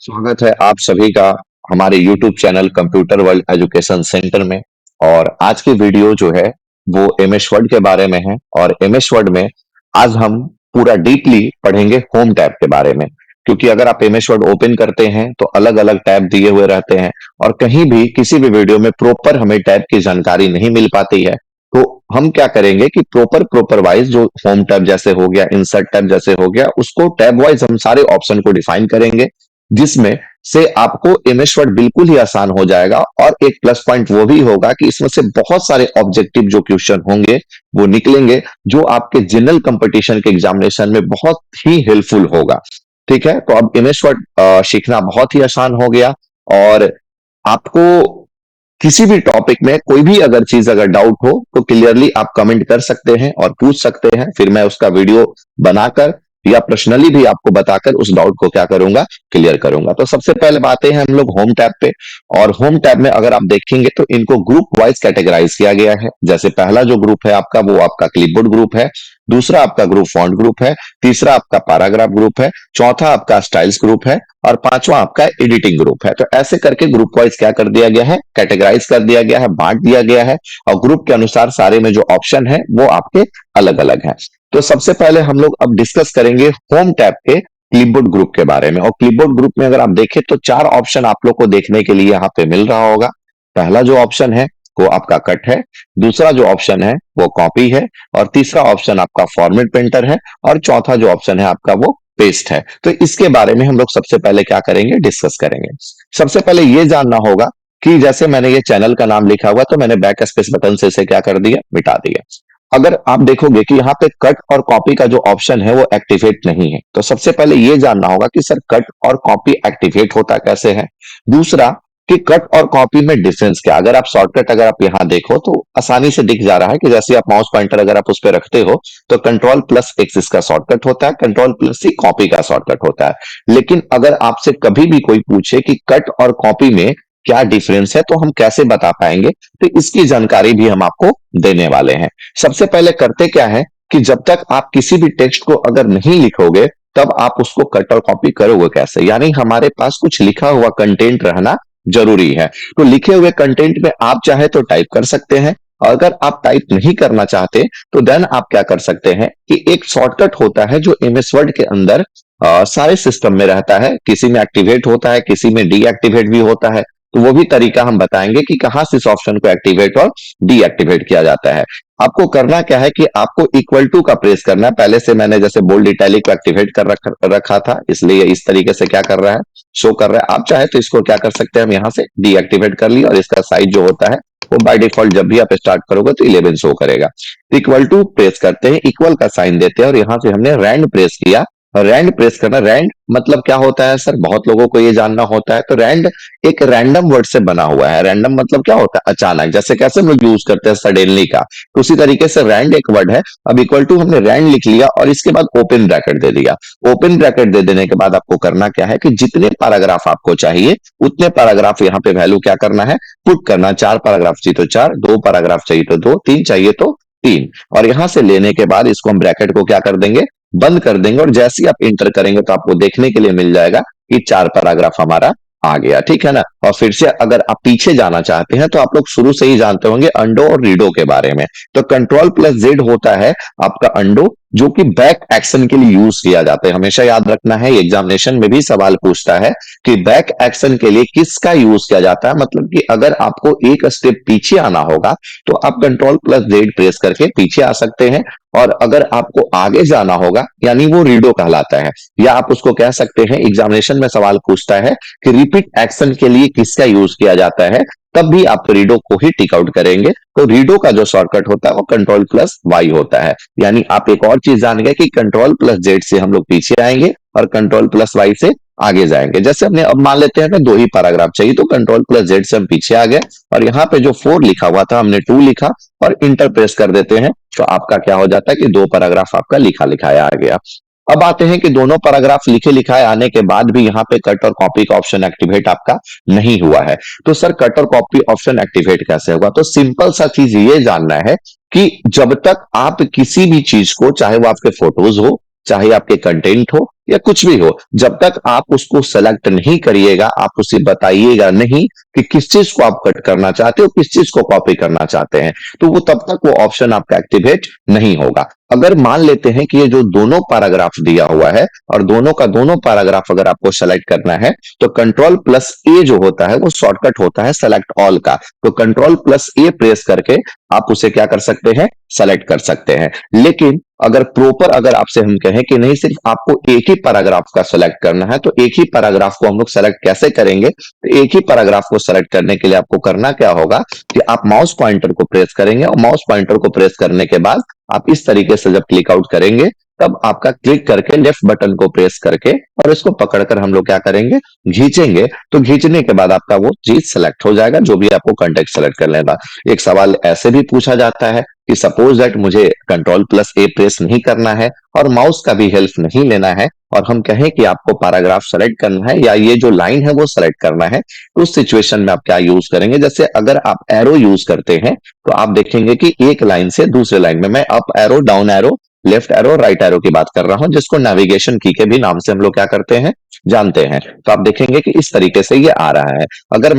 स्वागत है आप सभी का हमारे YouTube channel computer world education centre में। और आज की वीडियो जो है वो एमएस वर्ड के बारे में है। और एमएस वर्ड में आज हम पूरा डीपली पढ़ेंगे होम टैब के बारे में। क्योंकि अगर आप एमएस वर्ड ओपन करते हैं तो अलग अलग टैब दिए हुए रहते हैं और कहीं भी किसी भी वीडियो में प्रॉपर हमें टैब की जानकारी नहीं मिल पाती है। तो हम क्या करेंगे कि प्रॉपर वाइज जो होम टैब जैसे हो गया, इंसर्ट टैब जैसे हो गया, उसको टैब वाइज हम सारे ऑप्शन को डिफाइन करेंगे, जिसमें से आपको एमएस वर्ड बिल्कुल ही आसान हो जाएगा। और एक प्लस पॉइंट वो भी होगा कि इसमें से बहुत सारे ऑब्जेक्टिव जो क्वेश्चन होंगे वो निकलेंगे, जो आपके जनरल कंपटीशन के एग्जामिनेशन में बहुत ही हेल्पफुल होगा। ठीक है, तो अब एमएस वर्ड सीखना बहुत ही आसान हो गया। और आपको किसी भी टॉपिक में कोई भी अगर चीज अगर डाउट हो तो क्लियरली आप कमेंट कर सकते हैं और पूछ सकते हैं, फिर मैं उसका वीडियो बनाकर या पर्सनली भी आपको बताकर उस डाउट को क्या करूंगा, क्लियर करूंगा। तो सबसे पहले आते हैं हम लोग होम टैब पे। और होम टैब में अगर आप देखेंगे तो इनको ग्रुप वाइज कैटेगराइज किया गया है। जैसे पहला जो ग्रुप है आपका वो आपका क्लिपबोर्ड ग्रुप है, दूसरा आपका ग्रुप फॉन्ट ग्रुप है, तीसरा आपका पैराग्राफ ग्रुप है, चौथा आपका स्टाइल्स ग्रुप है और पांचवा आपका एडिटिंग ग्रुप है। तो ऐसे करके ग्रुप वाइज क्या कर दिया गया है, कैटेगराइज कर दिया गया है, बांट दिया गया है। और ग्रुप के अनुसार सारे में जो ऑप्शन है वो आपके अलग अलग है। तो सबसे पहले हम लोग अब डिस्कस करेंगे होम टैब के क्लिपबोर्ड ग्रुप के बारे में। और क्लिपबोर्ड ग्रुप में अगर आप देखें तो चार ऑप्शन आप लोग को देखने के लिए यहाँ पे मिल रहा होगा। पहला जो ऑप्शन है वो आपका कट है, दूसरा जो ऑप्शन है वो कॉपी है, और तीसरा ऑप्शन आपका फॉर्मेट प्रिंटर है, और चौथा जो ऑप्शन है आपका वो पेस्ट है। तो इसके बारे में हम लोग सबसे पहले क्या करेंगे, डिस्कस करेंगे। सबसे पहले ये जानना होगा कि जैसे मैंने ये चैनल का नाम लिखा हुआ तो मैंने बैक स्पेस बटन से इसे क्या कर दिया, मिटा दिया। अगर आप देखोगे कि यहाँ पे कट और कॉपी का जो ऑप्शन है वो एक्टिवेट नहीं है, तो सबसे पहले ये जानना होगा कि सर कट और कॉपी एक्टिवेट होता कैसे है। दूसरा कि कट और कॉपी में डिफरेंस क्या। अगर आप शॉर्टकट अगर आप यहाँ देखो तो आसानी से दिख जा रहा है कि जैसे आप माउस पॉइंटर अगर आप उस पर रखते हो तो कंट्रोल प्लस एक्स इसका शॉर्टकट होता है, कंट्रोल प्लस सी कॉपी का शॉर्टकट होता है। लेकिन अगर आपसे कभी भी कोई पूछे कि कट और कॉपी में क्या डिफरेंस है तो हम कैसे बता पाएंगे, तो इसकी जानकारी भी हम आपको देने वाले हैं। सबसे पहले करते क्या है कि जब तक आप किसी भी टेक्स्ट को अगर नहीं लिखोगे तब आप उसको कट और कॉपी करोगे कैसे, यानी हमारे पास कुछ लिखा हुआ कंटेंट रहना जरूरी है। तो लिखे हुए कंटेंट में आप चाहे तो टाइप कर सकते हैं, और अगर आप टाइप नहीं करना चाहते तो देन आप क्या कर सकते हैं कि एक शॉर्टकट होता है जो एमएस वर्ड के अंदर सारे सिस्टम में रहता है। किसी में एक्टिवेट होता है, किसी में डीएक्टिवेट भी होता है। तो वो भी तरीका हम बताएंगे कि कहां से इस ऑप्शन को एक्टिवेट और डीएक्टिवेट किया जाता है। आपको करना क्या है कि आपको इक्वल टू का प्रेस करना है। पहले से मैंने जैसे बोल्ड इटैलिक को एक्टिवेट कर रखा था, इसलिए इस तरीके से क्या कर रहा है, शो कर रहा है। आप चाहे तो इसको क्या कर सकते हैं, हम यहाँ से डीएक्टिवेट कर लिया, और इसका साइज जो होता है वो बाय डिफॉल्ट जब भी आप स्टार्ट करोगे तो 11 शो करेगा। इक्वल टू प्रेस करते हैं, इक्वल का साइन देते हैं, और यहाँ से हमने रैंड प्रेस किया। रैंड प्रेस करना, रैंड मतलब क्या होता है सर, बहुत लोगों को ये जानना होता है। तो रैंड एक रैंडम वर्ड से बना हुआ है। रैंडम मतलब क्या होता है, अचानक, जैसे कैसे हम लोग यूज करते हैं सडनली का, तो उसी तरीके से रैंड एक वर्ड है। अब इक्वल टू हमने रैंड लिख लिया और इसके बाद ओपन ब्रैकेट दे दिया। ओपन ब्रैकेट दे देने के बाद आपको करना क्या है कि जितने पैराग्राफ आपको चाहिए उतने पैराग्राफ यहाँ पे वैल्यू क्या करना है, पुट करना। 4 पैराग्राफ चाहिए तो 4, 2 पैराग्राफ चाहिए तो 2, 3 चाहिए तो 3। और यहां से लेने के बाद इसको हम ब्रैकेट को क्या कर देंगे, बंद कर देंगे। और जैसे ही आप इंटर करेंगे तो आपको देखने के लिए मिल जाएगा कि 4 पैराग्राफ हमारा आ गया, ठीक है ना। और फिर से अगर आप पीछे जाना चाहते हैं तो आप लोग शुरू से ही जानते होंगे अंडो और रीडो के बारे में। तो कंट्रोल प्लस जेड होता है आपका अंडो, जो कि बैक एक्शन के लिए यूज किया जाता है। हमेशा याद रखना है, एग्जामिनेशन में भी सवाल पूछता है कि बैक एक्शन के लिए किसका यूज किया जाता है। मतलब कि अगर आपको एक स्टेप पीछे आना होगा तो आप कंट्रोल प्लस जेड प्रेस करके पीछे आ सकते हैं। और अगर आपको आगे जाना होगा यानी वो रीडो कहलाता है। या आप उसको कह सकते हैं, एग्जामिनेशन में सवाल पूछता है कि रिपीट एक्शन के लिए किसका यूज किया जाता है, तब भी आप रीडो को ही टिक आउट करेंगे। तो रीडो का जो शॉर्टकट होता है वो कंट्रोल प्लस वाई होता है। यानी आप एक और चीज जान गए कि कंट्रोल प्लस जेड से हम लोग पीछे आएंगे और कंट्रोल प्लस वाई से आगे जाएंगे। जैसे हमने अब मान लेते हैं ना 2 ही पैराग्राफ चाहिए, तो कंट्रोल प्लस जेड से हम पीछे आ गए, और यहाँ पे जो 4 लिखा हुआ था हमने 2 लिखा और इंटर प्रेस कर देते हैं। तो आपका क्या हो जाता है कि 2 पैराग्राफ आपका लिखा लिखाया आ गया। अब आते हैं कि दोनों पैराग्राफ लिखे लिखाए आने के बाद भी यहाँ पे कट और कॉपी का ऑप्शन एक्टिवेट आपका नहीं हुआ है। तो सर कट और कॉपी ऑप्शन एक्टिवेट कैसे होगा, तो सिंपल सा चीज ये जानना है कि जब तक आप किसी भी चीज को, चाहे वो आपके फोटोज हो, चाहे आपके कंटेंट हो, या कुछ भी हो, जब तक आप उसको सेलेक्ट नहीं करिएगा, आप उसे बताइएगा नहीं कि किस चीज को आप कट करना चाहते हो, किस चीज को कॉपी करना चाहते हैं, तो वो तब तक वो ऑप्शन आपका एक्टिवेट नहीं होगा। अगर मान लेते हैं कि ये जो दोनों पैराग्राफ दिया हुआ है और दोनों का दोनों पैराग्राफ अगर आपको सेलेक्ट करना है, तो कंट्रोल प्लस ए जो होता है वो शॉर्टकट होता है सेलेक्ट ऑल का। तो कंट्रोल प्लस ए प्रेस करके आप उसे क्या कर सकते हैं, सेलेक्ट कर सकते हैं। लेकिन अगर प्रॉपर अगर आपसे हम कहें कि नहीं सिर्फ आपको एक ही पैराग्राफ का सेलेक्ट करना है, तो एक ही पैराग्राफ को हम लोग सेलेक्ट कैसे करेंगे? तो एक ही पैराग्राफ को सेलेक्ट करने के लिए आपको करना क्या होगा कि आप माउस पॉइंटर को प्रेस करेंगे और माउस पॉइंटर को प्रेस करने के बाद आप इस तरीके से जब क्लिक आउट करेंगे, तब आपका क्लिक करके लेफ्ट बटन को प्रेस करके और इसको पकड़कर हम लोग क्या करेंगे, खींचेंगे। तो खींचने के बाद आपका वो चीज सेलेक्ट हो जाएगा, जो भी आपको कंटेक्ट सेलेक्ट कर लेना। एक सवाल ऐसे भी पूछा जाता है कि सपोज दैट मुझे कंट्रोल प्लस ए प्रेस नहीं करना है और माउस का भी हेल्प नहीं लेना है, और हम कहें कि आपको पैराग्राफ सेलेक्ट करना है या ये जो लाइन है वो सेलेक्ट करना है, तो उस सिचुएशन में आप क्या यूज करेंगे? जैसे अगर आप एरो यूज करते हैं, तो आप देखेंगे कि एक लाइन से दूसरे लाइन में, मैं up arrow, down arrow, left arrow, right arrow की बात कर रहा हूं, जिसको नेविगेशन की के भी नाम से हम लोग क्या करते हैं, जानते हैं। तो आप देखेंगे कि इस तरीके से ये आ रहा है। अगर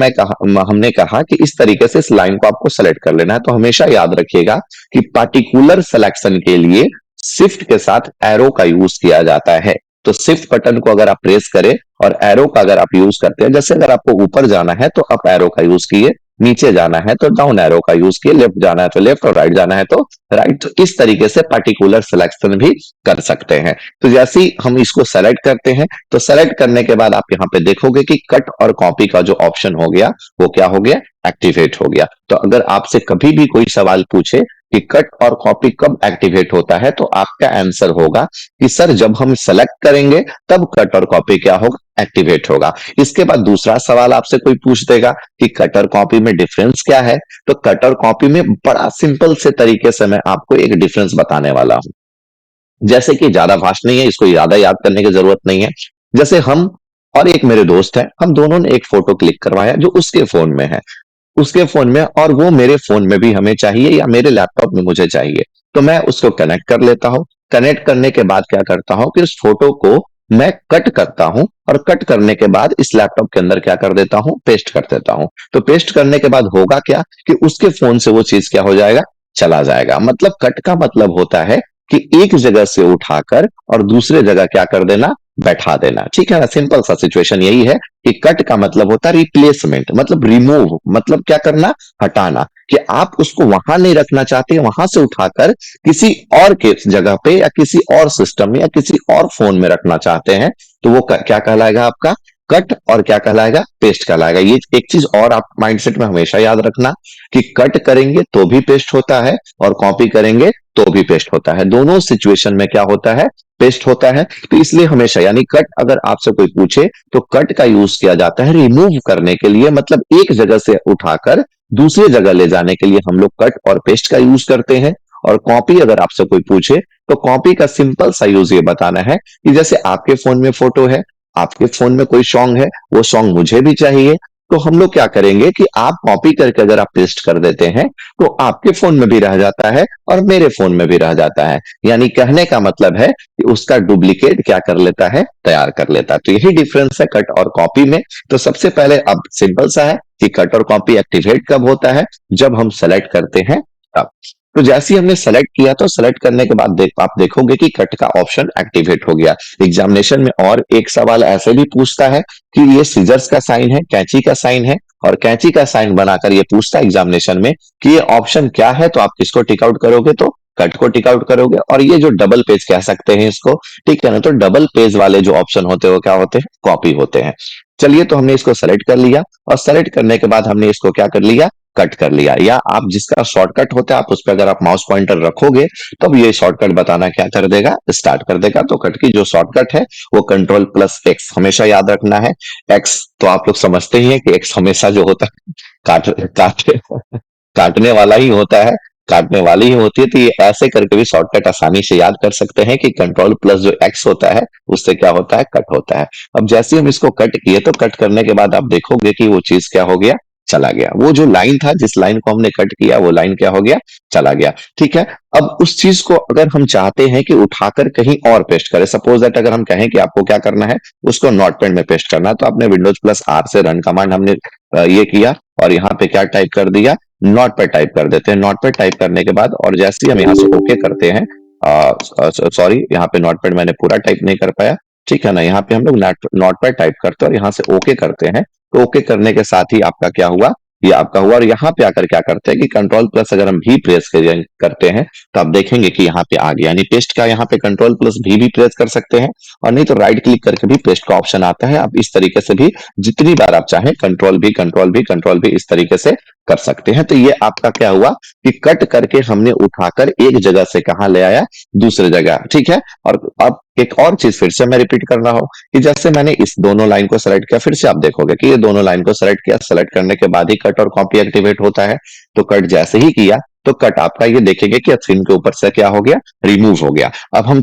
हमने कहा कि इस तरीके से इस लाइन को आपको सेलेक्ट कर लेना है, तो हमेशा याद रखिएगा कि पार्टिकुलर सिलेक्शन के लिए शिफ्ट के साथ एरो का यूज किया जाता है। तो शिफ्ट बटन को अगर आप प्रेस करें और एरो का अगर आप यूज करते हैं, जैसे अगर आपको ऊपर जाना है तो अप एरो का यूज किए, नीचे जाना है तो डाउन एरो का यूज किए, लेफ्ट जाना है तो लेफ्ट और राइट जाना है तो राइट। तो इस तरीके से पार्टिकुलर सिलेक्शन भी कर सकते हैं। तो जैसे ही हम इसको सेलेक्ट करते हैं, तो सेलेक्ट करने के बाद आप यहाँ पे देखोगे कि कट और कॉपी का जो ऑप्शन हो गया वो क्या हो गया, एक्टिवेट हो गया। तो अगर आपसे कभी भी कोई सवाल पूछे कि कट और कॉपी कब एक्टिवेट होता है, तो आपका आंसर होगा कि सर जब हम सेलेक्ट करेंगे तब कट और कॉपी क्या होगा, एक्टिवेट होगा। इसके बाद दूसरा सवाल आपसे कोई पूछ देगा कि कट और कॉपी में डिफरेंस क्या है, तो कट और कॉपी में बड़ा सिंपल से तरीके से मैं आपको एक डिफरेंस बताने वाला हूं। जैसे कि ज्यादा फास्ट नहीं है, इसको ज्यादा याद करने की जरूरत नहीं है। जैसे हम और एक मेरे दोस्त है, हम दोनों ने एक फोटो क्लिक करवाया जो उसके फोन में है, उसके फोन में, और वो मेरे फोन में भी हमें चाहिए या मेरे लैपटॉप में मुझे चाहिए। तो मैं उसको कनेक्ट कर लेता हूं। कनेक्ट करने के बाद क्या करता हूं कि उस फोटो को मैं कट करता हूं, और कट करने के बाद इस लैपटॉप के अंदर क्या कर देता हूं, पेस्ट कर देता हूं। तो पेस्ट करने के बाद होगा क्या कि उसके फोन से वो चीज क्या हो जाएगा, चला जाएगा। मतलब कट का मतलब होता है कि एक जगह से उठाकर और दूसरे जगह क्या कर देना, बैठा देना। ठीक है ना, सिंपल सा सिचुएशन यही है कि कट का मतलब होता है रिप्लेसमेंट, मतलब रिमूव, मतलब क्या करना, हटाना। कि आप उसको वहां नहीं रखना चाहते, वहां से उठाकर किसी और के जगह पे या किसी और सिस्टम में या किसी और फोन में रखना चाहते हैं, तो वो क्या कहलाएगा आपका, कट, और क्या कहलाएगा, पेस्ट कहलाएगा। ये एक चीज और आप माइंडसेट में हमेशा याद रखना कि कट करेंगे तो भी पेस्ट होता है और कॉपी करेंगे तो भी पेस्ट होता है। दोनों सिचुएशन में क्या होता है, पेस्ट होता है। तो इसलिए हमेशा, यानी कट अगर आपसे कोई पूछे तो कट का यूज किया जाता है रिमूव करने के लिए, मतलब एक जगह से उठाकर दूसरी जगह ले जाने के लिए हम लोग कट और पेस्ट का यूज करते हैं। और कॉपी अगर आपसे कोई पूछे तो कॉपी का सिंपल सा यूज ये बताना है कि जैसे आपके फोन में फोटो है, आपके फोन में कोई सॉन्ग है, वो सॉन्ग मुझे भी चाहिए, तो हम लोग क्या करेंगे कि आप कॉपी करके अगर आप पेस्ट कर देते हैं, तो आपके फोन में भी रह जाता है और मेरे फोन में भी रह जाता है। यानी कहने का मतलब है कि उसका डुप्लीकेट क्या कर लेता है, तैयार कर लेता है। तो यही डिफरेंस है कट और कॉपी में। तो सबसे पहले अब सिंपल सा है कि कट और कॉपी एक्टिवेट कब होता है, जब हम सेलेक्ट करते हैं तब। तो जैसे ही हमने सेलेक्ट किया, तो सेलेक्ट करने के बाद आप देखोगे कि कट का ऑप्शन एक्टिवेट हो गया। एग्जामिनेशन में और एक सवाल ऐसे भी पूछता है कि ये सीजर्स का साइन है, कैंची का साइन है, और कैंची का साइन बनाकर ये पूछता है एग्जामिनेशन में कि ये ऑप्शन क्या है, तो आप किसको टिक आउट करोगे, तो कट को टिक आउट करोगे। और ये जो डबल पेज कह सकते हैं इसको, ठीक है ना, तो डबल पेज वाले जो ऑप्शन होते हैं वो क्या होते हैं, कॉपी होते हैं। चलिए, तो हमने इसको सेलेक्ट कर लिया, और सेलेक्ट करने के बाद हमने इसको क्या कर लिया, कट कर लिया। या आप जिसका शॉर्टकट होता है, आप उस पर अगर आप माउस पॉइंटर रखोगे, तब ये शॉर्टकट बताना क्या कर देगा, स्टार्ट कर देगा। तो कट की जो शॉर्टकट है वो कंट्रोल प्लस एक्स हमेशा याद रखना है। एक्स तो आप लोग समझते ही हैं कि एक्स हमेशा जो होता है काट काट काटने वाला ही होता है, काटने वाली ही होती है। तो ये ऐसे करके भी शॉर्टकट आसानी से याद कर सकते हैं कि कंट्रोल प्लस जो एक्स होता है उससे क्या होता है, कट होता है। अब जैसे हम इसको कट किए, तो कट करने के बाद आप देखोगे कि वो चीज क्या हो गया, चला गया। वो जो लाइन था, जिस लाइन को हमने कट किया, वो लाइन क्या हो गया, चला गया। ठीक है। अब उस चीज को अगर हम चाहते हैं कि उठाकर कहीं और पेस्ट करें, सपोज दैट अगर हम कहें कि आपको क्या करना है, उसको नोटपैड में पेस्ट करना है, तो आपने विंडोज प्लस आर से रन कमांड हमने ये किया और यहाँ पे क्या टाइप कर दिया, नोटपैड टाइप कर देते हैं। नोटपैड टाइप करने के बाद और जैसे ही हम यहाँ से ओके करते हैं, सॉरी यहाँ पे नोटपैड मैंने पूरा टाइप नहीं कर पाया, ठीक है ना। यहाँ पे हम लोग नोटपैड टाइप करते हैं और यहाँ से ओके करते हैं। तो ओके करने के साथ ही आपका क्या हुआ, ये आपका हुआ। और यहाँ पे आकर क्या करते हैं कि कंट्रोल प्लस अगर हम भी प्रेस करते हैं, तो आप देखेंगे कि यहाँ पे आ गया, यानी पेस्ट का यहाँ पे कंट्रोल प्लस भी प्रेस कर सकते हैं, और नहीं तो राइट क्लिक करके भी पेस्ट का ऑप्शन आता है। आप इस तरीके से भी जितनी बार आप चाहें कंट्रोल भी कंट्रोल भी कंट्रोल भी इस तरीके से कर सकते हैं। तो ये आपका क्या हुआ कि कट करके हमने उठाकर एक जगह से कहाँ ले आया, दूसरी जगह। ठीक है। और अब एक और चीज फिर से मैं रिपीट कर रहा हूं कि जैसे मैंने इस दोनों लाइन को सेलेक्ट किया, फिर से आप देखोगे कि ये दोनों लाइन को सेलेक्ट किया, सेलेक्ट करने के बाद ही कट और कॉपी एक्टिवेट होता है। तो कट जैसे ही किया तो कट आपका ये देखेंगे कि स्क्रीन के ऊपर से क्या हो गया, रिमूव हो गया। अब हम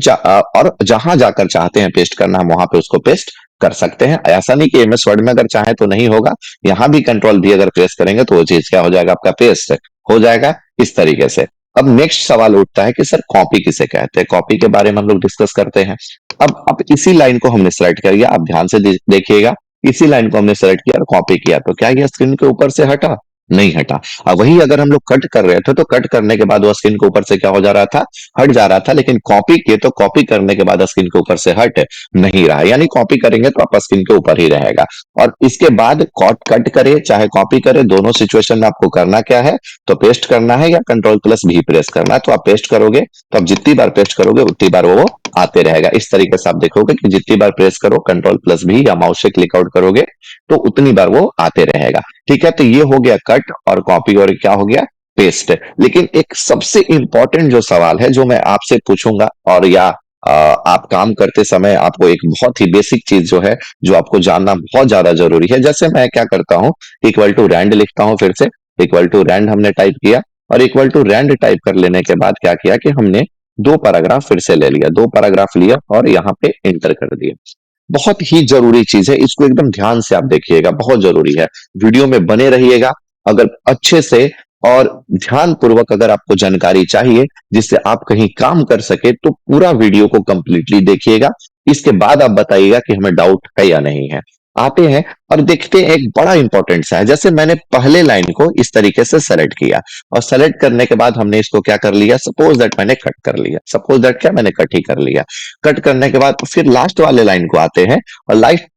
और जहां जाकर चाहते हैं पेस्ट करना, हम वहां पे उसको पेस्ट कर सकते हैं। ऐसा नहीं कि एमएस वर्ड में अगर चाहे तो नहीं होगा, यहाँ भी कंट्रोल भी अगर प्रेस करेंगे तो वो चीज क्या हो जाएगा, आपका पेस्ट हो जाएगा इस तरीके से। अब नेक्स्ट सवाल उठता है कि सर कॉपी किसे कहते हैं, कॉपी के बारे में हम लोग डिस्कस करते हैं। अब इसी लाइन को हमने सेलेक्ट कर लिया, आप ध्यान से देखिएगा, इसी लाइन को हमने सेलेक्ट किया और कॉपी किया, तो क्या ये स्क्रीन के ऊपर से हटा, नहीं हटा। अब वही अगर हम लोग कट कर रहे थे तो कट करने के बाद वो स्क्रीन के ऊपर से क्या हो जा रहा था, हट जा रहा था। लेकिन कॉपी किए तो कॉपी करने के बाद स्क्रीन के ऊपर से हट नहीं रहा, यानी कॉपी करेंगे तो आपका स्क्रीन के ऊपर ही रहेगा। और इसके बाद कट करे चाहे कॉपी करे, दोनों सिचुएशन में आपको करना क्या है, तो पेस्ट करना है या कंट्रोल प्लस भी प्रेस करना है। तो आप पेस्ट करोगे तो आप जितनी बार पेस्ट करोगे उतनी बार वो आते रहेगा। इस तरीके से आप देखोगे कि जितनी बार प्रेस करो कंट्रोल प्लस भी या माउस से क्लिक आउट करोगे तो उतनी बार वो आते रहेगा। ठीक है। तो ये हो गया कट और कॉपी, और क्या हो गया, पेस्ट। लेकिन एक सबसे इंपॉर्टेंट जो सवाल है जो मैं आपसे पूछूंगा, और या आप काम करते समय आपको एक बहुत ही बेसिक चीज जो है, जो आपको जानना बहुत ज्यादा जरूरी है। जैसे मैं क्या करता हूं, इक्वल टू रैंड लिखता हूं, फिर से इक्वल टू रैंड हमने टाइप किया, और इक्वल टू रैंड टाइप कर लेने के बाद क्या किया कि हमने दो पैराग्राफ फिर से ले लिया, दो पैराग्राफ लिया और यहाँ पे एंटर कर दिया। बहुत ही जरूरी चीज है, इसको एकदम ध्यान से आप देखिएगा, बहुत जरूरी है। वीडियो में बने रहिएगा। अगर अच्छे से और ध्यान पूर्वक अगर आपको जानकारी चाहिए जिससे आप कहीं काम कर सके, तो पूरा वीडियो को कंप्लीटली देखिएगा। इसके बाद आप बताइएगा कि हमें डाउट है या नहीं है। आते हैं और देखते हैं, एक बड़ा इंपॉर्टेंट सा है। जैसे मैंने पहले लाइन को इस तरीके से सेलेक्ट किया, और सेलेक्ट करने के बाद हमने इसको क्या कर लिया, सपोज दैट मैंने कट कर लिया, सपोज दैट क्या मैंने कट ही कर लिया। कट करने के बाद फिर लास्ट वाले लाइन को आते हैं, और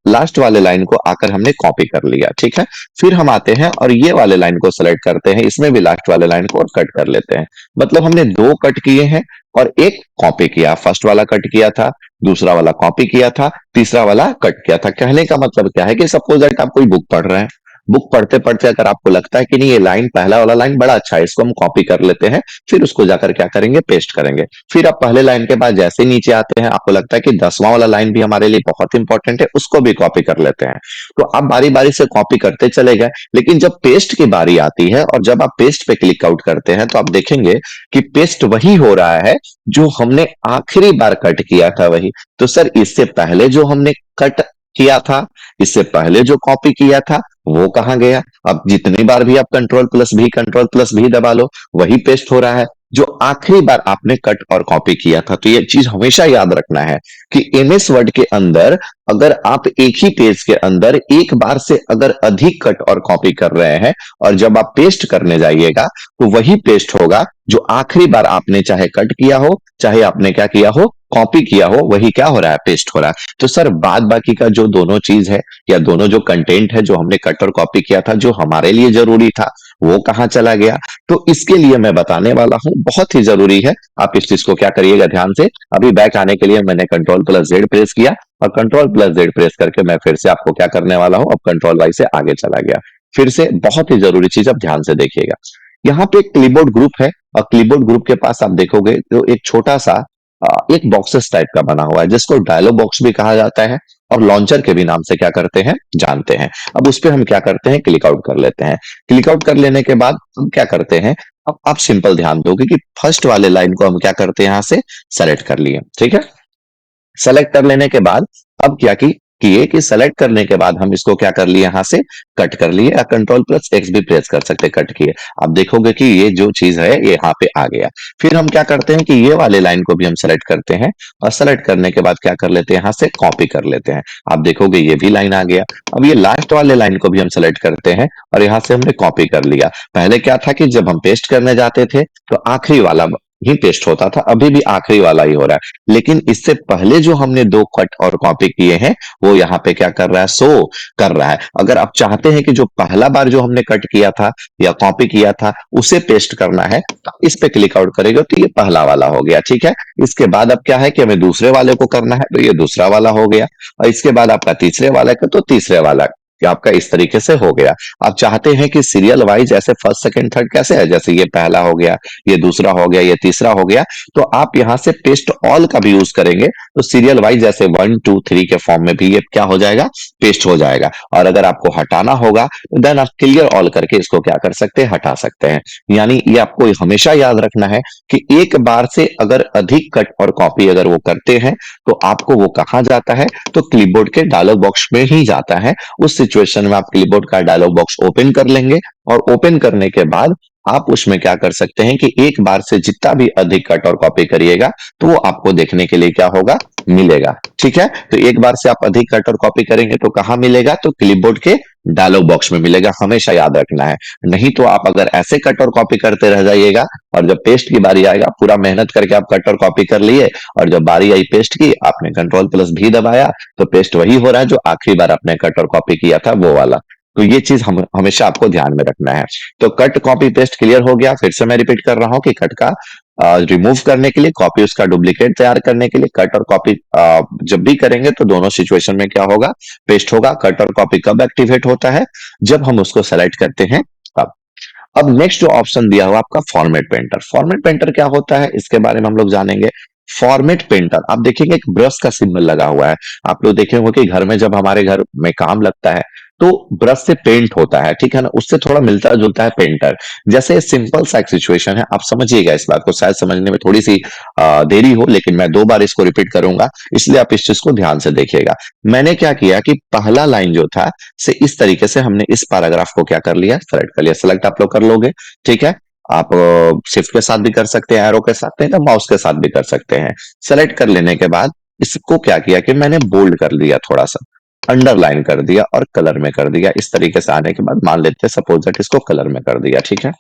लास्ट वाले लाइन को आकर हमने कॉपी कर लिया। ठीक है। फिर हम आते हैं और ये वाले लाइन को सेलेक्ट करते हैं, इसमें भी लास्ट वाले लाइन को और कट कर लेते हैं। मतलब हमने दो कट किए हैं और एक कॉपी किया। फर्स्ट वाला कट किया था, दूसरा वाला कॉपी किया था, तीसरा वाला कट किया था। कहने का मतलब क्या है कि सपोज दैट आप कोई बुक पढ़ रहे हैं, बुक पढ़ते पढ़ते अगर आपको लगता है कि नहीं ये लाइन, पहला वाला लाइन बड़ा अच्छा है, इसको हम कॉपी कर लेते हैं, फिर उसको जाकर क्या करेंगे, पेस्ट करेंगे। फिर आप पहले लाइन के बाद जैसे ही नीचे आते हैं, आपको लगता है कि 10वां वाला लाइन भी हमारे लिए बहुत इंपॉर्टेंट है, उसको भी कॉपी कर लेते हैं। तो आप बारी बारी से कॉपी करते चले गए। लेकिन जब पेस्ट की बारी आती है और जब आप पेस्ट पे क्लिक आउट करते हैं, तो आप देखेंगे कि पेस्ट वही हो रहा है जो हमने आखिरी बार कट किया था वही। तो सर इससे पहले जो हमने कट किया था, इससे पहले जो कॉपी किया था, वो कहां गया। अब जितनी बार भी आप कंट्रोल प्लस भी दबा लो, वही पेस्ट हो रहा है जो आखिरी बार आपने कट और कॉपी किया था। तो ये चीज हमेशा याद रखना है कि एमएस वर्ड के अंदर अगर आप एक ही पेज के अंदर एक बार से अगर अधिक कट और कॉपी कर रहे हैं, और जब आप पेस्ट करने जाइएगा तो वही पेस्ट होगा जो आखिरी बार आपने चाहे कट किया हो, चाहे आपने क्या किया हो, कॉपी किया हो, वही क्या हो रहा है, पेस्ट हो रहा है। तो सर बाद बाकी का जो दोनों चीज है या दोनों जो कंटेंट है जो हमने कट और कॉपी किया था, जो हमारे लिए जरूरी था, वो कहां चला गया। तो इसके लिए मैं बताने वाला हूं, बहुत ही जरूरी है। आप इस चीज को क्या करिएगा ध्यान से। अभी बैक आने के लिए मैंने कंट्रोल प्लस जेड प्रेस किया, और कंट्रोल प्लस जेड प्रेस करके मैं फिर से आपको क्या करने वाला हूं, अब कंट्रोल वाई से आगे चला गया। फिर से बहुत ही जरूरी चीज, अब ध्यान से देखिएगा। यहाँ पे एक क्लीबोर्ड ग्रुप है, और क्लीबोर्ड ग्रुप के पास आप देखोगे तो एक छोटा सा एक बॉक्सेस टाइप का बना हुआ है, जिसको डायलॉग बॉक्स भी कहा जाता है और लॉन्चर के भी नाम से क्या करते हैं, जानते हैं। अब उस पे हम क्या करते हैं, क्लिक आउट कर लेते हैं। क्लिक आउट कर लेने के बाद हम क्या करते हैं, अब आप सिंपल ध्यान दोगे कि फर्स्ट वाले लाइन को हम क्या करते हैं, यहां से सेलेक्ट कर लिए। ठीक है। सेलेक्ट कर लेने के बाद अब क्या की किए कि सेलेक्ट करने के बाद हम इसको क्या कर लिए, यहाँ से कट कर लिए, या कंट्रोल प्लस एक्स भी प्रेस कर सकते, कट किए। आप देखोगे कि ये जो चीज है ये यहाँ पे आ गया। फिर हम क्या करते हैं कि ये वाले लाइन को भी हम सेलेक्ट करते हैं, और सेलेक्ट करने के बाद क्या कर लेते हैं, यहाँ से कॉपी कर लेते हैं। आप देखोगे ये भी लाइन आ गया। अब ये लास्ट वाले लाइन को भी हम सेलेक्ट करते हैं, और यहाँ से हमने कॉपी कर लिया। पहले क्या था कि जब हम पेस्ट करने जाते थे तो आखिरी वाला ही पेस्ट होता था, अभी भी आखिरी वाला ही हो रहा है, लेकिन इससे पहले जो हमने दो कट और कॉपी किए हैं वो यहाँ पे क्या कर रहा है, शो कर रहा है। अगर आप चाहते हैं कि जो पहला बार जो हमने कट किया था या कॉपी किया था उसे पेस्ट करना है, तो इस पे क्लिक आउट करेंगे तो ये पहला वाला हो गया, ठीक है। इसके बाद अब क्या है कि हमें दूसरे वाले को करना है, तो ये दूसरा वाला हो गया, और इसके बाद आपका तीसरे वाला का तो तीसरे वाला, कि आपका इस तरीके से हो गया। आप चाहते हैं कि सीरियल वाइज ऐसे फर्स्ट सेकंड थर्ड कैसे है, जैसे ये पहला हो गया, ये दूसरा हो गया, ये तीसरा हो गया, तो आप यहां से पेस्ट ऑल का भी यूज करेंगे तो सीरियल वाइज जैसे 1 2 3 के फॉर्म में भी ये क्या हो जाएगा, पेस्ट हो जाएगा। और अगर आपको हटाना होगा तो देन आप क्लियर ऑल करके इसको क्या कर सकते हैं, हटा सकते हैं। यानी ये आपको हमेशा याद रखना है कि एक बार से अगर अधिक कट और कॉपी अगर वो करते हैं तो आपको वो कहां जाता है, तो क्लिपबोर्ड के डायलॉग बॉक्स में ही जाता है। उस सिचुएशन में आप क्लिपबोर्ड का डायलॉग बॉक्स ओपन कर लेंगे, और ओपन करने के बाद आप उसमें क्या कर सकते हैं कि एक बार से जितना भी अधिक कट और कॉपी करिएगा तो वो आपको देखने के लिए क्या होगा, मिलेगा, ठीक है। तो एक बार से आप अधिक कट और कॉपी करेंगे तो कहां मिलेगा, तो क्लिपबोर्ड के डायलॉग बॉक्स में मिलेगा, हमेशा याद रखना है। नहीं तो आप अगर ऐसे कट और कॉपी करते रह जाइएगा, और जब पेस्ट की बारी आएगा पूरा मेहनत करके आप कट और कॉपी कर लिए, और जब बारी आई पेस्ट की आपने कंट्रोल प्लस भी दबाया तो पेस्ट वही हो रहा है जो आखिरी बार आपने कट और कॉपी किया था वो वाला। तो ये चीज हम हमेशा आपको ध्यान में रखना है। तो कट कॉपी पेस्ट क्लियर हो गया। फिर से मैं रिपीट कर रहा हूं कि कट का रिमूव करने के लिए, कॉपी उसका डुप्लीकेट तैयार करने के लिए, कट और कॉपी जब भी करेंगे तो दोनों सिचुएशन में क्या होगा, पेस्ट होगा। कट और कॉपी कब एक्टिवेट होता है, जब हम उसको सेलेक्ट करते हैं तब। अब नेक्स्ट जो ऑप्शन दिया हुआ आपका फॉर्मेट पेंटर। फॉर्मेट पेंटर क्या होता है इसके बारे में हम लोग जानेंगे। फॉर्मेट पेंटर आप देखेंगे एक ब्रश का सिंबल लगा हुआ है। आप लोग देखेंगे कि घर में जब हमारे घर में काम लगता है तो ब्रश से पेंट होता है, ठीक है ना, उससे थोड़ा मिलता जुलता है पेंटर। जैसे सिंपल सा एक सिचुएशन है, आप समझिएगा इस बात को, शायद समझने में थोड़ी सी देरी हो, लेकिन मैं दो बार इसको रिपीट करूंगा, इसलिए आप इस चीज को ध्यान से देखिएगा। मैंने क्या किया कि पहला लाइन जो था से इस तरीके से हमने इस पैराग्राफ को क्या कर लिया, सेलेक्ट कर लिया। सेलेक्ट आप लोग कर लोगे, ठीक है। आप शिफ्ट के साथ भी कर सकते हैं, एरो के साथ, नहीं तो माउस के साथ भी कर सकते हैं। सेलेक्ट कर लेने के बाद इसको क्या किया कि मैंने बोल्ड कर दिया, थोड़ा सा अंडरलाइन कर दिया और कलर में कर दिया। इस तरीके से आने के बाद मान लेते हैं सपोज दैट इसको कलर में कर दिया, ठीक है।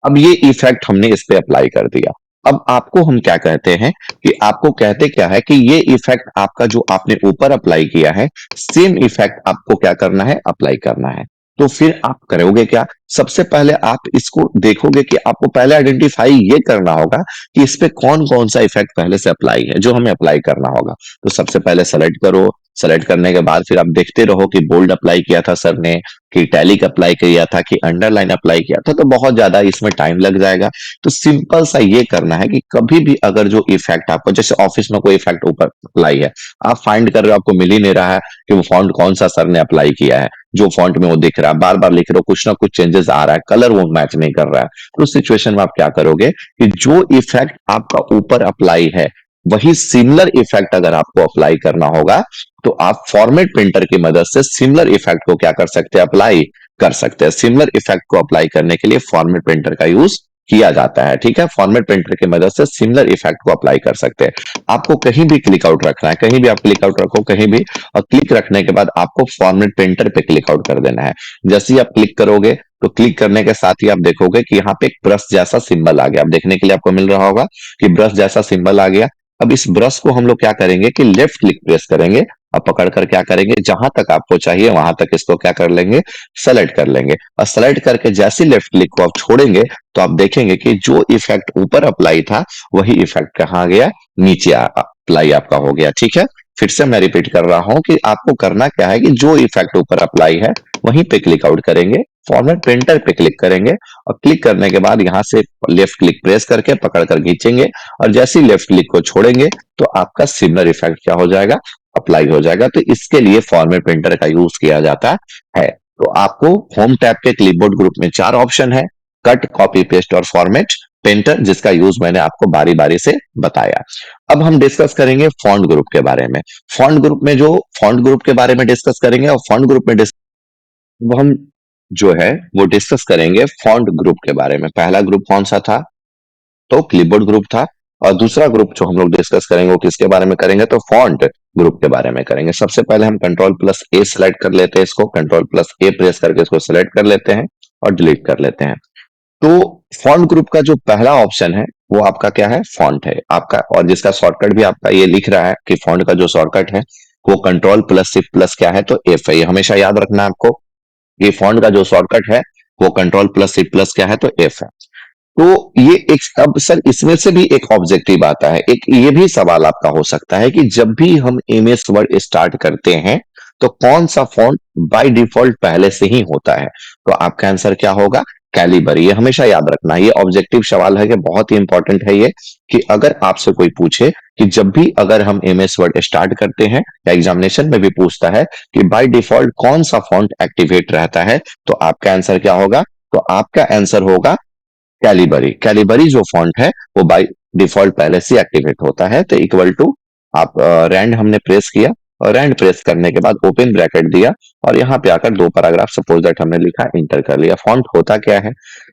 अब ये इफेक्ट हमने इस पे अप्लाई कर दिया। अब आपको हम क्या कहते हैं कि आपको कहते क्या है कि ये इफेक्ट आपका जो आपने ऊपर अप्लाई किया है, सेम इफेक्ट आपको क्या करना है, अप्लाई करना है। तो फिर आप करोगे क्या, सबसे पहले आप इसको देखोगे कि आपको पहले आइडेंटिफाई ये करना होगा कि इस पे कौन कौन सा इफेक्ट पहले से अप्लाई है जो हमें अप्लाई करना होगा। तो सबसे पहले सेलेक्ट करो। सेलेक्ट करने के बाद फिर आप देखते रहो कि बोल्ड अप्लाई किया था सर ने, कि इटैलिक अप्लाई किया था, कि अंडरलाइन अप्लाई किया था, तो बहुत ज्यादा इसमें टाइम लग जाएगा। तो सिंपल सा ये करना है कि कभी भी अगर जो इफेक्ट आपको, जैसे ऑफिस में कोई इफेक्ट ऊपर अप्लाई है, आप फाइंड कर रहे हो, आपको मिल ही नहीं रहा है कि वो फॉन्ट कौन सा सर ने अप्लाई किया है, जो फॉन्ट में वो दिख रहा है, बार बार लिख रहे हो, कुछ ना कुछ चेंजेस आ रहा है, कलर वो मैच नहीं कर रहा है, तो उस सिचुएशन में आप क्या करोगे कि जो इफेक्ट आपका ऊपर अप्लाई है वही सिमिलर इफेक्ट अगर आपको अप्लाई करना होगा तो आप फॉर्मेट प्रिंटर की मदद से सिमिलर इफेक्ट को क्या कर सकते हैं, अप्लाई कर सकते हैं। सिमिलर इफेक्ट को अप्लाई करने के लिए फॉर्मेट प्रिंटर का यूज किया जाता है, ठीक है। फॉर्मेट प्रिंटर की मदद से सिमिलर इफेक्ट को अप्लाई कर सकते हैं। आपको कहीं भी क्लिक आउट रखना है, कहीं भी आप क्लिक आउट रखो, कहीं भी, और क्लिक रखने के बाद आपको फॉर्मेट प्रिंटर पे क्लिक आउट कर देना है। जैसे ही आप क्लिक करोगे तो क्लिक करने के साथ ही आप देखोगे कि यहाँ पे एक ब्रश जैसा सिंबल आ गया। अब देखने के लिए आपको मिल रहा होगा कि ब्रश जैसा सिंबल आ गया। अब इस ब्रश को हम लोग क्या करेंगे कि लेफ्ट क्लिक प्रेस करेंगे और पकड़ कर क्या करेंगे, जहां तक आपको चाहिए वहां तक इसको क्या कर लेंगे, सेलेक्ट कर लेंगे। और सेलेक्ट करके जैसे लेफ्ट क्लिक को आप छोड़ेंगे तो आप देखेंगे कि जो इफेक्ट ऊपर अप्लाई था वही इफेक्ट कहाँ गया, नीचे अप्लाई आपका हो गया, ठीक है। फिर से मैं रिपीट कर रहा हूं कि आपको करना क्या है कि जो इफेक्ट ऊपर अप्लाई है वहीं पे क्लिक आउट करेंगे, फॉर्मेट प्रिंटर पे क्लिक करेंगे, और क्लिक करने के बाद यहां से लेफ्ट क्लिक प्रेस करके पकड़ कर खींचेंगे, और जैसे ही लेफ्ट क्लिक को छोड़ेंगे तो आपका सिमिलर इफेक्ट क्या हो जाएगा, अप्लाई हो जाएगा। तो इसके लिए फॉर्मेट प्रिंटर का यूज किया जाता है। तो आपको होम टैब के क्लिपबोर्ड ग्रुप में 4 ऑप्शन है, कट, कॉपी, पेस्ट और फॉर्मेट। पेंटर, जिसका यूज मैंने आपको बारी बारी से बताया। अब हम डिस्कस करेंगे फॉन्ट ग्रुप के बारे में। फॉन्ट ग्रुप के बारे में डिस्कस करेंगे, और फॉन्ट ग्रुप में वो हम जो है वो डिस्कस करेंगे फॉन्ट ग्रुप के बारे में। पहला ग्रुप कौन सा था? तो क्लिपबोर्ड ग्रुप था। और दूसरा ग्रुप जो हम लोग डिस्कस करेंगे वो किसके बारे में करेंगे? तो फॉन्ट ग्रुप के बारे में करेंगे। सबसे पहले हम कंट्रोल प्लस ए सेलेक्ट कर लेते हैं, इसको कंट्रोल प्लस ए प्रेस करके इसको सेलेक्ट कर लेते हैं और डिलीट कर लेते हैं। तो फॉन्ट ग्रुप का जो पहला ऑप्शन है वो आपका क्या है? फॉन्ट है आपका, और जिसका शॉर्टकट भी आपका ये लिख रहा है कि फॉन्ट का जो शॉर्टकट है वो कंट्रोल प्लस शिफ्ट प्लस क्या है? तो एफ है। ये हमेशा याद रखना है आपको। ये फॉन्ट का जो शॉर्टकट है वो कंट्रोल प्लस शिफ्ट प्लस क्या है? तो एफ है। तो ये एक, अब सर इसमें से भी एक ऑब्जेक्टिव आता है, एक ये भी सवाल आपका हो सकता है कि जब भी हम एमएस वर्ड स्टार्ट करते हैं तो कौन सा फॉन्ट बाय डिफॉल्ट पहले से ही होता है? तो आपका आंसर क्या होगा? कैलिबरी। ये हमेशा याद रखना, ये ऑब्जेक्टिव सवाल है कि बहुत ही इंपॉर्टेंट है ये, कि अगर आपसे कोई पूछे कि जब भी अगर हम एमएस वर्ड स्टार्ट करते हैं, या एग्जामिनेशन में भी पूछता है कि बाय डिफॉल्ट कौन सा फॉन्ट एक्टिवेट रहता है, तो आपका आंसर क्या होगा? तो आपका आंसर होगा कैलिबरी। कैलिबरी जो फॉन्ट है वो बाय डिफॉल्ट पहले से एक्टिवेट होता है। तो इक्वल टू आप रैंड हमने प्रेस किया, और रैंड प्रेस करने के बाद ओपन ब्रैकेट दिया, और यहाँ पे आकर दो पैराग्राफ सपोज दैट हमने लिखा, इंटर कर लिया। फॉन्ट होता क्या है?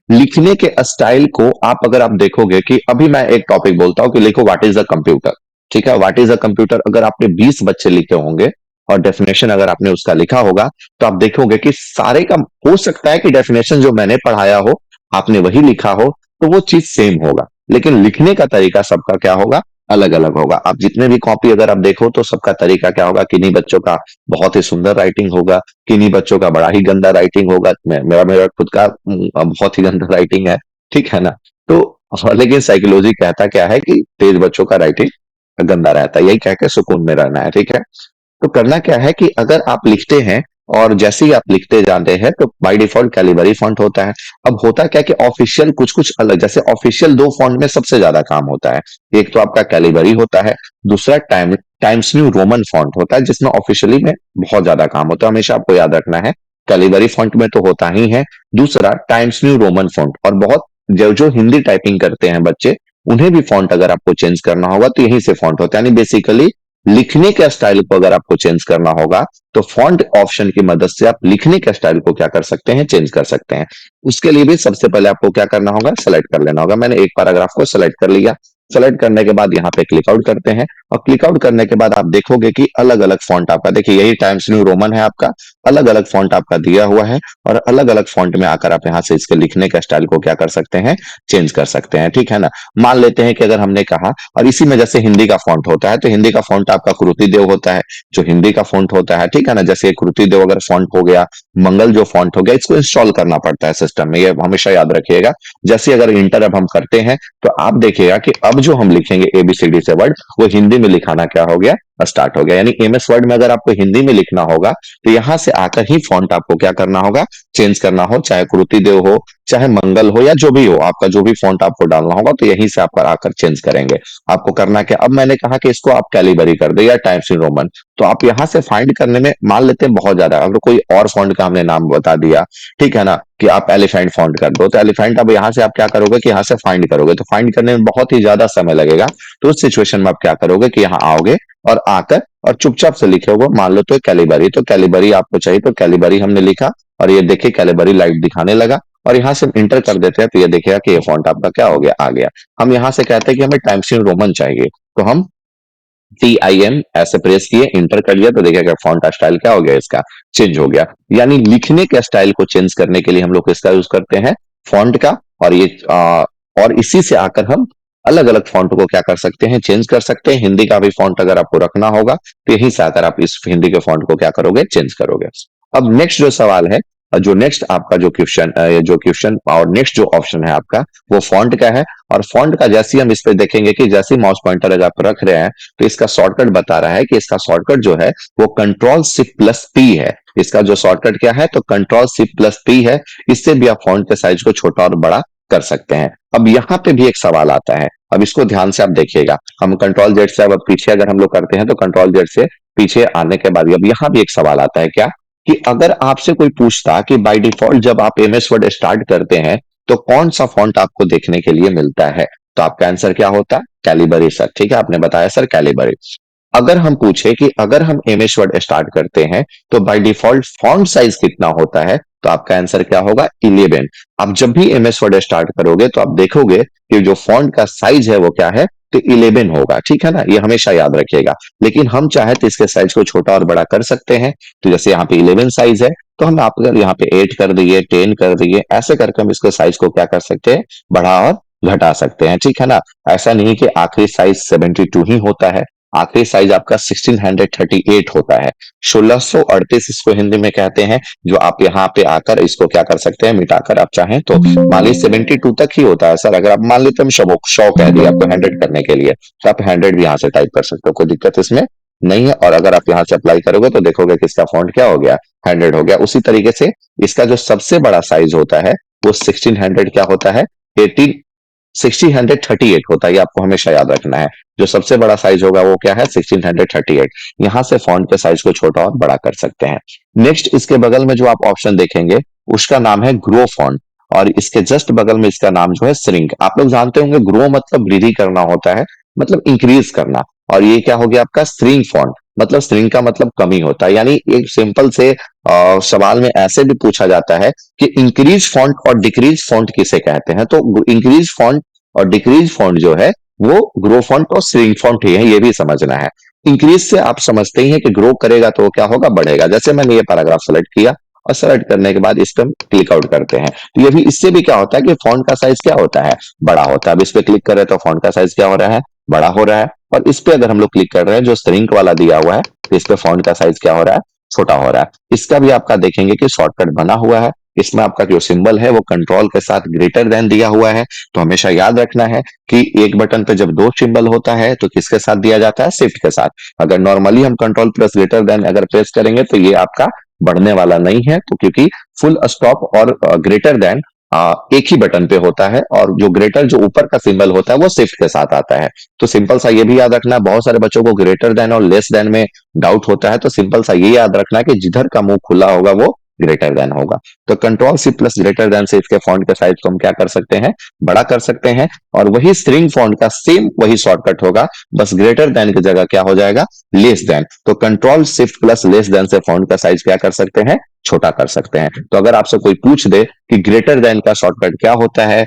लिखने के स्टाइल को आप अगर आप देखोगे कि अभी मैं एक टॉपिक बोलता हूँ कि लिखो व्हाट इज अ कंप्यूटर, ठीक है? व्हाट इज अ कंप्यूटर अगर आपने 20 बच्चे लिखे होंगे और डेफिनेशन अगर आपने उसका लिखा होगा, तो आप देखोगे कि सारे का हो सकता है कि डेफिनेशन जो मैंने पढ़ाया हो आपने वही लिखा हो, तो वो चीज सेम होगा, लेकिन लिखने का तरीका सबका क्या होगा? अलग अलग होगा। आप जितने भी कॉपी अगर आप देखो तो सबका तरीका क्या होगा? किन्हीं बच्चों का बहुत ही सुंदर राइटिंग होगा, किन्हीं बच्चों का बड़ा ही गंदा राइटिंग होगा। मेरा मेरा खुद का बहुत ही गंदा राइटिंग है, ठीक है ना? तो लेकिन साइकोलॉजी कहता क्या है कि तेज बच्चों का राइटिंग गंदा रहता है, यही कह के सुकून में रहना है, ठीक है? तो करना क्या है कि अगर आप लिखते हैं और जैसे ही आप लिखते जाते हैं तो बाय डिफॉल्ट कैलिबरी फॉन्ट होता है। अब होता क्या कि ऑफिशियल कुछ कुछ अलग, जैसे ऑफिशियल दो फॉन्ट में सबसे ज्यादा काम होता है। एक तो आपका कैलिबरी होता है, दूसरा टाइम्स न्यू रोमन फॉन्ट होता है, जिसमें ऑफिशियली में बहुत ज्यादा काम होता है। हमेशा आपको याद रखना है, कैलिबरी फॉन्ट में तो होता ही है, दूसरा टाइम्स न्यू रोमन फॉन्ट। और बहुत जो जो हिंदी टाइपिंग करते हैं बच्चे, उन्हें भी फॉन्ट अगर आपको चेंज करना होगा तो यहीं से फॉन्ट होता है। यानी बेसिकली लिखने के स्टाइल को अगर आपको चेंज करना होगा तो फॉन्ट ऑप्शन की मदद से आप लिखने के स्टाइल को क्या कर सकते हैं? चेंज कर सकते हैं। उसके लिए भी सबसे पहले आपको क्या करना होगा? सेलेक्ट कर लेना होगा। मैंने एक पैराग्राफ को सेलेक्ट कर लिया। सेलेक्ट करने के बाद यहाँ पे क्लिक आउट करते हैं, और क्लिक आउट करने के बाद आप देखोगे कि अलग अलग फॉन्ट आपका, देखिए यही टाइम्स न्यू रोमन है आपका, अलग अलग फॉन्ट आपका दिया हुआ है, और अलग अलग फॉन्ट में आकर आप यहाँ से इसके लिखने के स्टाइल को क्या कर सकते हैं? चेंज कर सकते हैं, ठीक है ना? मान लेते हैं कि अगर हमने कहा, और इसी में जैसे हिंदी का फॉन्ट होता है, तो हिंदी का फॉन्ट आपका कृति देव होता है, जो हिंदी का फॉन्ट होता है, ठीक है ना? जैसे कृति देव अगर फॉन्ट हो गया, मंगल जो फॉन्ट हो गया, इसको इंस्टॉल करना पड़ता है सिस्टम में, ये हमेशा याद रखिएगा। जैसे अगर इंटर अब हम करते हैं तो आप देखिएगा कि अब जो हम लिखेंगे एबीसीडी से वर्ड, वो हिंदी में लिखाना क्या हो गया? स्टार्ट हो गया। यानी एमएस वर्ड में अगर आपको हिंदी में लिखना होगा तो यहां से आकर ही फॉन्ट आपको क्या करना होगा? चेंज करना हो, चाहे कृति देव हो, चाहे मंगल हो, या जो भी हो, आपका जो भी फॉन्ट आपको डालना होगा तो यहीं से आप आकर चेंज करेंगे। आपको करना क्या? अब मैंने कहा कि इसको आप कैलिबरी कर दे या टाइम्स न्यू रोमन, तो आप यहां से फाइंड करने में मान लेते हैं बहुत ज्यादा, अगर कोई और फॉन्ट का हमने नाम बता दिया, ठीक है ना, कि आप एलिफेंट फॉन्ट कर दो, तो एलिफेंट अब यहाँ से आप क्या करोगे कि यहाँ से फाइंड करोगे, तो फाइंड करने में बहुत ही ज्यादा समय लगेगा। तो उस सिचुएशन में आप क्या करोगे कि यहाँ आओगे और आकर और चुपचाप से लिखे होगा, मान लो तो कैलिबरी, तो कैलिबरी आपको चाहिए, तो कैलिबरी हमने लिखा, और ये देखिए कैलिबरी लाइट दिखाने लगा, और यहाँ से इंटर कर देते हैं तो ये देखिएगा कि ये फॉन्ट आपका क्या हो गया? आ गया। हम यहाँ से कहते हैं कि हमें टाइम्स न्यू रोमन चाहिए, तो हम TIM ऐसे प्रेस किए, इंटर कर लिया, तो देखिएगा फॉन्ट स्टाइल क्या हो गया? इसका चेंज हो गया। यानी लिखने के स्टाइल को चेंज करने के लिए हम लोग किसका यूज करते हैं? फॉन्ट का। और ये और इसी से आकर हम अलग अलग फॉन्ट को क्या कर सकते हैं? चेंज कर सकते हैं। हिंदी का भी फॉन्ट अगर आपको रखना होगा तो यहीं से आकर आप इस हिंदी के फॉन्ट को क्या करोगे? चेंज करोगे। अब नेक्स्ट जो सवाल है, जो नेक्स्ट आपका जो क्वेश्चन और नेक्स्ट जो ऑप्शन है आपका, वो फॉन्ट का है। और फॉन्ट का जैसे ही हम इस पे देखेंगे कि जैसे ही माउस पॉइंटर अगर आप रख रहे हैं तो इसका शॉर्टकट बता रहा है कि इसका शॉर्टकट जो है वो कंट्रोल शिफ्ट प्लस पी है। इसका जो शॉर्टकट क्या है? तो कंट्रोल शिफ्ट प्लस पी है। इससे भी आप फॉन्ट के साइज को छोटा और बड़ा कर सकते हैं। अब यहाँ पे भी एक सवाल आता है, अब इसको ध्यान से आप देखिएगा। हम कंट्रोल जेड से अब पीछे अगर हम लोग करते हैं तो कंट्रोल जेड से पीछे आने के बाद अब यहाँ भी एक सवाल आता है, क्या कि अगर आपसे कोई पूछता कि बाय डिफॉल्ट जब आप एमएस वर्ड स्टार्ट करते हैं तो कौन सा फॉन्ट आपको देखने के लिए मिलता है? तो आपका आंसर क्या होता है? Calibri sir. ठीक है, आपने बताया सर कैलिबरी। अगर हम पूछे कि अगर हम एमएस वर्ड स्टार्ट करते हैं तो बाय डिफॉल्ट फॉन्ट साइज कितना होता है, तो आपका आंसर क्या होगा? 11। आप जब भी एमएस वर्ड स्टार्ट करोगे तो आप देखोगे कि जो फॉन्ट का साइज है वो क्या है? तो 11 होगा। ठीक है ना, ये हमेशा याद रखिएगा। लेकिन हम चाहे तो इसके साइज को छोटा और बड़ा कर सकते हैं। तो जैसे यहाँ पे 11 साइज है, तो हम आप अगर यहाँ पे 8 कर दिए, 10 कर दिए, ऐसे करके हम इसके साइज को क्या कर सकते हैं? बढ़ा और घटा सकते हैं। ठीक है ना, ऐसा नहीं कि आखिरी साइज 72 ही होता है। आखिरी साइज आपका 1638 होता है। 1638 इसको हिंदी में कहते हैं, जो आप यहाँ पे आकर इसको क्या कर सकते हैं? मिटाकर आप चाहें तो मान लीजिए 72 तक ही होता है सर। अगर आप मान लेते हैं 100 कह दिया आपको 100 करने के लिए, तो आप 100 भी यहाँ से टाइप कर सकते हो, कोई दिक्कत इसमें नहीं है। और अगर आप यहाँ से अप्लाई करोगे तो देखोगे कि इसका फॉन्ट क्या हो गया? 100 हो गया। उसी तरीके से इसका जो सबसे बड़ा साइज होता है वो 1600 क्या होता है? 18 1638 होता है। ये आपको हमेशा याद रखना है। जो सबसे बड़ा साइज होगा वो क्या है? 1638। यहां से फॉन्ट के साइज को छोटा और बड़ा कर सकते हैं। नेक्स्ट इसके बगल में जो आप ऑप्शन देखेंगे उसका नाम है ग्रो फॉन्ट, और इसके जस्ट बगल में इसका नाम जो है श्रिंक। आप लोग जानते होंगे ग्रो मतलब वृद्धि करना होता है, मतलब इंक्रीज करना। और ये क्या हो गया आपका? Shrink font. मतलब श्रिंक का मतलब कमी होता है। यानी एक सिंपल से सवाल में ऐसे भी पूछा जाता है कि इंक्रीज फॉन्ट और डिक्रीज फॉन्ट किसे कहते हैं? तो इंक्रीज फॉन्ट और डिक्रीज फॉन्ट जो है वो ग्रो फॉन्ट और श्रिंक फॉन्ट ही है, ये भी समझना है। इंक्रीज से आप समझते ही हैं कि ग्रो करेगा तो वो क्या होगा? बढ़ेगा। जैसे मैंने ये पैराग्राफ सेलेक्ट किया और सेलेक्ट करने के बाद इस पर क्लिक आउट करते हैं, तो ये भी इससे भी क्या होता है कि फॉन्ट का साइज क्या होता है? बड़ा होता है। अब इस पे क्लिक करें तो फॉन्ट का साइज क्या हो रहा है? बड़ा हो रहा है। और इस पे अगर हम लोग क्लिक कर रहे हैं जो श्रिंक वाला दिया हुआ है, तो इस पे फॉन्ट का साइज क्या हो रहा है? छोटा हो रहा है। इसका भी आपका देखेंगे कि शॉर्टकट बना हुआ है। इसमें आपका जो सिंबल है वो कंट्रोल के साथ ग्रेटर देन दिया हुआ है। तो हमेशा याद रखना है कि एक बटन पे जब दो सिंबल होता है तो किसके साथ दिया जाता है? शिफ्ट के साथ। अगर नॉर्मली हम कंट्रोल प्लस ग्रेटर देन अगर प्रेस करेंगे तो ये आपका बढ़ने वाला नहीं है, तो क्योंकि फुल स्टॉप और ग्रेटर देन एक ही बटन पे होता है, और जो ग्रेटर जो ऊपर का सिंबल होता है वो शिफ्ट के साथ आता है। तो सिंपल सा ये भी याद रखना है। बहुत सारे बच्चों को ग्रेटर देन और लेस देन में डाउट होता है, तो सिंपल सा ये याद रखना है कि जिधर का मुंह खुला होगा वो ग्रेटर देन होगा। तो control C plus greater than से इसके फॉन्ट के साइज को हम क्या कर सकते हैं? बड़ा कर सकते हैं। और वही स्ट्रिंग फॉन्ट का सेम वही शॉर्टकट होगा, बस ग्रेटर देन की जगह क्या हो जाएगा? Less than. तो control shift plus less than से फॉन्ट का साइज क्या कर सकते हैं? छोटा कर सकते हैं। तो अगर आपसे कोई पूछ दे कि ग्रेटर देन का शॉर्टकट क्या होता है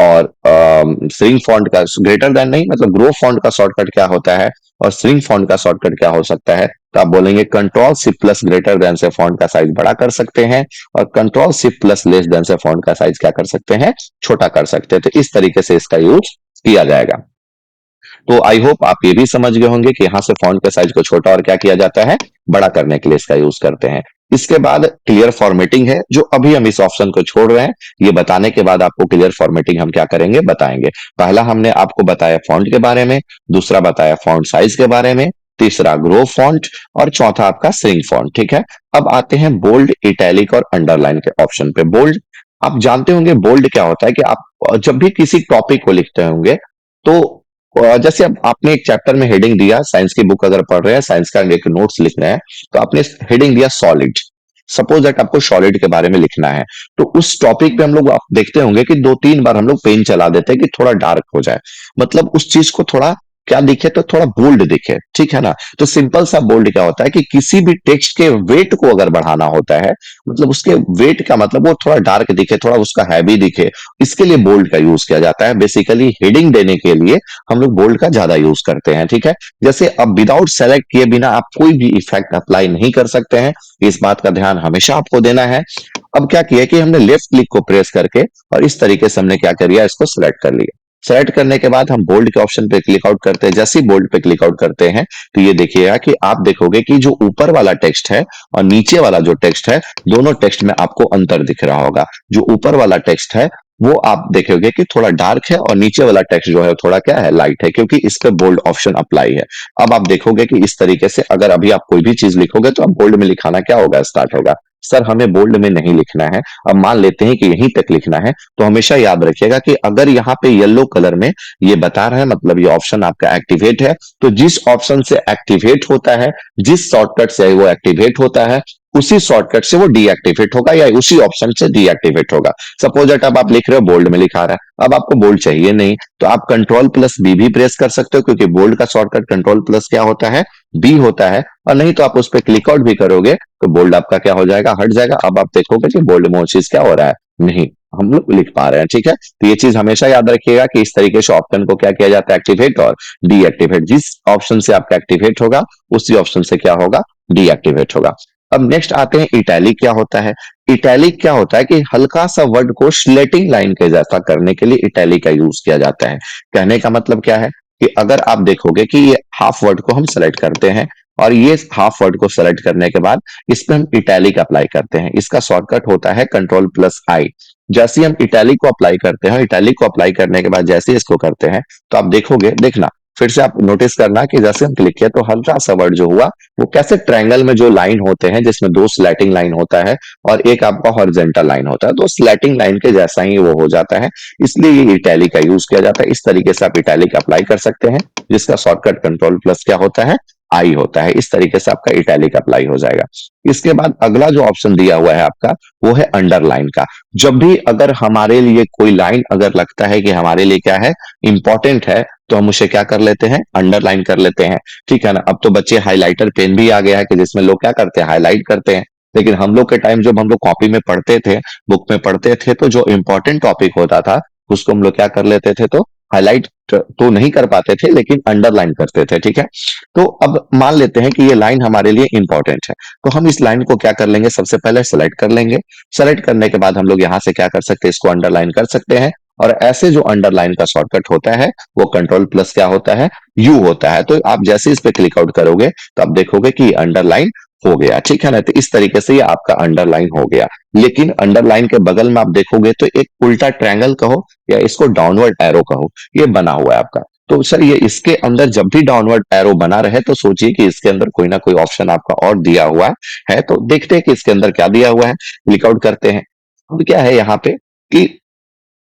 और स्ट्रिंग फॉन्ट का, ग्रेटर देन नहीं मतलब ग्रो फॉन्ट का शॉर्टकट क्या होता है और स्ट्रिंग फॉन्ट का शॉर्टकट क्या हो सकता है, तो आप बोलेंगे control shift plus greater than से फॉन्ट का साइज बड़ा कर सकते हैं, और control shift plus less than से फॉन्ट का साइज क्या कर सकते हैं? छोटा कर सकते हैं। तो इस तरीके से इसका यूज किया जाएगा। तो आई होप आप ये भी समझ गए होंगे कि यहाँ से फॉन्ट के साइज को छोटा और क्या किया जाता है? बड़ा करने के लिए इसका यूज करते हैं। इसके बाद क्लियर फॉर्मेटिंग है, जो अभी हम इस ऑप्शन को छोड़ रहे हैं। ये बताने के बाद आपको क्लियर फॉर्मेटिंग हम क्या करेंगे? बताएंगे। पहला हमने आपको बताया फॉन्ट के बारे में, दूसरा बताया फॉन्ट साइज के बारे में, तीसरा ग्रो फॉन्ट, और चौथा आपका श्रिंक फॉन्ट। ठीक है, अब आते हैं बोल्ड, इटैलिक और अंडरलाइन के ऑप्शन पे। बोल्ड, आप जानते होंगे बोल्ड क्या होता है कि आप जब भी किसी टॉपिक को लिखते होंगे तो जैसे अब आपने एक चैप्टर में हेडिंग दिया, साइंस की बुक अगर पढ़ रहे हैं, साइंस का एक नोट्स लिखना है, तो आपने हेडिंग दिया सॉलिड। सपोज दैट आपको सॉलिड के बारे में लिखना है, तो उस टॉपिक पे हम लोग आप देखते होंगे कि 2-3 बार हम लोग पेन चला देते हैं कि थोड़ा डार्क हो जाए, मतलब उस चीज को थोड़ा क्या दिखे, तो थोड़ा बोल्ड दिखे। ठीक है ना, तो सिंपल सा बोल्ड क्या होता है कि किसी भी टेक्स्ट के वेट को अगर बढ़ाना होता है, मतलब उसके वेट का मतलब वो थोड़ा डार्क दिखे, थोड़ा उसका हैवी दिखे, इसके लिए बोल्ड का यूज किया जाता है। बेसिकली हेडिंग देने के लिए हम लोग बोल्ड का ज्यादा यूज करते हैं। ठीक है, जैसे अब विदाउट सेलेक्ट किए बिना आप कोई भी इफेक्ट अप्लाई नहीं कर सकते हैं, इस बात का ध्यान हमेशा आपको देना है। अब क्या किया कि हमने लेफ्ट क्लिक को प्रेस करके और इस तरीके से हमने क्या कर लिया, इसको सिलेक्ट कर लिया। सेलेक्ट करने के बाद हम बोल्ड के ऑप्शन पे क्लिक आउट करते हैं। जैसे ही बोल्ड पे क्लिक आउट करते हैं तो ये देखिएगा कि आप देखोगे कि जो ऊपर वाला टेक्स्ट है और नीचे वाला जो टेक्स्ट है, दोनों टेक्स्ट में आपको अंतर दिख रहा होगा। जो ऊपर वाला टेक्स्ट है वो आप देखोगे कि थोड़ा डार्क है, और नीचे वाला टेक्स्ट जो है थोड़ा क्या है? लाइट है, क्योंकि इस पे बोल्ड ऑप्शन अप्लाई है। अब आप देखोगे कि इस तरीके से अगर अभी आप कोई भी चीज लिखोगे तो अब बोल्ड में लिखाना क्या होगा? स्टार्ट होगा। सर हमें बोल्ड में नहीं लिखना है, अब मान लेते हैं कि यहीं तक लिखना है, तो हमेशा याद रखिएगा कि अगर यहाँ पे येलो कलर में ये बता रहा है, मतलब ये ऑप्शन आपका एक्टिवेट है, तो जिस ऑप्शन से एक्टिवेट होता है, जिस शॉर्टकट से वो एक्टिवेट होता है, उसी शॉर्टकट से वो डीएक्टिवेट होगा या उसी ऑप्शन से डीएक्टिवेट होगा। सपोज दैट अब आप लिख रहे हो बोल्ड में लिखा रहा है, अब आपको बोल्ड चाहिए नहीं, तो आप कंट्रोल प्लस बी भी प्रेस कर सकते हो, क्योंकि बोल्ड का शॉर्टकट कंट्रोल प्लस क्या होता है, बी होता है। और नहीं तो आप उस पर क्लिक आउट भी करोगे तो बोल्ड आपका क्या हो जाएगा, हट जाएगा। अब आप देखोगे कि बोल्ड में वो चीज क्या हो रहा है, नहीं हम लोग लिख पा रहे हैं। ठीक है, तो ये चीज हमेशा याद रखिएगा कि इस तरीके से ऑप्शन को क्या किया जाता है, एक्टिवेट और डीएक्टिवेट। जिस ऑप्शन से आपका एक्टिवेट होगा उसी ऑप्शन से क्या होगा, डीएक्टिवेट होगा। अब नेक्स्ट आते हैं इटैलिक क्या होता है। इटैलिक क्या होता है कि हल्का सा वर्ड को स्लेटिंग लाइन के जैसा करने के लिए इटैलिक का यूज किया जाता है। कहने का मतलब क्या है कि अगर आप देखोगे कि ये हाफ वर्ड को हम सेलेक्ट करते हैं और ये हाफ वर्ड को सेलेक्ट करने के बाद इस पे हम इटैलिक अप्लाई करते हैं, इसका शॉर्टकट होता है कंट्रोल प्लस आई। जैसे ही हम इटैलिक को अप्लाई करते हैं, इटैलिक को अप्लाई करने के बाद जैसे ही इसको करते हैं तो आप देखोगे, देखना फिर से आप नोटिस करना कि जैसे हम क्लिक किया तो हल्का सा वर्ड जो हुआ वो कैसे ट्रायंगल में जो लाइन होते हैं जिसमें दो स्लैटिंग लाइन होता है और एक आपका हॉरिजॉन्टल लाइन होता है, तो स्लैटिंग लाइन के जैसा ही वो हो जाता है, इसलिए ये इटैलिक का यूज किया जाता है। इस तरीके से आप इटैलिक अप्लाई कर सकते हैं, जिसका शॉर्टकट कंट्रोल प्लस क्या होता है, आई होता है। इस तरीके से आपका इटैलिक अप्लाई हो जाएगा। इसके बाद अगला जो ऑप्शन दिया हुआ है आपका वो है अंडरलाइन का। जब भी अगर हमारे लिए कोई लाइन अगर लगता है कि हमारे लिए क्या है, इंपॉर्टेंट है, तो हम उसे क्या कर लेते हैं, अंडरलाइन कर लेते हैं। ठीक है ना। अब तो बच्चे हाइलाइटर पेन भी आ गया है कि जिसमें लोग क्या करते हैं, हाईलाइट करते हैं। लेकिन हम लोग के टाइम जब हम लोग कॉपी में पढ़ते थे, बुक में पढ़ते थे, तो जो इंपॉर्टेंट टॉपिक होता था उसको हम लोग क्या कर लेते थे, तो हाईलाइट तो नहीं कर पाते थे लेकिन अंडरलाइन करते थे। ठीक है, तो अब मान लेते हैं कि ये लाइन हमारे लिए इंपॉर्टेंट है, तो हम इस लाइन को क्या कर लेंगे, सबसे पहले सेलेक्ट कर लेंगे। सेलेक्ट करने के बाद हम लोग यहाँ से क्या कर सकते हैं, इसको अंडरलाइन कर सकते हैं। और ऐसे जो अंडरलाइन का शॉर्टकट होता है वो कंट्रोल प्लस क्या होता है, यू होता है। तो आप जैसे इस पे क्लिक आउट करोगे तो आप देखोगे कि अंडरलाइन हो गया। ठीक है ना, तो इस तरीके से ये आपका अंडरलाइन हो गया। लेकिन अंडरलाइन के बगल में आप देखोगे तो एक उल्टा ट्रायंगल कहो या इसको डाउनवर्ड एरो कहो, ये बना हुआ है आपका। तो सर ये इसके अंदर जब भी डाउनवर्ड एरो बना रहे तो सोचिए कि इसके अंदर कोई ना कोई ऑप्शन आपका और दिया हुआ है। तो देखते हैं कि इसके अंदर क्या दिया हुआ है, क्लिक आउट करते हैं। अब क्या है यहाँ पे कि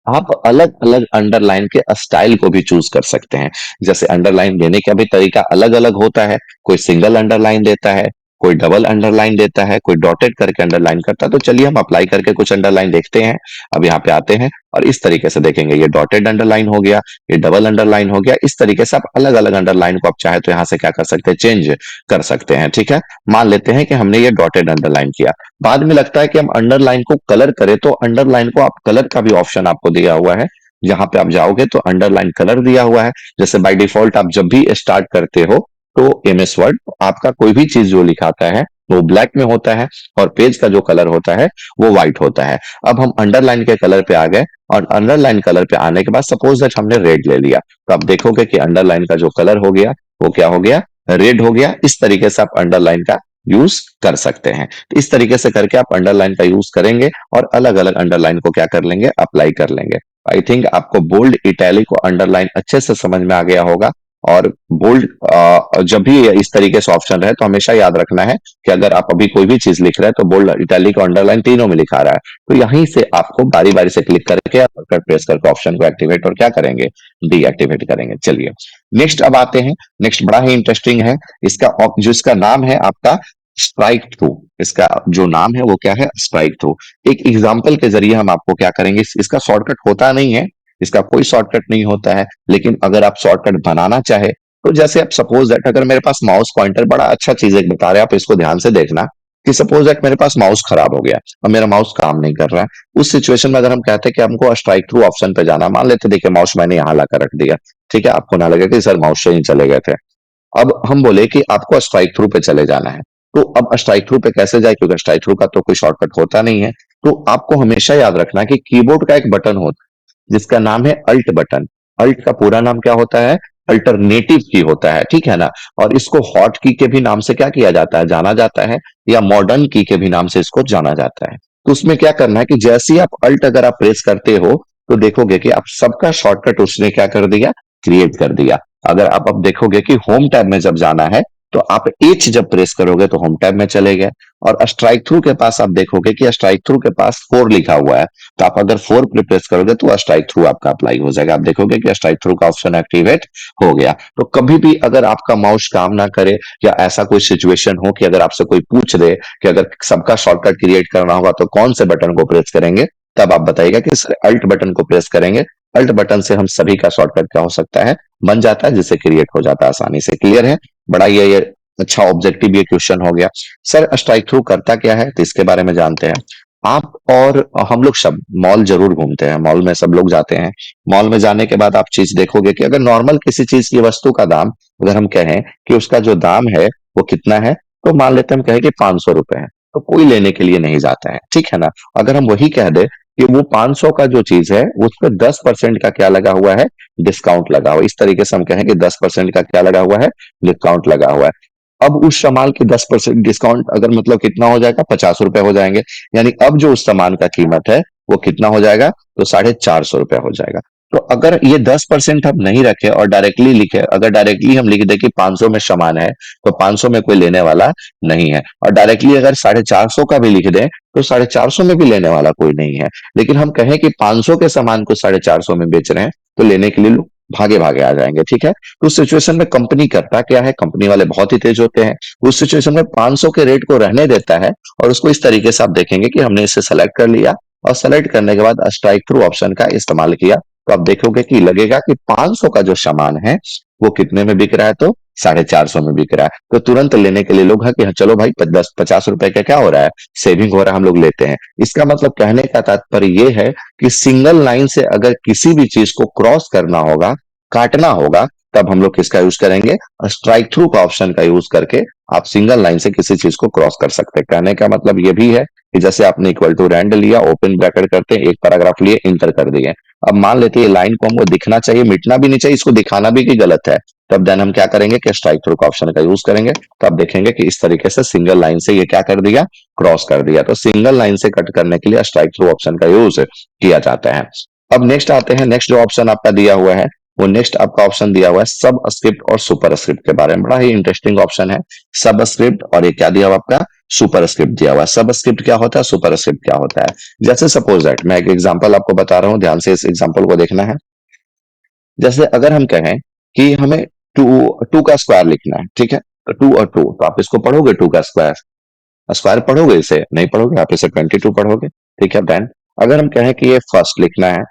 आप अलग अलग अंडरलाइन के स्टाइल को भी चूज कर सकते हैं। जैसे अंडरलाइन देने का भी तरीका अलग अलग होता है, कोई सिंगल अंडरलाइन देता है, कोई डबल अंडरलाइन देता है, कोई डॉटेड करके अंडरलाइन करता है। तो चलिए हम अप्लाई करके कुछ अंडरलाइन देखते हैं। अब यहाँ पे आते हैं और इस तरीके से देखेंगे, ये डॉटेड अंडरलाइन हो गया, ये डबल अंडरलाइन हो गया। इस तरीके से आप अलग अलग अंडरलाइन को आप चाहे तो यहाँ से क्या कर सकते हैं, चेंज कर सकते हैं। ठीक है, मान लेते हैं कि हमने ये डॉटेड अंडरलाइन किया, बाद में लगता है कि हम अंडरलाइन को कलर करें, तो अंडरलाइन को आप कलर का भी ऑप्शन आपको दिया हुआ है। जहां पे आप जाओगे तो अंडरलाइन कलर दिया हुआ है। जैसे बाय डिफॉल्ट आप जब भी स्टार्ट करते हो तो एमएस वर्ड आपका कोई भी चीज जो लिखाता है वो ब्लैक में होता है और पेज का जो कलर होता है वो व्हाइट होता है। अब हम अंडरलाइन के कलर पे आ गए और अंडरलाइन कलर पे आने के बाद सपोज दैट हमने रेड ले लिया, तो आप देखोगे कि अंडरलाइन का जो कलर हो गया वो क्या हो गया, रेड हो गया। इस तरीके से आप अंडरलाइन का यूज कर सकते हैं। तो इस तरीके से करके आप अंडरलाइन का यूज करेंगे और अलग अलग अंडरलाइन को क्या कर लेंगे, अप्लाई कर लेंगे। आई थिंक आपको बोल्ड, इटैलिक और अंडरलाइन अच्छे से समझ में आ गया होगा। और बोल्ड जब भी इस तरीके से ऑप्शन रहे तो हमेशा याद रखना है कि अगर आप अभी कोई भी चीज लिख रहे हैं तो बोल्ड, इटैलिक और अंडरलाइन तीनों में लिखा रहा है, तो यहीं से आपको बारी बारी से क्लिक करके प्रेस करके ऑप्शन को एक्टिवेट और क्या करेंगे, डीएक्टिवेट करेंगे। चलिए नेक्स्ट अब आते हैं। नेक्स्ट बड़ा ही इंटरेस्टिंग है, जो इसका नाम है आपका स्ट्राइक थ्रू। इसका जो नाम है वो क्या है, स्ट्राइक थ्रू। एक एग्जाम्पल के जरिए हम आपको क्या करेंगे, इसका शॉर्टकट होता नहीं है, इसका कोई शॉर्टकट नहीं होता है, लेकिन अगर आप शॉर्टकट बनाना चाहे तो जैसे आप सपोज दैट अगर मेरे पास माउस पॉइंटर, बड़ा अच्छा चीज एक बता रहे हैं, आप इसको ध्यान से देखना कि सपोज दैट मेरे पास माउस खराब हो गया और मेरा माउस काम नहीं कर रहा है। उस सिचुएशन में अगर हम कहते हैं कि हमको स्ट्राइक थ्रू ऑप्शन पे जाना, मान लेते देखिए माउस मैंने यहाँ लाकर रख दिया, ठीक है, आपको ना लगे कि सर माउस से ही चले गए थे। अब हम बोले कि आपको स्ट्राइक थ्रू पे चले जाना है, तो अब स्ट्राइक थ्रू पे कैसे जाए, क्योंकि स्ट्राइक थ्रू का तो कोई शॉर्टकट होता नहीं है। तो आपको हमेशा याद रखना कि कीबोर्ड का एक बटन होता है जिसका नाम है अल्ट बटन। अल्ट का पूरा नाम क्या होता है, अल्टरनेटिव की होता है। ठीक है ना, और इसको हॉट की के भी नाम से क्या किया जाता है, जाना जाता है, या मॉडर्न की के भी नाम से इसको जाना जाता है। तो उसमें क्या करना है कि जैसे ही आप अल्ट अगर आप प्रेस करते हो तो देखोगे कि आप सबका शॉर्टकट उसने क्या कर दिया, क्रिएट कर दिया। अगर आप अब देखोगे कि होम टैब में जब जाना है तो आप एच जब प्रेस करोगे तो होम टैब में चले गए, और स्ट्राइक थ्रू के पास आप देखोगे कि स्ट्राइक थ्रू के पास 4 लिखा हुआ है, तो आप अगर 4 पे प्रेस करोगे तो स्ट्राइक थ्रू आपका अप्लाई हो जाएगा। आप देखोगे कि स्ट्राइक थ्रू का ऑप्शन एक्टिवेट हो गया। तो कभी भी अगर आपका माउस काम ना करे, या ऐसा कोई सिचुएशन हो कि अगर आपसे कोई पूछ दे कि अगर सबका शॉर्टकट क्रिएट करना होगा तो कौन से बटन को प्रेस करेंगे, तब आप बताइएगा कि सर अल्ट बटन को प्रेस करेंगे। अल्ट बटन से हम सभी का शॉर्टकट क्या हो सकता है, बन जाता है, जिससे क्रिएट हो जाता है आसानी से। क्लियर है? बड़ा ये अच्छा ऑब्जेक्टिव ये क्वेश्चन हो गया। सर स्ट्राइक थ्रू करता क्या है, तो इसके बारे में जानते हैं। आप और हम लोग सब मॉल जरूर घूमते हैं, मॉल में सब लोग जाते हैं। मॉल में जाने के बाद आप चीज देखोगे कि अगर नॉर्मल किसी चीज की वस्तु का दाम, अगर हम कहें कि उसका जो दाम है वो कितना है, तो मान लेते हैं हम कहें कि 500 रुपए है, तो कोई लेने के लिए नहीं जाता है, ठीक है ना। अगर हम वही कह दे कि वो 500 का जो चीज है उस पर 10% का क्या लगा हुआ है, डिस्काउंट लगा हुआ है, इस तरीके से हम कहें कि 10% का क्या लगा हुआ है, डिस्काउंट लगा हुआ है। अब उस सामान के 10% डिस्काउंट अगर मतलब कितना हो जाएगा, 50 रुपए हो जाएंगे। यानी अब जो उस सामान का कीमत है वो कितना हो जाएगा, तो 450 रुपए हो जाएगा। तो अगर ये 10% हम नहीं रखे और डायरेक्टली लिखे, अगर डायरेक्टली हम लिख दे कि 500 में सामान है, तो 500 में कोई लेने वाला नहीं है। और डायरेक्टली अगर 450 का भी लिख दें, तो 450 में भी लेने वाला कोई नहीं है। लेकिन हम कहें कि 500 के सामान को 450 में बेच रहे हैं, तो लेने के लिए लोग भागे भागे आ जाएंगे, ठीक है। तो उस सिचुएशन में कंपनी करता क्या है, कंपनी वाले बहुत ही तेज होते हैं। उस सिचुएशन में 500 के रेट को रहने देता है, और उसको इस तरीके से आप देखेंगे कि हमने इसे सेलेक्ट कर लिया, और सेलेक्ट करने के बाद स्ट्राइक थ्रू ऑप्शन का इस्तेमाल किया, तो आप देखोगे कि लगेगा कि 500 का जो सामान है वो कितने में बिक रहा है, तो 450 में बिक रहा है। तो तुरंत लेने के लिए लोग है कि हाँ, चलो भाई 50 रुपए का क्या हो रहा है, सेविंग हो रहा है, हम लोग लेते हैं। इसका मतलब कहने का तात्पर्य ये है कि सिंगल लाइन से अगर किसी भी चीज को क्रॉस करना होगा, काटना होगा, तब हम लोग किसका यूज करेंगे, स्ट्राइक थ्रू का ऑप्शन का यूज करके आप सिंगल लाइन से किसी चीज को क्रॉस कर सकते हैं। कहने का मतलब ये भी है कि जैसे आपने इक्वल टू रैंड लिया, ओपन ब्रैकेट करते हैं, एक पैराग्राफ लिए, इंटर कर दिए। अब मान लेते हैं लाइन को हमको दिखना चाहिए, मिटना भी नहीं चाहिए, इसको दिखाना भी कि गलत है, तब देन हम क्या करेंगे कि स्ट्राइक थ्रू का ऑप्शन का यूज करेंगे। तो आप देखेंगे कि इस तरीके से सिंगल लाइन से ये क्या कर दिया, क्रॉस कर दिया। तो सिंगल लाइन से कट करने के लिए स्ट्राइक थ्रू ऑप्शन का यूज किया जाता है। अब नेक्स्ट आते हैं, नेक्स्ट जो ऑप्शन आपका दिया हुआ है, वो नेक्स्ट आपका ऑप्शन दिया हुआ है सब स्क्रिप्ट और सुपर स्क्रिप्ट के बारे में। बड़ा ही इंटरेस्टिंग ऑप्शन है सब स्क्रिप्ट, और ये क्या दिया हुआ आपका, सुपर स्क्रिप्ट दिया हुआ है। सब स्क्रिप्ट क्या होता है, सुपर स्क्रिप्ट क्या होता है। जैसे सपोज दैट मैं एक एग्जांपल आपको बता रहा हूं, ध्यान से इस एग्जांपल को देखना है। जैसे अगर हम कहें कि हमें टू टू का स्क्वायर लिखना है, ठीक है, तो 2 और 2, तो आप इसको पढ़ोगे, 2 का स्क्वायर, स्क्वायर पढ़ोगे, इसे नहीं पढ़ोगे, आप इसे 22 पढ़ोगे, ठीक है। देन अगर हम कहें कि ये फर्स्ट लिखना है,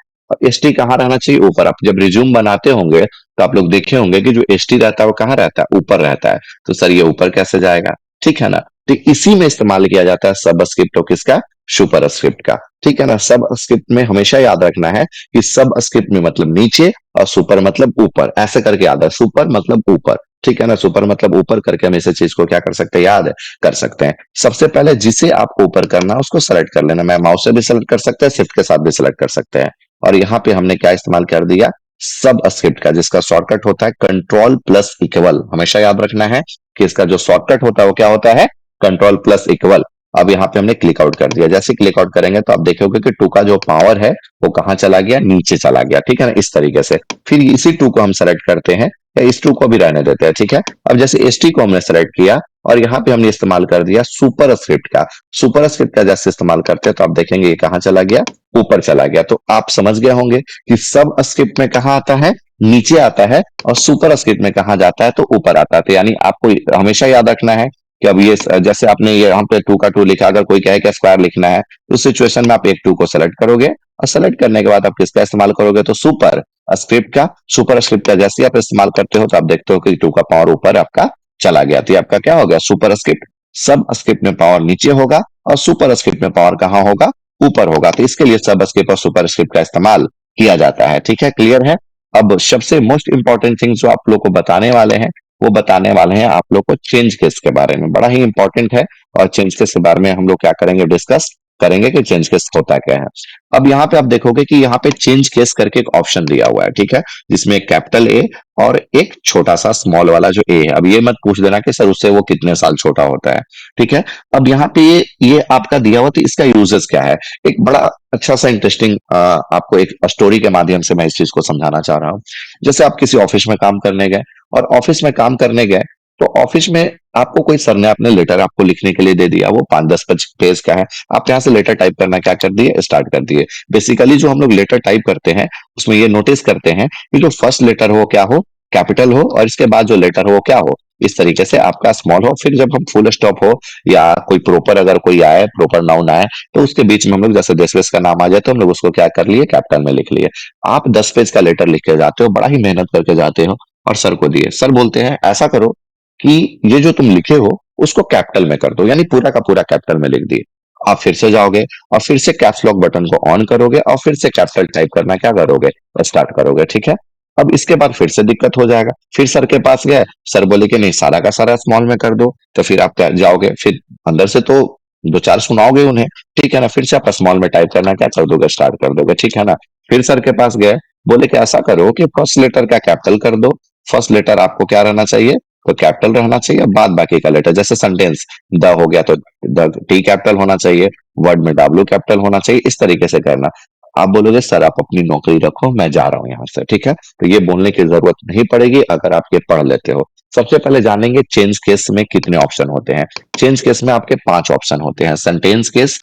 एस टी कहाँ रहना चाहिए, ऊपर। आप जब रिज्यूम बनाते होंगे तो आप लोग देखे होंगे कि जो एस टी रहता है वो कहाँ रहता है, ऊपर रहता है। तो सर ये ऊपर कैसे जाएगा, ठीक है ना। तो इसी में इस्तेमाल किया जाता है सब स्क्रिप्ट और किसका, सुपर स्क्रिप्ट का, ठीक है ना। सब स्क्रिप्ट में हमेशा याद रखना है कि सब स्क्रिप्ट में मतलब नीचे, और सुपर मतलब ऊपर, ऐसे करके याद है, सुपर मतलब ऊपर, ठीक है ना। सुपर मतलब ऊपर करके हम इस चीज को क्या कर सकते हैं, याद कर सकते हैं। सबसे पहले जिसे आपको ऊपर करना है उसको सेलेक्ट कर लेना। मैं माउस से भी सेलेक्ट कर सकते हैं, शिफ्ट के साथ भी सेलेक्ट कर सकते हैं। और यहाँ पे हमने क्या इस्तेमाल कर दिया, सब स्क्रिप्ट का, जिसका शॉर्टकट होता है कंट्रोल प्लस इक्वल। हमेशा याद रखना है कि इसका जो शॉर्टकट होता है वो क्या होता है, कंट्रोल प्लस इक्वल। अब यहाँ पे हमने क्लिक आउट कर दिया। जैसे क्लिक आउट करेंगे तो आप देखोगे कि 2 का जो पावर है वो कहाँ चला गया, नीचे चला गया, ठीक है ना, इस तरीके से। फिर इसी 2 को हम सेलेक्ट करते हैं, या इस 2 को भी रहने देते हैं, ठीक है। अब जैसे एस टी को हमने सेलेक्ट किया, और यहाँ पे हमने इस्तेमाल कर दिया सुपर स्क्रिप्ट का। सुपर स्क्रिप्ट का जैसे इस्तेमाल करते हैं तो आप देखेंगे ये कहाँ चला गया, ऊपर चला गया। तो आप समझ गए होंगे कि सब स्क्रिप्ट में कहाँ आता है, नीचे आता है, और सुपर स्क्रिप्ट में कहाँ जाता है, तो ऊपर आता है। तो यानी आपको हमेशा याद रखना है कि अब ये जैसे आपने ये यहाँ पे 2 का 2 लिखा, अगर कोई कहे कि स्क्वायर लिखना है, तो उस सिचुएशन में आप एक 2 को सेलेक्ट करोगे, और सेलेक्ट करने के बाद आप किसका इस्तेमाल करोगे, तो सुपर स्क्रिप्ट का। सुपर स्क्रिप्ट का जैसे ही आप इस्तेमाल करते हो तो आप देखते हो कि 2 का पावर ऊपर आपका चला गया। तो ये आपका क्या हो गया, सुपर स्क्रिप्ट। सब स्क्रिप्ट में पावर नीचे होगा, और सुपर स्क्रिप्ट में पावर कहाँ होगा, ऊपर होगा। तो इसके लिए सब स्क्रिप्ट और सुपर स्क्रिप्ट का इस्तेमाल किया जाता है, ठीक है, क्लियर है। अब सबसे मोस्ट इंपॉर्टेंट थिंग जो आप लोग को बताने वाले हैं, वो बताने वाले हैं आप लोग को चेंज केस के बारे में। बड़ा ही इंपॉर्टेंट है, और चेंज केस के बारे में हम लोग क्या करेंगे, डिस्कस करेंगे कि चेंज केस होता क्या है। अब यहाँ पे आप देखोगे कि यहाँ पे चेंज केस करके एक ऑप्शन दिया हुआ है, ठीक है, जिसमें एक कैपिटल ए और एक छोटा सा स्मॉल वाला जो ए है। अब ये मत पूछ देना कि सर उससे वो कितने साल छोटा होता है, ठीक है। अब यहाँ पे ये आपका दिया हुआ, तो इसका यूजेस क्या है। एक बड़ा अच्छा सा इंटरेस्टिंग आपको एक स्टोरी के माध्यम से मैं इस चीज को समझाना चाह रहा हूँ। जैसे आप किसी ऑफिस में काम करने गए, और ऑफिस में काम करने गए तो ऑफिस में आपको कोई सर ने अपने लेटर आपको लिखने के लिए दे दिया, वो 5-10 पेज का है। आप यहाँ से लेटर टाइप करना क्या कर दिए, स्टार्ट कर दिए। बेसिकली जो हम लोग लेटर टाइप करते हैं उसमें ये नोटिस करते हैं कि जो फर्स्ट लेटर हो क्या हो, कैपिटल हो, और इसके बाद जो लेटर हो क्या हो, इस तरीके से आपका स्मॉल हो। फिर जब हम फुल स्टॉप हो या कोई प्रॉपर अगर कोई आए, प्रॉपर नाउन आए, तो उसके बीच में हम लोग जैसे देश वेश का नाम आ जाए तो हम लोग उसको क्या कर लिए, कैपिटल में लिख लिए। आप 10 पेज का लेटर लिख के जाते हो, बड़ा ही मेहनत करके जाते हो और सर को दिए। सर बोलते हैं ऐसा करो कि ये जो तुम लिखे हो उसको कैपिटल में कर दो, यानी पूरा का पूरा कैपिटल में लिख दिए। आप फिर से जाओगे और फिर से कैप्स लॉक बटन को ऑन करोगे और फिर से कैपिटल टाइप करना क्या करोगे, स्टार्ट करोगे, ठीक है। अब इसके बाद फिर से दिक्कत हो जाएगा, फिर सर के पास गए, सर बोले कि नहीं सारा का सारा स्मॉल में कर दो। तो फिर आप क्या जाओगे, फिर अंदर से तो दो चार सुनाओगे उन्हें, ठीक है ना। फिर से आप स्मॉल में टाइप करना क्या कर दोगे, स्टार्ट कर दोगे, ठीक है ना। फिर सर के पास गए, बोले कि ऐसा करो कि फर्स्ट लेटर का कैपिटल कर दो। फर्स्ट लेटर आपको क्या रहना चाहिए, तो कैपिटल रहना चाहिए। बाद बाकी का लेटर, जैसे सेंटेंस द हो गया तो द टी कैपिटल होना चाहिए, वर्ड में डब्ल्यू कैपिटल होना चाहिए, इस तरीके से करना। आप बोलोगे सर आप अपनी नौकरी रखो, मैं जा रहा हूं यहाँ से, ठीक है। तो ये बोलने की जरूरत नहीं पड़ेगी अगर आप ये पढ़ लेते हो। सबसे पहले जानेंगे चेंज केस में कितने ऑप्शन होते हैं। चेंज केस में आपके 5 ऑप्शन होते हैं, sentence case,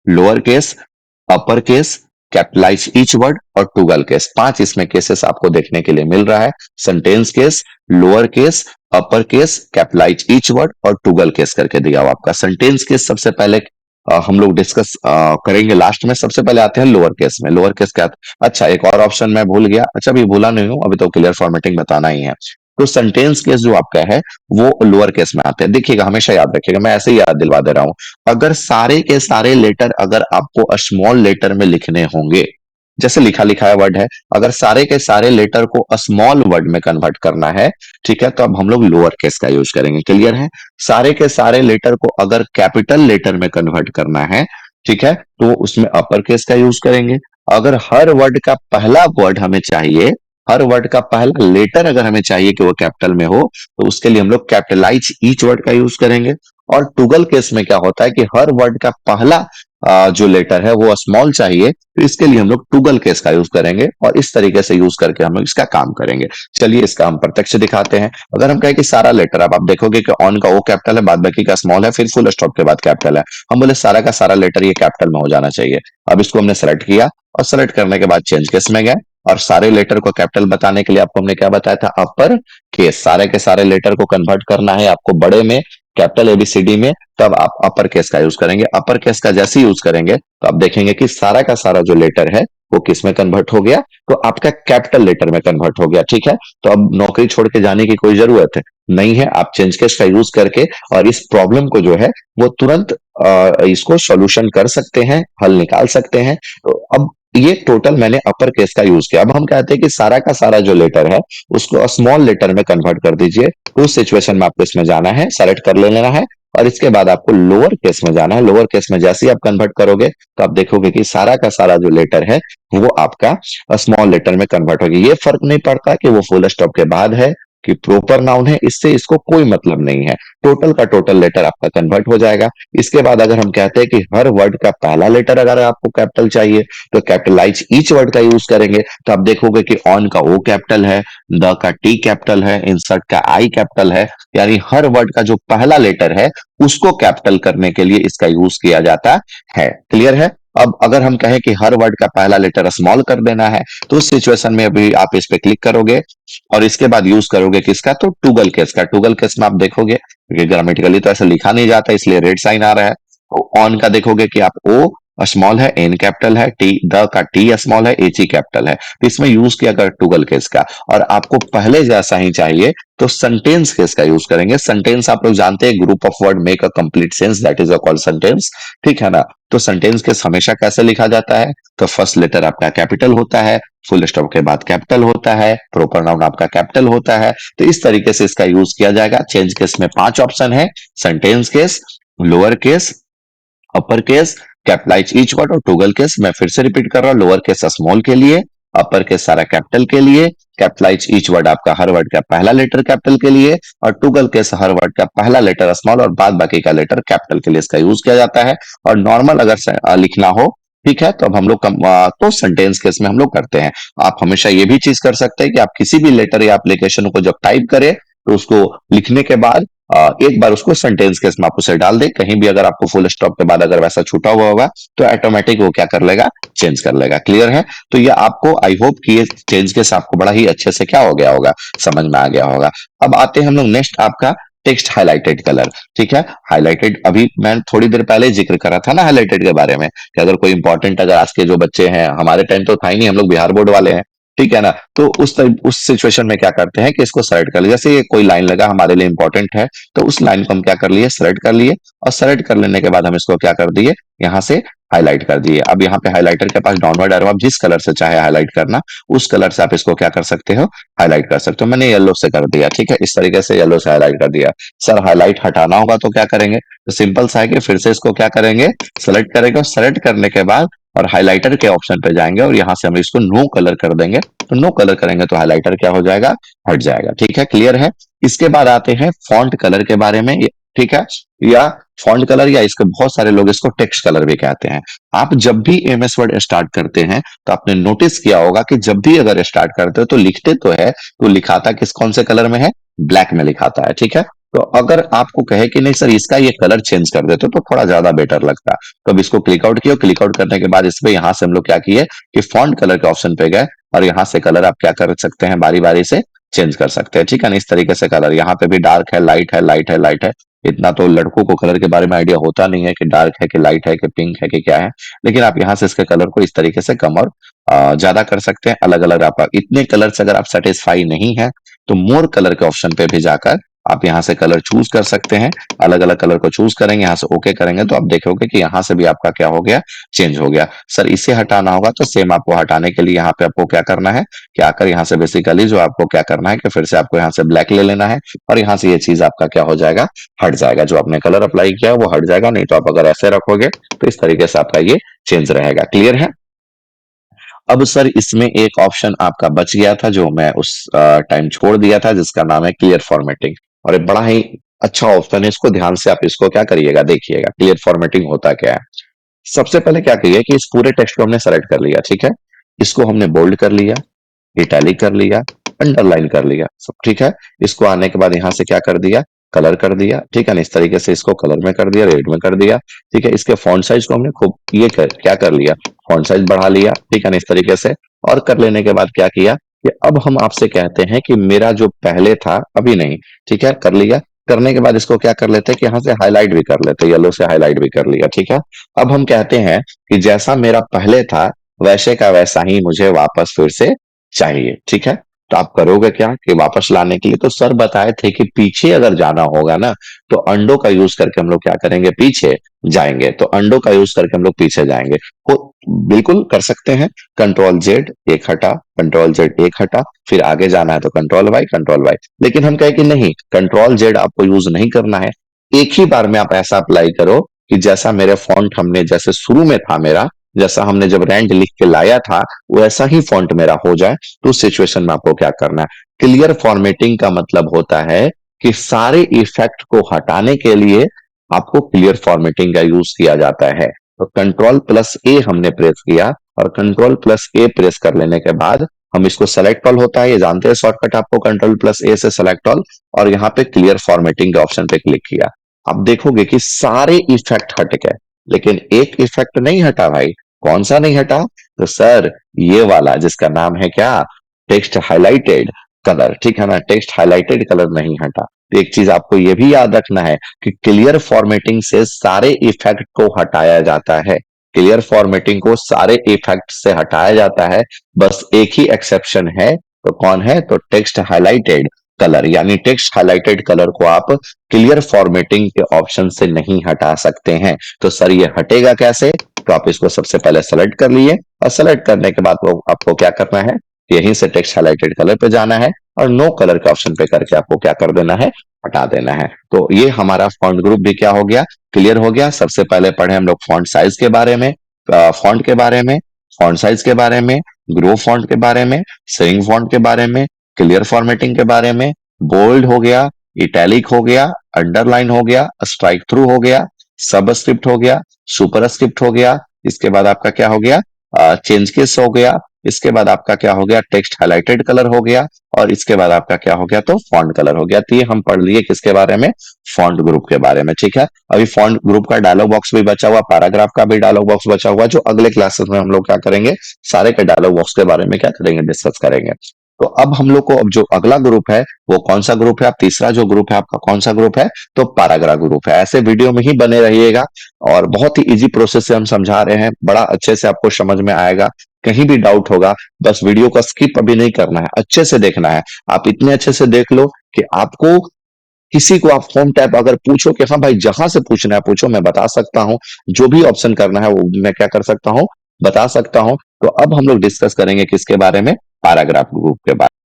lower case, upper case, capitalise each word और टूगल केस। 5 इसमें केसेस आपको देखने के लिए मिल रहा है। Sentence case, lower case, upper case, capitalise each word और टूगल केस करके दिया हुआ आपका। सेंटेंस केस सबसे पहले हम लोग डिस्कस करेंगे लास्ट में। सबसे पहले आते हैं लोअर केस में। लोअर केस क्या, अच्छा एक और ऑप्शन मैं भूल गया, अच्छा अभी भूला नहीं हूं, अभी तो क्लियर फॉर्मेटिंग बताना ही है। तो सेंटेंस केस जो आपका है वो लोअर केस में आते हैं। देखिएगा, हमेशा याद रखिएगा, मैं ऐसे ही याद दिलवा दे रहा हूं। अगर सारे के सारे लेटर अगर आपको स्मॉल लेटर में लिखने होंगे, जैसे लिखा लिखाया वर्ड है, अगर सारे के सारे लेटर को स्मॉल वर्ड में कन्वर्ट करना है, ठीक है, तो अब हम लोग लोअर केस का यूज करेंगे। क्लियर है। सारे के सारे लेटर को अगर कैपिटल लेटर में कन्वर्ट करना है, ठीक है, तो उसमें अपर केस का यूज करेंगे। अगर हर वर्ड का पहला वर्ड हमें चाहिए, हर वर्ड का पहला लेटर अगर हमें चाहिए कि वो कैपिटल में हो, तो उसके लिए हम लोग कैपिटलाइज ईच वर्ड का यूज करेंगे। और टूगल केस में क्या होता है कि हर वर्ड का पहला जो लेटर है वो स्मॉल चाहिए, तो इसके लिए हम लोग टूगल केस का यूज करेंगे और इस तरीके से यूज करके हम लोग इसका काम करेंगे। चलिए इसका हम प्रत्यक्ष दिखाते हैं। अगर हम कहें कि सारा लेटर, अब आप देखोगे कि ऑन का ओ कैपिटल है, बाद बाकी का स्मॉल है, फिर फुल स्टॉप के बाद कैपिटल है। हम बोले सारा का सारा लेटर ये कैपिटल में हो जाना चाहिए। अब इसको हमने सेलेक्ट किया और सेलेक्ट करने के बाद चेंज केस में गए और सारे लेटर को कैपिटल बताने के लिए आपको हमने क्या बताया था, अपर केस। सारे के सारे लेटर को कन्वर्ट करना है आपको बड़े में, कैपिटल एबीसीडी में, तब आप अपर केस का यूज करेंगे। अपर केस का जैसे यूज करेंगे तो आप देखेंगे कि सारा का सारा जो लेटर है वो किस में कन्वर्ट हो गया, तो आपका कैपिटल लेटर में कन्वर्ट हो गया, ठीक है। तो अब नौकरी छोड़ के जाने की कोई जरूरत है नहीं है। आप चेंज केस का यूज करके और इस प्रॉब्लम को जो है वो तुरंत इसको सॉल्यूशन कर सकते हैं, हल निकाल सकते हैं। तो अब ये टोटल मैंने अपर केस का यूज किया। अब हम कहते हैं कि सारा का सारा जो लेटर है उसको स्मॉल लेटर में कन्वर्ट कर दीजिए। उस सिचुएशन में आपको इसमें जाना है, सेलेक्ट कर लेना है और इसके बाद आपको लोअर केस में जाना है। लोअर केस में जैसे ही आप कन्वर्ट करोगे तो आप देखोगे कि सारा का सारा जो लेटर है वो आपका स्मॉल लेटर में कन्वर्ट हो गया। ये फर्क नहीं पड़ता कि वो फुल स्टॉप के बाद है कि प्रॉपर नाउन है, इससे इसको कोई मतलब नहीं है। टोटल का टोटल लेटर आपका कन्वर्ट हो जाएगा। इसके बाद अगर हम कहते हैं कि हर वर्ड का पहला लेटर अगर आपको कैपिटल चाहिए तो कैपिटलाइज ईच वर्ड का यूज करेंगे। तो आप देखोगे कि ऑन का ओ कैपिटल है, द का टी कैपिटल है, इंसर्ट का आई कैपिटल है, यानी हर वर्ड का जो पहला लेटर है उसको कैपिटल करने के लिए इसका यूज किया जाता है। क्लियर है। अब अगर हम कहें कि हर वर्ड का पहला लेटर स्मॉल कर देना है, तो उस सिचुएशन में अभी आप इस पे क्लिक करोगे और इसके बाद यूज करोगे किसका, तो टूगल केस का। टूगल केस में आप देखोगे क्योंकि ग्रामेटिकली तो ऐसा लिखा नहीं जाता इसलिए रेड साइन आ रहा है। तो ऑन का देखोगे कि आप ओ स्मॉल है, एन कैपिटल है, टी द का टी स्मॉल है, एच ई कैपिटल है, तो इसमें यूज किया कर टूगल केस का। और आपको पहले जैसा ही चाहिए तो सेंटेंस केस का यूज करेंगे। सेंटेंस आप लोग जानते हैं, group of word make a complete sense, that is a called sentence, ठीक है ना। तो सेंटेंस केस हमेशा कैसे लिखा जाता है, तो फर्स्ट लेटर आपका कैपिटल होता है, फुल स्टॉप के बाद कैपिटल होता है, प्रॉपर नाउन आपका कैपिटल होता है। तो इस तरीके से इसका यूज किया जाएगा। चेंज केस में 5 ऑप्शन है, sentence case, lower case, upper case, capitalise each word और टोगल केस। मैं फिर से रिपीट कर रहा हूं, लोअर केस स्मॉल के लिए, अपर केस सारा कैपिटल के लिए, कैपिटलाइज ईच वर्ड आपका हर वर्ड का पहला लेटर कैपिटल के लिए और टोगल केस हर वर्ड का पहला लेटर स्मॉल और बाद बाकी का लेटर कैपिटल के लिए इसका यूज किया जाता है। और नॉर्मल अगर लिखना हो, ठीक है, तो अब हम लोग तो सेंटेंस केस में हम लोग करते हैं। आप हमेशा ये भी चीज कर सकते हैं कि आप किसी भी लेटर या एप्लीकेशन को जब टाइप करें तो उसको लिखने के बाद एक बार उसको सेंटेंस केस में आप उसे डाल दे, कहीं भी अगर आपको फुल स्टॉप के बाद अगर वैसा छूटा हुआ होगा तो ऑटोमेटिक वो क्या कर लेगा, चेंज कर लेगा। क्लियर है? तो ये आपको, आई होप कि ये चेंज केस आपको बड़ा ही अच्छे से क्या हो गया होगा, समझ में आ गया होगा। अब आते हैं हम लोग नेक्स्ट आपका टेक्स्ट हाइलाइटेड कलर। ठीक है, हाइलाइटेड अभी मैं थोड़ी देर पहले जिक्र करा था ना हाइलाइटेड के बारे में, कि अगर कोई इंपॉर्टेंट, अगर आज के जो बच्चे हैं, हमारे टाइम तो था ही नहीं, हम लोग बिहार बोर्ड वाले हैं, ठीक है ना, तो उस सिचुएशन में क्या करते हैं कि इसको सेलेक्ट कर लिया, जैसे ये कोई लाइन लगा हमारे लिए इंपॉर्टेंट है, तो उस लाइन को हम क्या कर लिए, सेलेक्ट कर लिए, और सेलेक्ट कर लेने के बाद हम इसको क्या कर दिए, यहाँ से हाईलाइट कर दिए। अब यहाँ पे हाइलाइटर के पास डाउनवर्ड एरो, आप जिस कलर से चाहे हाईलाइट करना, उस कलर से आप इसको क्या कर सकते हो, हाईलाइट कर सकते हो। मैंने येलो से कर दिया, ठीक है, इस तरीके से येलो से हाईलाइट कर दिया। सर हाईलाइट हटाना होगा तो क्या करेंगे, तो सिंपल सा है कि फिर से इसको क्या करेंगे, सेलेक्ट करेंगे, और सेलेक्ट करने के बाद और हाइलाइटर के ऑप्शन पे जाएंगे और यहाँ से हम इसको नो कलर कर देंगे, तो नो कलर करेंगे तो हाइलाइटर क्या हो जाएगा, हट जाएगा। ठीक है, क्लियर है? इसके बाद आते हैं फॉन्ट कलर के बारे में। ठीक है, या फॉन्ट कलर, या इसको बहुत सारे लोग इसको टेक्स्ट कलर भी कहते हैं। आप जब भी एमएस वर्ड स्टार्ट करते हैं तो आपने नोटिस किया होगा कि जब भी अगर स्टार्ट करते हो तो लिखते तो है, तो लिखाता किस कौन से कलर में है, ब्लैक में लिखाता है। ठीक है, तो अगर आपको कहे कि नहीं सर इसका ये कलर चेंज कर देते तो थोड़ा ज्यादा बेटर लगता, तो अब इसको क्लिक आउट किया, क्लिक आउट करने के बाद इस पे यहाँ से हम लोग क्या किए कि फॉन्ट कलर के ऑप्शन पे गए, और यहाँ से कलर आप क्या कर सकते हैं, बारी बारी से चेंज कर सकते हैं। ठीक है ना, इस तरीके से कलर यहाँ पे भी डार्क है, लाइट है, लाइट है, लाइट है। इतना तो लड़कों को कलर के बारे में आइडिया होता नहीं है कि डार्क है कि लाइट है कि पिंक है कि क्या है, लेकिन आप यहाँ से इसके कलर को इस तरीके से कम और ज्यादा कर सकते हैं, अलग अलग। आप इतने कलर से अगर आप सेटिस्फाई नहीं है तो मोर कलर के ऑप्शन पे भी जाकर आप यहाँ से कलर चूज कर सकते हैं, अलग अलग कलर को चूज करेंगे, यहाँ से ओके करेंगे तो आप देखोगे कि यहाँ से भी आपका क्या हो गया, चेंज हो गया। सर इसे हटाना होगा तो सेम आपको हटाने के लिए यहाँ पे आपको क्या करना है, कि आकर यहाँ से बेसिकली जो आपको क्या करना है कि फिर से आपको यहाँ से ब्लैक ले लेना है, और यहाँ से ये चीज आपका क्या हो जाएगा, हट जाएगा। जो आपने कलर अप्लाई किया है वो हट जाएगा, नहीं तो आप अगर ऐसे रखोगे तो इस तरीके से आपका ये चेंज रहेगा। क्लियर है? अब सर इसमें एक ऑप्शन आपका बच गया था जो मैं उस टाइम छोड़ दिया था, जिसका नाम है क्लियर फॉर्मेटिंग, और ये बड़ा ही अच्छा ऑप्शन है, इसको ध्यान से आप इसको क्या करिएगा, देखिएगा क्लियर फॉर्मेटिंग होता क्या है। सबसे पहले क्या करिए कि इस पूरे टेक्स्ट को हमने सेलेक्ट कर लिया, ठीक है, इसको हमने बोल्ड कर लिया, इटैलिक कर लिया, अंडरलाइन कर लिया, सब ठीक है। इसको आने के बाद यहाँ से क्या कर दिया, कलर कर दिया, ठीक है ना, इस तरीके से इसको कलर में कर दिया, रेड में कर दिया, ठीक है। इसके फॉन्ट साइज को हमने खूब क्या कर लिया, फॉन्ट साइज बढ़ा लिया, ठीक है ना, इस तरीके से। और कर लेने के बाद क्या किया कि अब हम आपसे कहते हैं कि मेरा जो पहले था अभी नहीं, ठीक है, कर लिया। करने के बाद इसको क्या कर लेते हैं कि यहाँ से हाईलाइट भी कर लेते हैं, येलो से हाईलाइट भी कर लिया, ठीक है। अब हम कहते हैं कि जैसा मेरा पहले था वैसे का वैसा ही मुझे वापस फिर से चाहिए, ठीक है। तो आप करोगे क्या कि वापस लाने के लिए, तो सर बताए थे कि पीछे अगर जाना होगा ना तो अंडो का यूज करके हम लोग क्या करेंगे, पीछे जाएंगे, तो अंडो का यूज करके हम लोग पीछे जाएंगे। वो बिल्कुल कर सकते हैं, कंट्रोल जेड एक हटा, कंट्रोल जेड एक हटा, फिर आगे जाना है तो कंट्रोल वाई, कंट्रोल वाई। लेकिन हम कहें कि नहीं, कंट्रोल जेड आपको यूज नहीं करना है, एक ही बार में आप ऐसा अप्लाई करो कि जैसा मेरे फॉन्ट हमने जैसे शुरू में था मेरा, जैसा हमने जब रैंड लिख के लाया था वैसा ही फॉन्ट मेरा हो जाए। तो उस सिचुएशन में आपको क्या करना है, क्लियर फॉर्मेटिंग का मतलब होता है कि सारे इफेक्ट को हटाने के लिए आपको क्लियर फॉर्मेटिंग का यूज किया जाता है। तो कंट्रोल प्लस ए हमने प्रेस किया, और कंट्रोल प्लस ए प्रेस कर लेने के बाद हम इसको सेलेक्ट ऑल होता है, ये जानते हैं शॉर्टकट आपको, कंट्रोल प्लस ए से सेलेक्ट ऑल, और यहाँ पे क्लियर फॉर्मेटिंग के ऑप्शन पे क्लिक किया। आप देखोगे कि सारे इफेक्ट हट गए, लेकिन एक इफेक्ट नहीं हटा भाई। कौन सा नहीं हटा, तो सर ये वाला जिसका नाम है क्या, टेक्स्ट हाइलाइटेड कलर, ठीक है ना, टेक्स्ट हाइलाइटेड कलर नहीं हटा। तो एक चीज आपको ये भी याद रखना है कि क्लियर फॉर्मेटिंग से सारे इफेक्ट को हटाया जाता है, क्लियर फॉर्मेटिंग को सारे इफेक्ट से हटाया जाता है। बस एक ही एक्सेप्शन है, तो कौन है, तो टेक्स्ट हाइलाइटेड कलर, यानी टेक्स्ट हाइलाइटेड कलर को आप क्लियर फॉर्मेटिंग के ऑप्शन से नहीं हटा सकते हैं। तो सर ये हटेगा कैसे, तो आप इसको सबसे पहले सेलेक्ट कर लिए, और सेलेक्ट करने के बाद आपको क्या करना है, यहीं से टेक्स्ट हाइलाइटेड कलर पे जाना है, और नो कलर के ऑप्शन पे करके आपको क्या कर देना है, हटा देना है। तो ये हमारा फॉन्ट ग्रुप भी क्या हो गया, क्लियर हो गया। सबसे पहले पढ़े हम लोग फॉन्ट साइज के बारे में, फॉन्ट के बारे में, फॉन्ट साइज के बारे में, ग्रो फॉन्ट के बारे में, स्विंग फॉन्ट के बारे में, क्लियर फॉर्मेटिंग के बारे में, बोल्ड हो गया, इटैलिक हो गया, अंडरलाइन हो गया, स्ट्राइक थ्रू हो गया, सबस्क्रिप्ट हो गया, सुपरस्क्रिप्ट हो गया, इसके बाद आपका क्या हो गया, चेंज केस हो गया, इसके बाद आपका क्या हो गया, टेक्स्ट हाइलाइटेड कलर हो गया, और इसके बाद आपका क्या हो गया, तो फॉन्ट कलर हो गया। तो ये हम पढ़ लिए किसके बारे में, फॉन्ट ग्रुप के बारे में। ठीक है, अभी फॉन्ट ग्रुप का डायलॉग बॉक्स भी बचा हुआ, पैराग्राफ का भी डायलॉग बॉक्स बचा हुआ, जो अगले क्लासेस में हम लोग क्या करेंगे, सारे के डायलॉग बॉक्स के बारे में क्या करेंगे, डिस्कस करेंगे। तो अब हम लोग को अब जो अगला ग्रुप है वो कौन सा ग्रुप है, अब तीसरा जो ग्रुप है आपका कौन सा ग्रुप है, तो पैराग्राफ ग्रुप है। ऐसे वीडियो में ही बने रहिएगा, और बहुत ही इजी प्रोसेस से हम समझा रहे हैं, बड़ा अच्छे से आपको समझ में आएगा। कहीं भी डाउट होगा, बस वीडियो का स्किप अभी नहीं करना है, अच्छे से देखना है। आप इतने अच्छे से देख लो कि आपको किसी को आप होम टैब अगर पूछो कि हाँ भाई जहां से पूछना है पूछो, मैं बता सकता हूँ। जो भी ऑप्शन करना है वो मैं क्या कर सकता हूँ, बता सकता हूँ। तो अब हम लोग डिस्कस करेंगे किसके बारे में, पैराग्राफ ग्रुप के बारे में।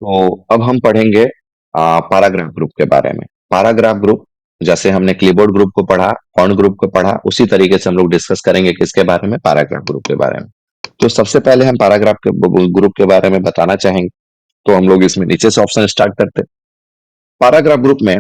तो अब हम पढ़ेंगे पैराग्राफ ग्रुप के बारे में। पैराग्राफ ग्रुप, जैसे हमने क्लीबोर्ड ग्रुप को पढ़ा, फॉन्ट ग्रुप को पढ़ा, उसी तरीके से हम लोग डिस्कस करेंगे किसके बारे में, पैराग्राफ ग्रुप के बारे में। तो सबसे पहले हम पैराग्राफ के ग्रुप के बारे में बताना चाहेंगे। तो हम लोग इसमें नीचे से ऑप्शन स्टार्ट करते हैं। पैराग्राफ ग्रुप में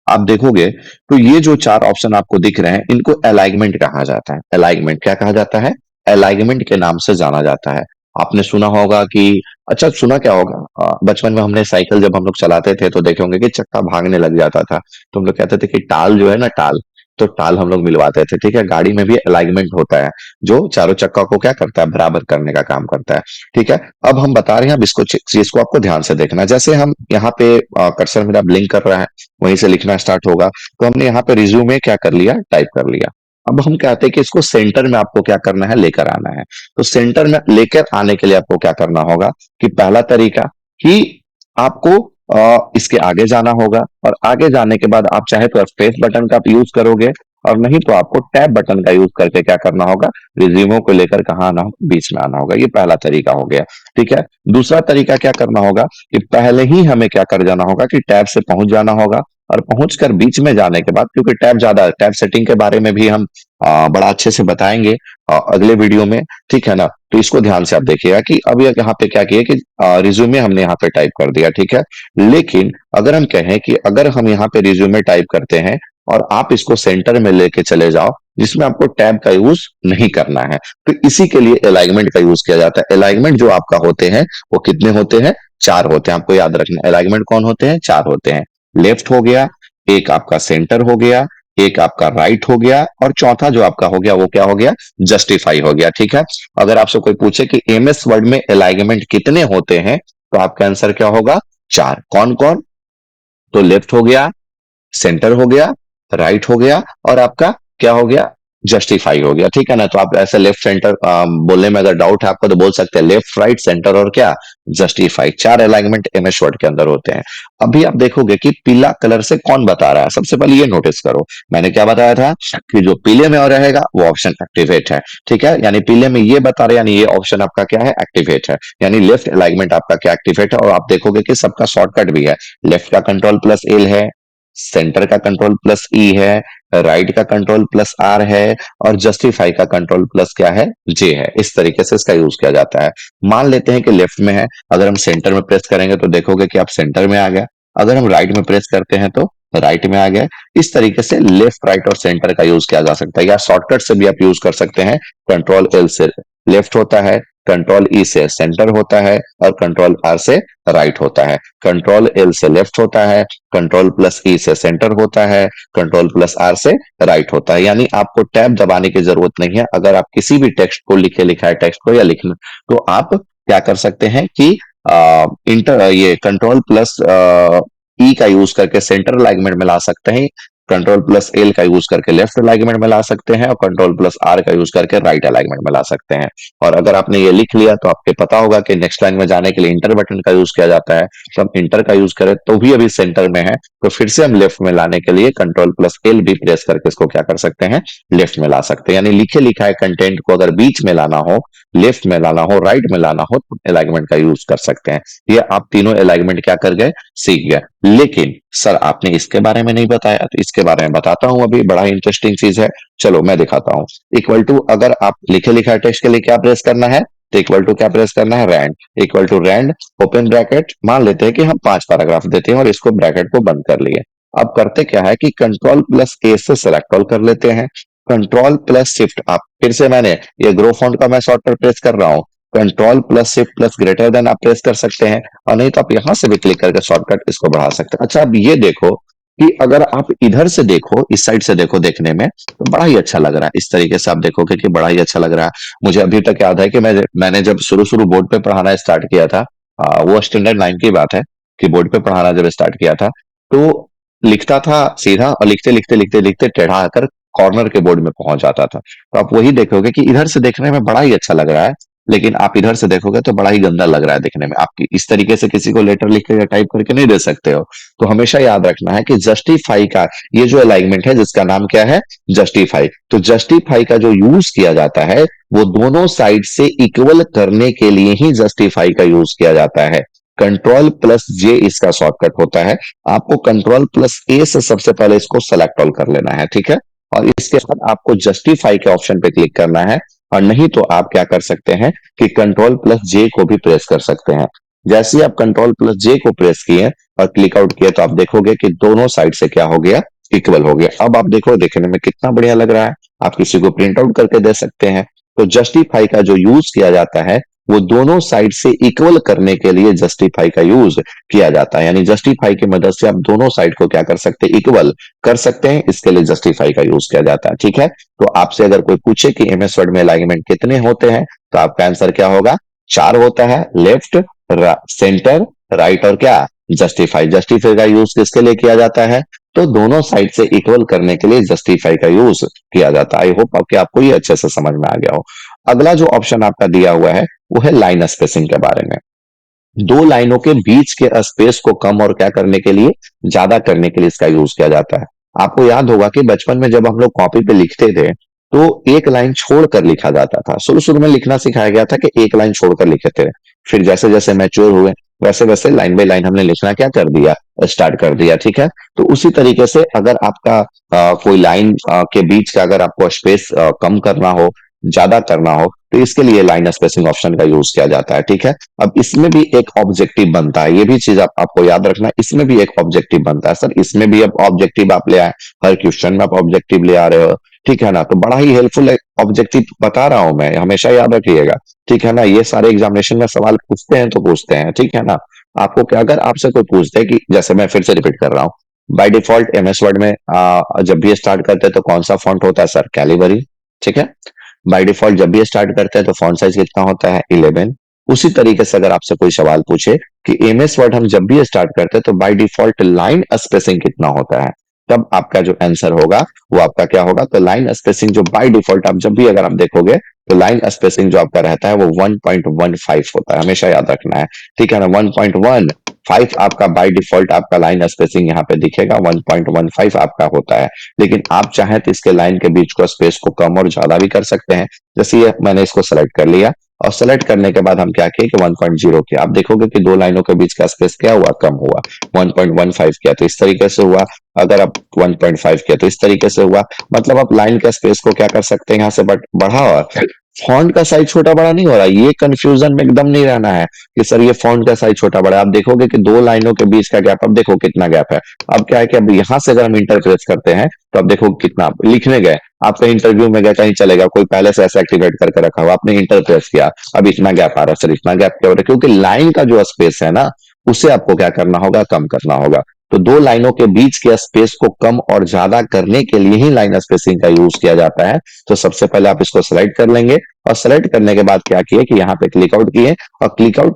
आप देखोगे तो ये जो चार ऑप्शन आपको दिख रहे हैं, इनको अलाइनमेंट कहा जाता है। अलाइनमेंट क्या कहा जाता है, अलाइनमेंट के नाम से जाना जाता है। आपने सुना होगा कि, अच्छा सुना क्या होगा, बचपन में हमने साइकिल जब हम लोग चलाते थे तो देखे होंगे कि चक्का भागने लग जाता था, तो हम लोग कहते थे कि टाल जो है ना, टाल, तो टाल हम लोग मिलवाते थे। ठीक है, गाड़ी में भी अलाइनमेंट होता है, जो चारों चक्का को क्या करता है, बराबर करने का काम करता है। ठीक है, अब हम बता रहे हैं, अब इसको चीज को आपको ध्यान से देखना है। जैसे हम यहाँ पे कर्सर मेरा ब्लिंक कर रहा है, वहीं से लिखना स्टार्ट होगा, तो हमने यहाँ पे रिज्यूमे क्या कर लिया, टाइप कर लिया। अब हम कहते हैं कि इसको सेंटर में आपको क्या करना है, लेकर आना है। तो सेंटर में लेकर आने के लिए आपको क्या करना होगा, कि पहला तरीका कि आपको इसके आगे जाना होगा, और आगे जाने के बाद आप चाहे तो स्पेस बटन का यूज करोगे, और नहीं तो आपको टैब बटन का यूज करके क्या करना होगा, रिज्यूमो को लेकर कहाँ आना होगा, बीच में आना होगा। ये पहला तरीका हो गया। ठीक है, दूसरा तरीका क्या करना होगा, कि पहले ही हमें क्या कर जाना होगा, कि टैब से पहुंच जाना होगा, और पहुंचकर बीच में जाने के बाद, क्योंकि टैब ज्यादा, टैब सेटिंग के बारे में भी हम बड़ा अच्छे से बताएंगे अगले वीडियो में। ठीक है ना, तो इसको ध्यान से आप देखिएगा कि अब ये यहाँ पे क्या किया कि रिज्यूमे हमने यहाँ पे टाइप कर दिया। ठीक है, लेकिन अगर हम कहें कि अगर हम यहाँ पे रिज्यूमे टाइप करते हैं और आप इसको सेंटर में लेके चले जाओ, जिसमें आपको टैब का यूज नहीं करना है, तो इसी के लिए अलाइनमेंट का यूज किया जाता है। अलाइनमेंट जो आपका होते हैं वो कितने होते हैं, चार होते हैं। आपको याद रखना, अलाइनमेंट कौन होते हैं, चार होते हैं। लेफ्ट हो गया, एक आपका सेंटर हो गया, एक आपका राइट हो गया, और चौथा जो आपका हो गया वो क्या हो गया, जस्टिफाई हो गया। ठीक है, अगर आपसे कोई पूछे कि एमएस वर्ड में अलाइनमेंट कितने होते हैं, तो आपका आंसर क्या होगा, चार। कौन कौन, तो लेफ्ट हो गया, सेंटर हो गया, राइट हो गया, और आपका क्या हो गया, जस्टिफाई हो गया। ठीक है ना, तो आप ऐसे लेफ्ट सेंटर बोलने में अगर डाउट है आपको, तो बोल सकते हैं लेफ्ट राइट सेंटर और क्या, जस्टिफाई। चार अलाइनमेंट एमएस वर्ड के अंदर होते हैं। अभी आप देखोगे कि पीला कलर से कौन बता रहा है, सबसे पहले ये नोटिस करो, मैंने क्या बताया था, कि जो पीले में और रहेगा वो ऑप्शन एक्टिवेट है। ठीक है, यानी पीले में ये बता रहे, यानी ये ऑप्शन आपका क्या है, एक्टिवेट है, यानी लेफ्ट अलाइनमेंट आपका क्या एक्टिवेट है। और आप देखोगे कि सबका शॉर्टकट भी है, लेफ्ट का कंट्रोल प्लस एल है, सेंटर का कंट्रोल प्लस ई है, राइट का कंट्रोल प्लस आर है, और जस्टिफाई का कंट्रोल प्लस क्या है, जे है। इस तरीके से इसका यूज किया जाता है। मान लेते हैं कि लेफ्ट में है, अगर हम सेंटर में प्रेस करेंगे तो देखोगे कि आप सेंटर में आ गया, अगर हम राइट में प्रेस करते हैं तो राइट में आ गया। इस तरीके से लेफ्ट राइट और सेंटर का यूज किया जा सकता है, या शॉर्टकट से भी आप यूज कर सकते हैं। कंट्रोल एल से लेफ्ट होता है, कंट्रोल ई से सेंटर होता है, और कंट्रोल आर से राइट होता है। कंट्रोल एल से लेफ्ट होता है, कंट्रोल प्लस ई से सेंटर होता है, कंट्रोल प्लस आर से राइट होता है। यानी आपको टैब दबाने की जरूरत नहीं है। अगर आप किसी भी टेक्स्ट को लिखे, लिखा है टेक्स्ट को या लिखना, तो आप क्या कर सकते हैं कि इंटर ये कंट्रोल प्लस ई का यूज करके सेंटर अलाइनमेंट में ला सकते हैं, कंट्रोल प्लस एल का यूज करके लेफ्ट अलाइनमेंट में ला सकते हैं, और कंट्रोल प्लस आर का यूज करके राइट अलाइनमेंट में ला सकते हैं। और अगर आपने ये लिख लिया तो आपको पता होगा कि नेक्स्ट लाइन में जाने के लिए इंटर बटन का यूज किया जाता है। तो हम इंटर का यूज करें तो भी अभी सेंटर में है, तो फिर से हम लेफ्ट में लाने के लिए कंट्रोल प्लस एल भी प्रेस करके इसको क्या कर सकते हैं, लेफ्ट में ला सकते हैं। यानी लिखे लिखा है कंटेंट को अगर बीच में लाना हो, लेफ्ट में लाना हो, राइट में लाना हो, तो अलाइनमेंट का यूज कर सकते हैं। ये आप तीनों अलाइनमेंट क्या कर गए, सीख गए। लेकिन सर आपने इसके बारे में नहीं बताया, तो इसके बारे में बताता हूं, अभी बड़ा इंटरेस्टिंग चीज है। चलो मैं दिखाता हूं। इक्वल टू, अगर आप लिखे लिखा टेक्स्ट के लिए क्या प्रेस करना है, तो इक्वल टू क्या प्रेस करना है, rand. Equal to rand, open bracket, मान लेते हैं कि हम 5 पैराग्राफ देते हैं और इसको ब्रैकेट को बंद कर लिए। अब करते क्या है कि कंट्रोल प्लस ए से सेलेक्ट ऑल कर लेते हैं, कंट्रोल प्लस शिफ्ट, आप फिर से मैंने ये ग्रो फॉन्ट का मैं शॉर्टकट प्रेस कर रहा हूँ, control plus shift plus greater then आप प्रेस कर सकते हैं, और नहीं तो आप यहां से भी क्लिक करके शॉर्टकट इसको बढ़ा सकते हैं। अच्छा, अब ये देखो कि अगर आप इधर से देखो, इस साइड से देखो, देखने में तो बड़ा ही अच्छा लग रहा है। इस तरीके से आप देखोगे कि बड़ा ही अच्छा लग रहा है। मुझे अभी तक याद है कि मैंने जब शुरू शुरू बोर्ड पे पढ़ाना स्टार्ट किया था, वो स्टैंडर्ड 9 की बात है, कि बोर्ड पे पढ़ाना जब स्टार्ट किया था, तो लिखता था सीधा, और लिखते लिखते लिखते लिखते टेढ़ा आकर कॉर्नर के बोर्ड में पहुंच जाता था। तो आप वही देखोगे कि इधर से देखने में बड़ा ही अच्छा लग रहा है, लेकिन आप इधर से देखोगे तो बड़ा ही गंदा लग रहा है देखने में। आप इस तरीके से किसी को लेटर लिख के या टाइप करके नहीं दे सकते हो। तो हमेशा याद रखना है कि जस्टिफाई का ये जो अलाइनमेंट है, जिसका नाम क्या है, जस्टिफाई, तो जस्टिफाई का जो यूज किया जाता है वो दोनों साइड से इक्वल करने के लिए ही जस्टिफाई का यूज किया जाता है। कंट्रोल प्लस जे इसका शॉर्टकट होता है। आपको कंट्रोल प्लस ए से सबसे पहले इसको सेलेक्ट ऑल कर लेना है, ठीक है, और इसके बाद आपको जस्टिफाई के ऑप्शन पे क्लिक करना है, और नहीं तो आप क्या कर सकते हैं कि कंट्रोल प्लस जे को भी प्रेस कर सकते हैं। जैसे ही आप कंट्रोल प्लस जे को प्रेस किए और क्लिक आउट किए, तो आप देखोगे कि दोनों साइड से क्या हो गया, इक्वल हो गया। अब आप देखो देखने में कितना बढ़िया लग रहा है। आप किसी को प्रिंट आउट करके दे सकते हैं। तो जस्टिफाई का जो यूज किया जाता है वो दोनों साइड से इक्वल करने के लिए जस्टिफाई का यूज किया जाता है। यानी जस्टिफाई की मदद से आप दोनों साइड को क्या कर सकते हैं, इक्वल कर सकते हैं। इसके लिए जस्टिफाई का यूज किया जाता है, ठीक है। तो आपसे अगर कोई पूछे कि एमएस वर्ड में अलाइनमेंट कितने होते हैं, तो आपका आंसर क्या होगा, 4 होता है। लेफ्ट, सेंटर, राइट और क्या, जस्टिफाई। जस्टिफाई का यूज किसके लिए किया जाता है, तो दोनों साइड से इक्वल करने के लिए जस्टिफाई का यूज किया जाता है। आई होप कि आपको ये अच्छे से समझ में आ गया हो। अगला जो ऑप्शन आपका दिया हुआ है वो है लाइन स्पेसिंग के बारे में। दो लाइनों के बीच के स्पेस को कम और क्या करने के लिए, ज्यादा करने के लिए इसका यूज किया जाता है। आपको याद होगा कि बचपन में जब हम लोग कॉपी पे लिखते थे, तो एक लाइन छोड़कर लिखा जाता था। शुरू शुरू में लिखना सिखाया गया था कि एक लाइन छोड़कर लिखे थे। फिर जैसे जैसे मैच्योर हुए, वैसे वैसे लाइन बाय लाइन हमने लिखना क्या कर दिया, स्टार्ट कर दिया, ठीक है। तो उसी तरीके से अगर आपका कोई लाइन के बीच का अगर आपको स्पेस कम करना हो, ज्यादा करना हो, तो इसके लिए लाइन स्पेसिंग ऑप्शन का यूज किया जाता है, ठीक है। अब इसमें भी एक ऑब्जेक्टिव बनता है, ये भी चीज आपको याद रखना, इसमें भी एक ऑब्जेक्टिव बनता है। सर इसमें भी अब ऑब्जेक्टिव आप ले आए, हर क्वेश्चन में आप ऑब्जेक्टिव ले आ रहे हो, ठीक है ना। तो बड़ा ही हेल्पफुल ऑब्जेक्टिव बता रहा हूं मैं, हमेशा याद रखिएगा, ठीक है ना। ये सारे एग्जामिनेशन में सवाल पूछते हैं तो पूछते हैं, ठीक है ना। आपको क्या, अगर आपसे कोई पूछते हैं कि, जैसे मैं फिर से रिपीट कर रहा हूँ, बाय डिफॉल्ट एमएस वर्ड में जब भी स्टार्ट करते हैं तो कौन सा फॉन्ट होता है सर, कैलिबरी, ठीक है। बाय डिफॉल्ट जब भी स्टार्ट करते हैं तो फॉन्ट साइज कितना होता है, 11। उसी तरीके से अगर आपसे कोई सवाल पूछे कि एमएस वर्ड हम जब भी स्टार्ट करते हैं तो बाय डिफॉल्ट लाइन स्पेसिंग कितना होता है, तब आपका जो आंसर होगा वो आपका क्या होगा, तो लाइन स्पेसिंग जो बाय डिफॉल्ट आप जब भी अगर आप देखोगे, तो लाइन स्पेसिंग जो आपका रहता है वो 1.15 होता है, हमेशा याद रखना है, ठीक है ना। 1.15 आपका बाय डिफॉल्ट आपका लाइन स्पेसिंग यहाँ पे दिखेगा, 1.15 आपका होता है। लेकिन आप चाहें तो इसके लाइन के बीच को स्पेस को कम और ज्यादा भी कर सकते हैं। जैसे ये मैंने इसको सेलेक्ट कर लिया, और सेलेक्ट करने के बाद हम क्या किए कि 1.0 किया। आप देखोगे कि दो लाइनों के बीच का स्पेस क्या हुआ, कम हुआ। 1.15 किया तो इस तरीके से हुआ, अगर आप 1.5 किया तो इस तरीके से हुआ। मतलब आप लाइन का स्पेस को क्या कर सकते हैं, यहाँ से बढ़ा, और फॉन्ट का साइज छोटा बड़ा नहीं हो रहा, ये कंफ्यूजन में एकदम नहीं रहना है कि सर ये फॉन्ट का साइज छोटा बड़ा। आप देखोगे कि दो लाइनों के बीच का गैप, अब देखो कितना गैप है। अब क्या है कि अब यहाँ से अगर हम इंटर प्रेस करते हैं तो अब देखो कितना, लिखने गए, आप कहीं इंटरव्यू में गए, कहीं चलेगा, कोई पहले से ऐसा एक्टिवेट करके रखा हुआ, आपने इंटर प्रेस किया, अब इतना गैप आ रहा है, सर इतना गैप क्या हो रहा है, क्योंकि लाइन का जो स्पेस है ना, उसे आपको क्या करना होगा, कम करना होगा। तो दो लाइनों के बीच के स्पेस को कम और ज्यादा करने के लिए ही लाइन स्पेसिंग का यूज किया जाता है। तो सबसे पहले आप इसको सिलेक्ट कर लेंगे, और सेलेक्ट करने के बाद क्या किए कि यहाँ पे क्लिक आउट किए, और क्लिक आउट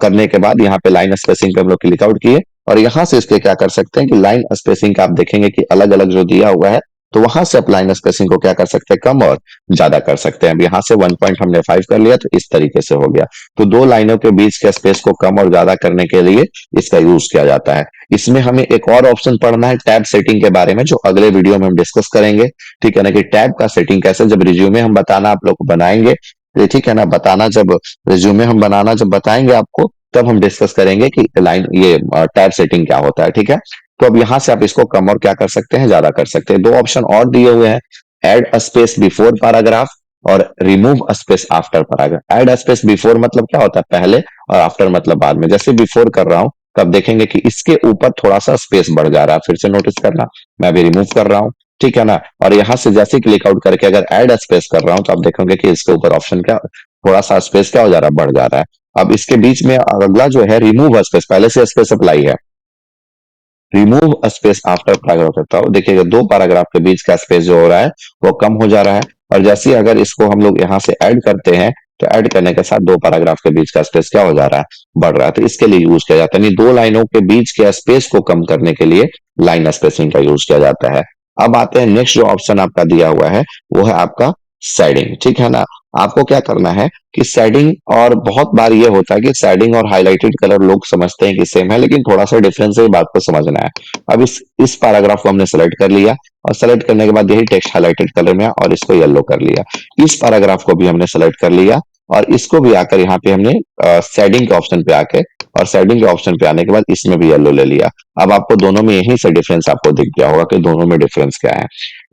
करने के बाद यहाँ पे लाइन स्पेसिंग पे हम लोग क्लिक आउट किए, और यहाँ से इसके क्या कर सकते हैं कि लाइन स्पेसिंग का आप देखेंगे कि अलग अलग जो दिया हुआ है, तो वहां से आप लाइन स्पेसिंग को क्या कर सकते हैं, कम और ज्यादा कर सकते हैं। अब यहाँ से 1 पॉइंट हमने 5 कर लिया, तो इस तरीके से हो गया। तो दो लाइनों के बीच के स्पेस को कम और ज्यादा करने के लिए इसका यूज किया जाता है। इसमें हमें एक और ऑप्शन पढ़ना है टैब सेटिंग के बारे में, जो अगले वीडियो में हम डिस्कस करेंगे, ठीक है ना, कि टैब का सेटिंग कैसे, जब रिज्यूमे हम बताना आप लोग को बनाएंगे, ये ठीक है ना, बताना जब रिज्यूमे हम बनाना जब बताएंगे आपको, तब हम डिस्कस करेंगे कि लाइन ये टैब सेटिंग क्या होता है, ठीक है। तो अब यहां से आप इसको कम और क्या कर सकते हैं, ज्यादा कर सकते हैं। दो ऑप्शन और दिए हुए हैं, add a space before paragraph और remove a space after paragraph. Add a space before मतलब क्या होता है, पहले, और आफ्टर मतलब बाद में। जैसे बिफोर कर रहा हूं, तब देखेंगे कि इसके ऊपर थोड़ा सा स्पेस बढ़ जा रहा है, फिर से नोटिस करना। मैं अभी रिमूव कर रहा हूं, ठीक है ना। और यहाँ से जैसे क्लिक आउट करके अगर ऐड स्पेस कर रहा हूं तो आप देखोगे कि इसके ऊपर ऑप्शन क्या, थोड़ा सा स्पेस क्या हो जा रहा है, बढ़ जा रहा है। अब इसके बीच में अगला जो है रिमूव स्पेस, पहले से स्पेस अप्लाई है, रिमूव स्पेस आफ्टर पैराग्राफ करता हूं, देखिएगा दो पैराग्राफ के बीच का स्पेस जो हो रहा है वो कम हो जा रहा है। और जैसे ही अगर इसको हम लोग यहाँ से ऐड करते हैं तो ऐड करने के साथ दो पैराग्राफ के बीच का स्पेस क्या हो जा रहा है, बढ़ रहा है। तो इसके लिए यूज किया जाता है, यानी दो लाइनों के बीच के स्पेस को कम करने के लिए लाइन स्पेसिंग का यूज किया जाता है। अब आते हैं नेक्स्ट जो ऑप्शन आपका दिया हुआ है वो है आपका शेडिंग, ठीक है ना। आपको क्या करना है कि शेडिंग, और बहुत बार ये होता है कि शेडिंग और हाइलाइटेड कलर लोग समझते हैं कि सेम है, लेकिन थोड़ा सा डिफरेंस है, ये बात को समझना है। अब इस पैराग्राफ को हमने सेलेक्ट कर लिया और सेलेक्ट करने के बाद यही टेक्स्ट हाइलाइटेड कलर में और इसको येलो कर लिया। इस पैराग्राफ को भी हमने सेलेक्ट कर लिया और इसको भी आकर यहाँ पे हमने शेडिंग के ऑप्शन पे आके, और शेडिंग के ऑप्शन पे आने के बाद इसमें भी येलो ले लिया। अब आपको दोनों में यहीं से डिफरेंस आपको दिख गया होगा कि दोनों में डिफरेंस क्या है।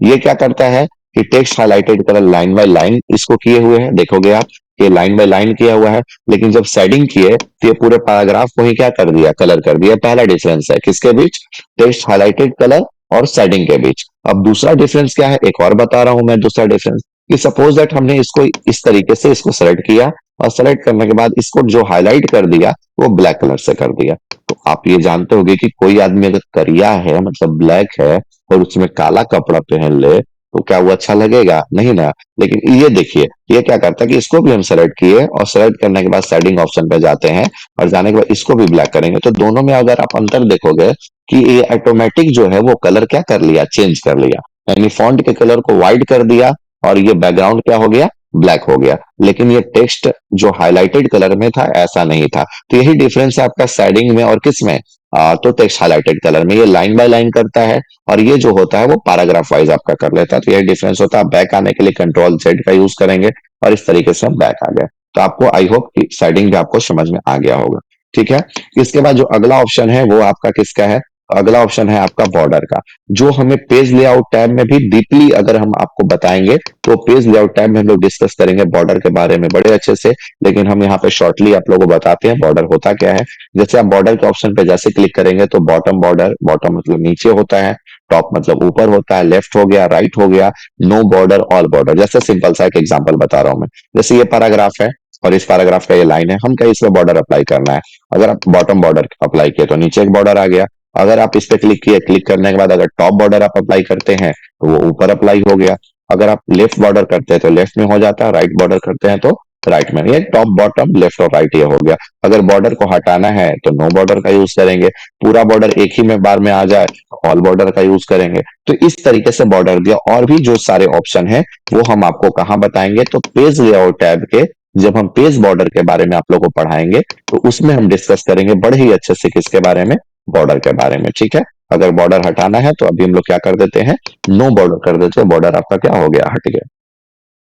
ये क्या करता है कि text highlighted colour line by line इसको किए हुए हैं, देखोगे आप ये लाइन बाय लाइन किया हुआ है, लेकिन जब शेडिंग किए तो ये पूरे पैराग्राफ को ही क्या कर दिया, कलर कर दिया। पहला डिफरेंस है किसके बीच, टेक्स्ट हाइलाइटेड कलर और शेडिंग के बीच। अब दूसरा डिफरेंस क्या है, एक और बता रहा हूं मैं दूसरा डिफरेंस, कि सपोज दैट हमने इसको इस तरीके से इसको सेलेक्ट किया और सेलेक्ट करने के बाद इसको जो हाईलाइट कर दिया वो ब्लैक कलर से कर दिया। तो आप ये जानते होंगे कि कोई आदमी अगर करिया है मतलब ब्लैक है और उसमें काला कपड़ा पहन ले तो क्या वो अच्छा लगेगा, नहीं ना। लेकिन ये देखिए ये क्या करता है कि इसको भी हम सेलेक्ट किए और सेलेक्ट करने के बाद शेडिंग ऑप्शन पे जाते हैं और जाने के बाद इसको भी ब्लैक करेंगे, तो दोनों में अगर आप अंतर देखोगे कि ये ऑटोमेटिक जो है वो कलर क्या कर लिया, चेंज कर लिया, यानी फॉन्ट के कलर को व्हाइट कर दिया और ये बैकग्राउंड क्या हो गया, ब्लैक हो गया। लेकिन ये टेक्स्ट जो हाईलाइटेड कलर में था ऐसा नहीं था। तो यही डिफरेंस है आपका शेडिंग में और किस में, तो टेक्स्ट हाईलाइटेड कलर में ये लाइन बाय लाइन करता है और ये जो होता है वो पैराग्राफ वाइज आपका कर लेता है। तो यही डिफरेंस होता है। बैक आने के लिए कंट्रोल जेड का यूज करेंगे और इस तरीके से हम बैक आ गए। तो आपको आई होप कि शेडिंग भी आपको समझ में आ गया होगा, ठीक है। इसके बाद जो अगला ऑप्शन है वो आपका किसका है, अगला ऑप्शन है आपका बॉर्डर का, जो हमें पेज लेआउट टैब में भी डीपली अगर हम आपको बताएंगे तो पेज लेआउट टैब में हम लोग डिस्कस करेंगे बॉर्डर के बारे में बड़े अच्छे से। लेकिन हम यहाँ पे शॉर्टली आप लोगों को बताते हैं बॉर्डर होता क्या है। जैसे आप बॉर्डर के ऑप्शन पे जैसे क्लिक करेंगे तो बॉटम बॉर्डर, बॉटम मतलब नीचे होता है, टॉप मतलब ऊपर होता है, लेफ्ट हो गया, राइट हो गया, नो बॉर्डर ऑल बॉर्डर। जैसे सिंपल सा एक एग्जांपल बता रहा हूं मैं, जैसे ये पैराग्राफ है और इस पैराग्राफ का ये लाइन है, हम क्या इसमें बॉर्डर अप्लाई करना है। अगर आप बॉटम बॉर्डर अप्लाई किए तो नीचे एक बॉर्डर आ गया। अगर आप इस पे क्लिक किए, क्लिक करने के बाद अगर टॉप बॉर्डर आप अप्लाई करते हैं तो वो ऊपर अप्लाई हो गया। अगर आप लेफ्ट बॉर्डर करते हैं तो लेफ्ट में हो जाता है, राइट बॉर्डर करते हैं तो राइट में। ये टॉप बॉटम लेफ्ट और राइट ये हो गया। अगर बॉर्डर को हटाना है तो नो बॉर्डर का यूज करेंगे। पूरा बॉर्डर एक ही में बार में आ जाए तो ऑल बॉर्डर का यूज करेंगे। तो इस तरीके से बॉर्डर दिया। और भी जो सारे ऑप्शन है वो हम आपको कहाँ बताएंगे, तो पेज लेआउट टैब के जब हम पेज बॉर्डर के बारे में आप लोगों को पढ़ाएंगे तो उसमें हम डिस्कस करेंगे बड़े ही अच्छे से, किसके बारे में, बॉर्डर के बारे में, ठीक है। अगर बॉर्डर हटाना है तो अभी हम लोग क्या कर देते हैं, नो बॉर्डर कर देते हैं, बॉर्डर आपका क्या हो गया, हट गया।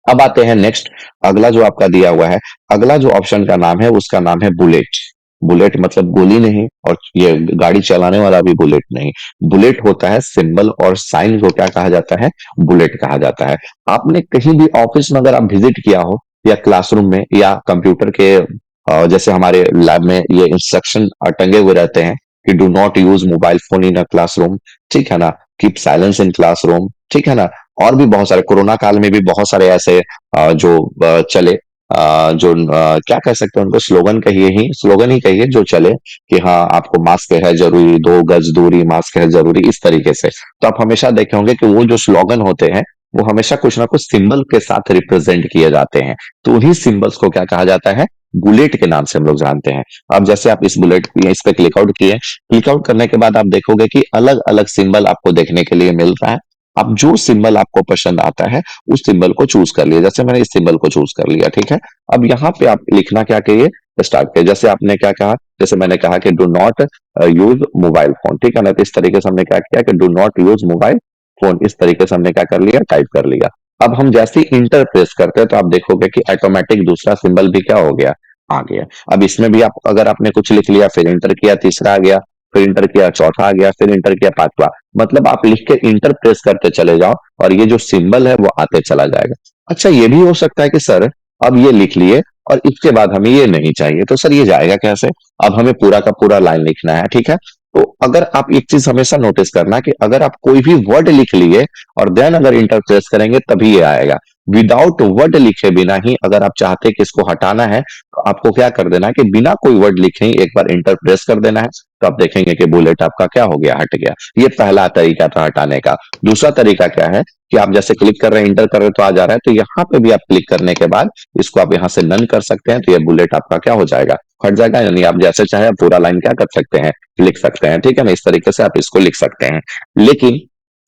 अब आते हैं नेक्स्ट, अगला जो आपका दिया हुआ है, अगला जो ऑप्शन का नाम है उसका नाम है बुलेट। बुलेट मतलब गोली नहीं, और ये गाड़ी चलाने वाला भी बुलेट नहीं। बुलेट होता है सिंबल और साइन को क्या कहा जाता है, बुलेट कहा जाता है। आपने कहीं भी ऑफिस में अगर आप विजिट किया हो या क्लासरूम में या कंप्यूटर के जैसे हमारे लैब में ये इंस्ट्रक्शन टंगे हुए रहते हैं कि do not use mobile phone in a classroom, ठीक है ना, कीप साइलेंस इन क्लासरूम, ठीक है ना। और भी बहुत सारे कोरोना काल में भी बहुत सारे ऐसे जो चले, जो क्या कह सकते हैं उनको, स्लोगन कहिए, ही स्लोगन ही कहिए, जो चले कि हाँ आपको मास्क है जरूरी, 2 गज दूरी, मास्क है जरूरी, इस तरीके से। तो आप हमेशा देखे होंगे कि वो जो स्लोगन होते हैं वो हमेशा कुछ ना कुछ सिंबल के साथ रिप्रेजेंट किए जाते हैं। तो उन्हीं सिंबल्स को क्या कहा जाता है, बुलेट के नाम से हम लोग जानते हैं। अब जैसे आप इस बुलेट इस पे क्लिक आउट किए, क्लिक आउट करने के बाद आप देखोगे कि अलग अलग सिंबल आपको देखने के लिए मिल रहा है। अब जो सिंबल आपको पसंद आता है उस सिंबल को चूज कर लिया। जैसे मैंने इस सिंबल को चूज कर लिया, ठीक है। अब यहाँ पे आप लिखना क्या कहिए, स्टार्ट किया। जैसे आपने क्या कहा, जैसे मैंने कहा कि do not use mobile phone, ठीक है ना। तो इस तरीके से हमने क्या किया कि do not use mobile phone, इस तरीके से हमने क्या कर लिया, टाइप कर लिया। अब हम जैसे ही इंटर प्रेस करते हैं तो आप देखोगे कि ऑटोमेटिक दूसरा सिंबल भी क्या हो गया, आ गया। अब इसमें भी आप अगर आपने कुछ लिख लिया, फिर इंटर किया, तीसरा आ गया, फिर इंटर किया, चौथा आ गया, फिर इंटर किया, पांचवा, मतलब आप लिख के इंटर प्रेस करते चले जाओ और ये जो सिंबल है वो आते चला जाएगा। अच्छा ये भी हो सकता है कि सर अब ये लिख लिए और इसके बाद हमें ये नहीं चाहिए, तो सर ये जाएगा कैसे। अब हमें पूरा का पूरा लाइन लिखना है, ठीक है। तो अगर आप एक चीज हमेशा नोटिस करना कि अगर आप कोई भी वर्ड लिख लिए और देन अगर इंटर प्रेस करेंगे तभी ये आएगा। विदाउट वर्ड लिखे बिना ही अगर आप चाहते कि इसको हटाना है तो आपको क्या कर देना है कि बिना कोई वर्ड लिखे ही एक बार इंटर प्रेस कर देना है, तो आप देखेंगे कि बुलेट आपका क्या हो गया, हट गया। ये पहला तरीका था हटाने का। दूसरा तरीका क्या है कि आप जैसे क्लिक कर रहे हैं, इंटर कर रहे हैं तो आ जा रहा है, तो यहाँ पे भी आप क्लिक करने के बाद इसको आप यहाँ से नन कर सकते हैं, तो ये बुलेट आपका क्या हो जाएगा, हट जाएगा। यानी आप जैसे चाहे पूरा लाइन क्या कर सकते हैं, लिख सकते हैं। ठीक है ना, इस तरीके से आप इसको लिख सकते हैं। लेकिन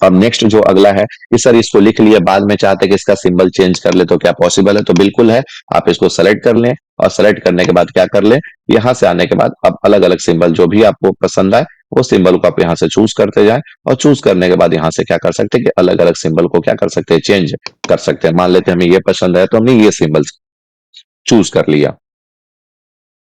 अब नेक्स्ट जो अगला है कि सर इसको लिख लिए, बाद में चाहते हैं कि इसका सिंबल चेंज कर ले, तो क्या पॉसिबल है? तो बिल्कुल है। आप इसको सेलेक्ट कर लें और सेलेक्ट करने के बाद क्या कर लें, यहाँ से आने के बाद अब अलग अलग सिंबल जो भी आपको पसंद आए वो सिंबल को आप यहाँ से चूज करते जाएं, और चूज करने के बाद यहाँ से क्या कर सकते हैं कि अलग अलग सिंबल को क्या कर सकते हैं, चेंज कर सकते हैं। मान लेते हैं हमें ये पसंद है तो हमने ये सिंबल चूज कर लिया।